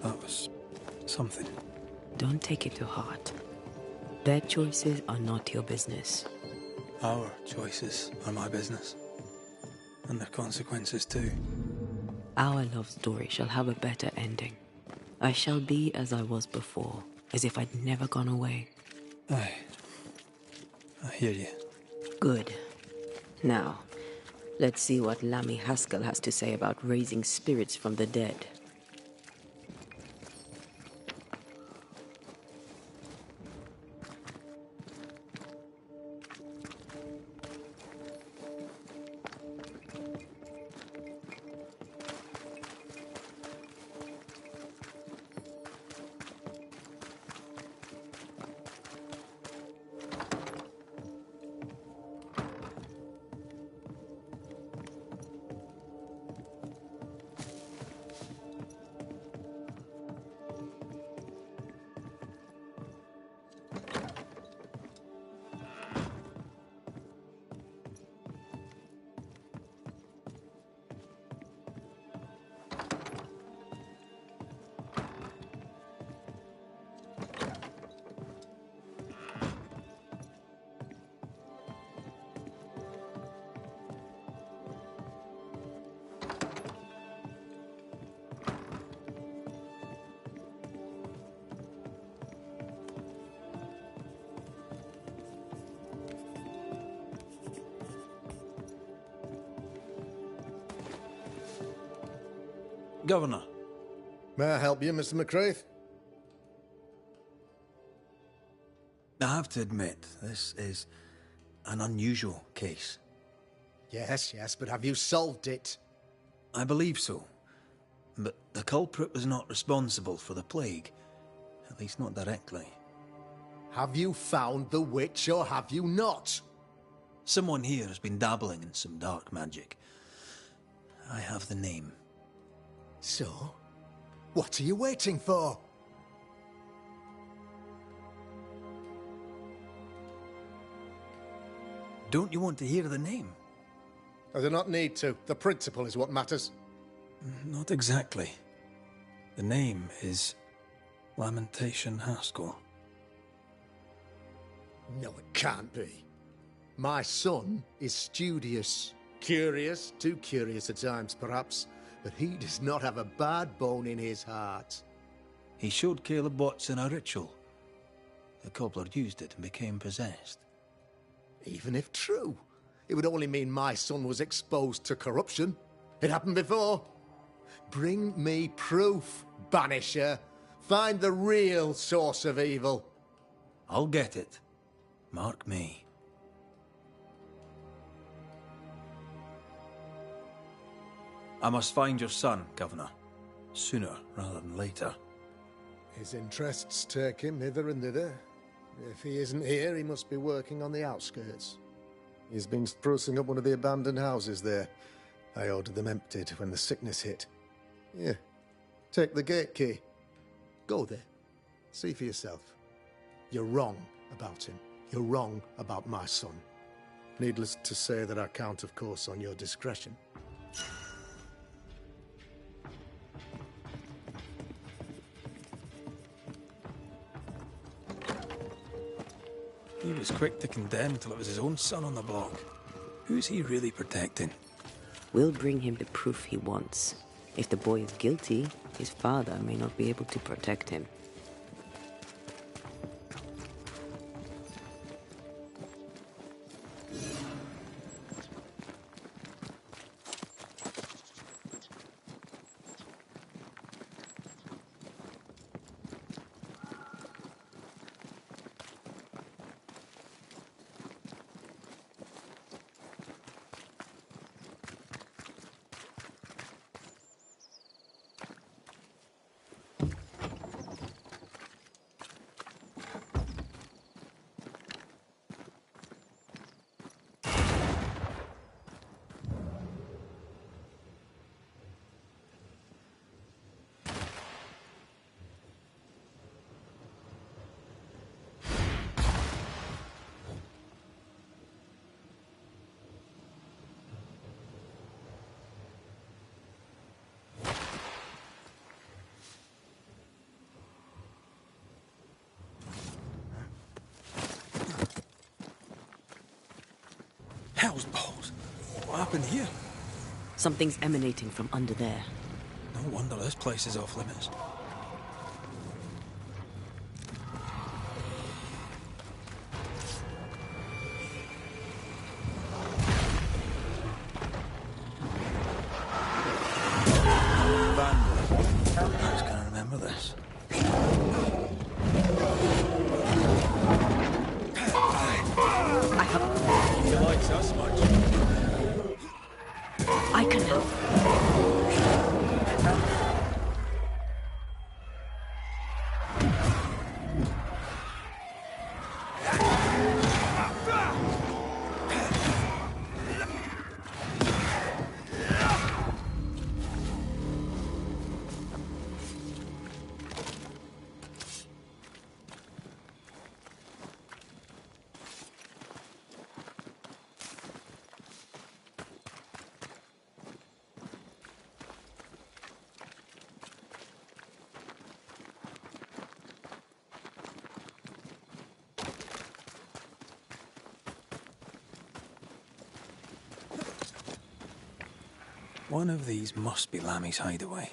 S2: That was something.
S3: Don't take it to heart. Their choices are not your business.
S2: Our choices are my business. And their consequences too.
S3: Our love story shall have a better ending. I shall be as I was before, as if I'd never gone away.
S2: Aye. I hear you.
S3: Good. Now, let's see what Lammy Haskell has to say about raising spirits from the dead.
S2: Governor.
S9: May I help you, Mr. McCraith?
S2: I have to admit, this is an unusual case.
S9: Yes, but have you solved it?
S2: I believe so. But the culprit was not responsible for the plague. At least not directly.
S9: Have you found the witch or have you not?
S2: Someone here has been dabbling in some dark magic. I have the name.
S9: So? What are you waiting for?
S2: Don't you want to hear the name?
S9: I do not need to. The principle is what matters.
S2: Not exactly. The name is Lamentation Haskell.
S9: No, it can't be. My son is studious. Curious, too curious at times perhaps, but he does not have a bad bone in his heart.
S2: He showed Caleb Watson a ritual. The cobbler used it and became possessed.
S9: Even if true, it would only mean my son was exposed to corruption. It happened before. Bring me proof, Banisher. Find the real source of evil.
S2: I'll get it. Mark me. I must find your son, Governor. Sooner rather than later.
S9: His interests take him hither and thither. If he isn't here, he must be working on the outskirts. He's been sprucing up one of the abandoned houses there. I ordered them emptied when the sickness hit. Here, take the gate key. Go there. See for yourself. You're wrong about him. You're wrong about my son. Needless to say that I count, of course, on your discretion.
S2: He was quick to condemn till it was his own son on the block. Who's he really protecting?
S3: We'll bring him the proof he wants. If the boy is guilty, his father may not be able to protect him.
S2: Hell's balls! What happened here?
S3: Something's emanating from under there.
S2: No wonder this place is off limits. I just can't remember this. He likes us much.
S3: I can help.
S2: One of these must be Lammy's hideaway.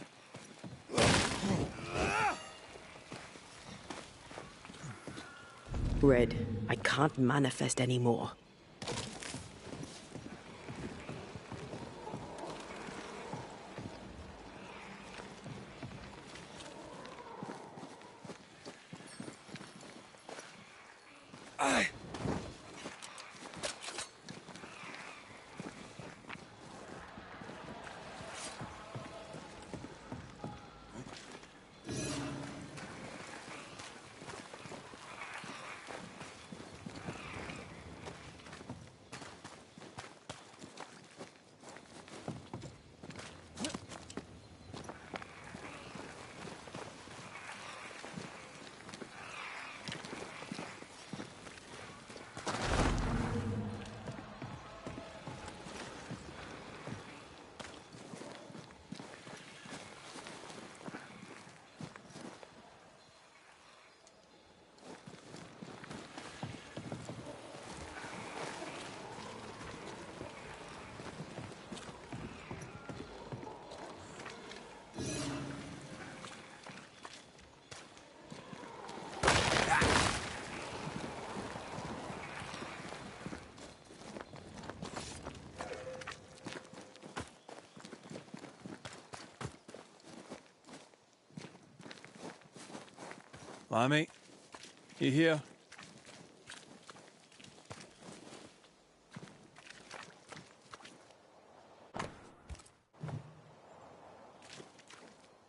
S3: Red, I can't manifest anymore.
S2: Lammy, you here?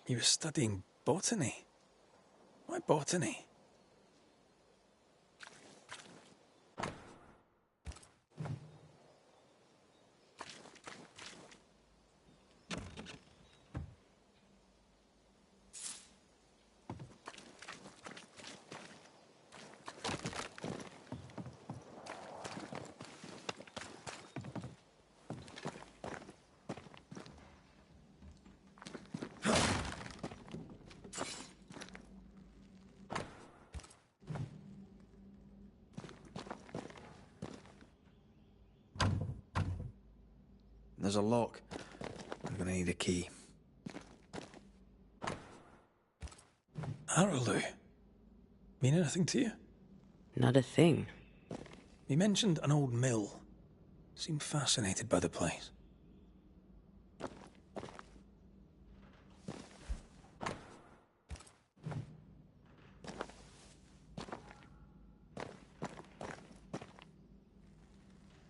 S2: He was studying botany. Why botany? There's a lock. I'm gonna need a key. Araloo. Mean anything to you?
S3: Not a thing.
S2: He mentioned an old mill. Seemed fascinated by the place.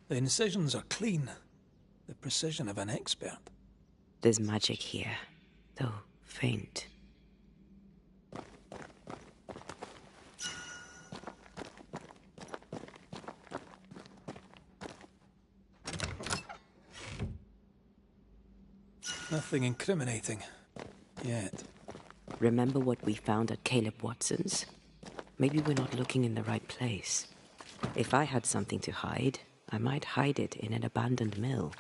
S2: The incisions are clean. The precision of an expert.
S3: There's magic here, though faint.
S2: Nothing incriminating. Yet.
S3: Remember what we found at Caleb Watson's? Maybe we're not looking in the right place. If I had something to hide, I might hide it in an abandoned mill.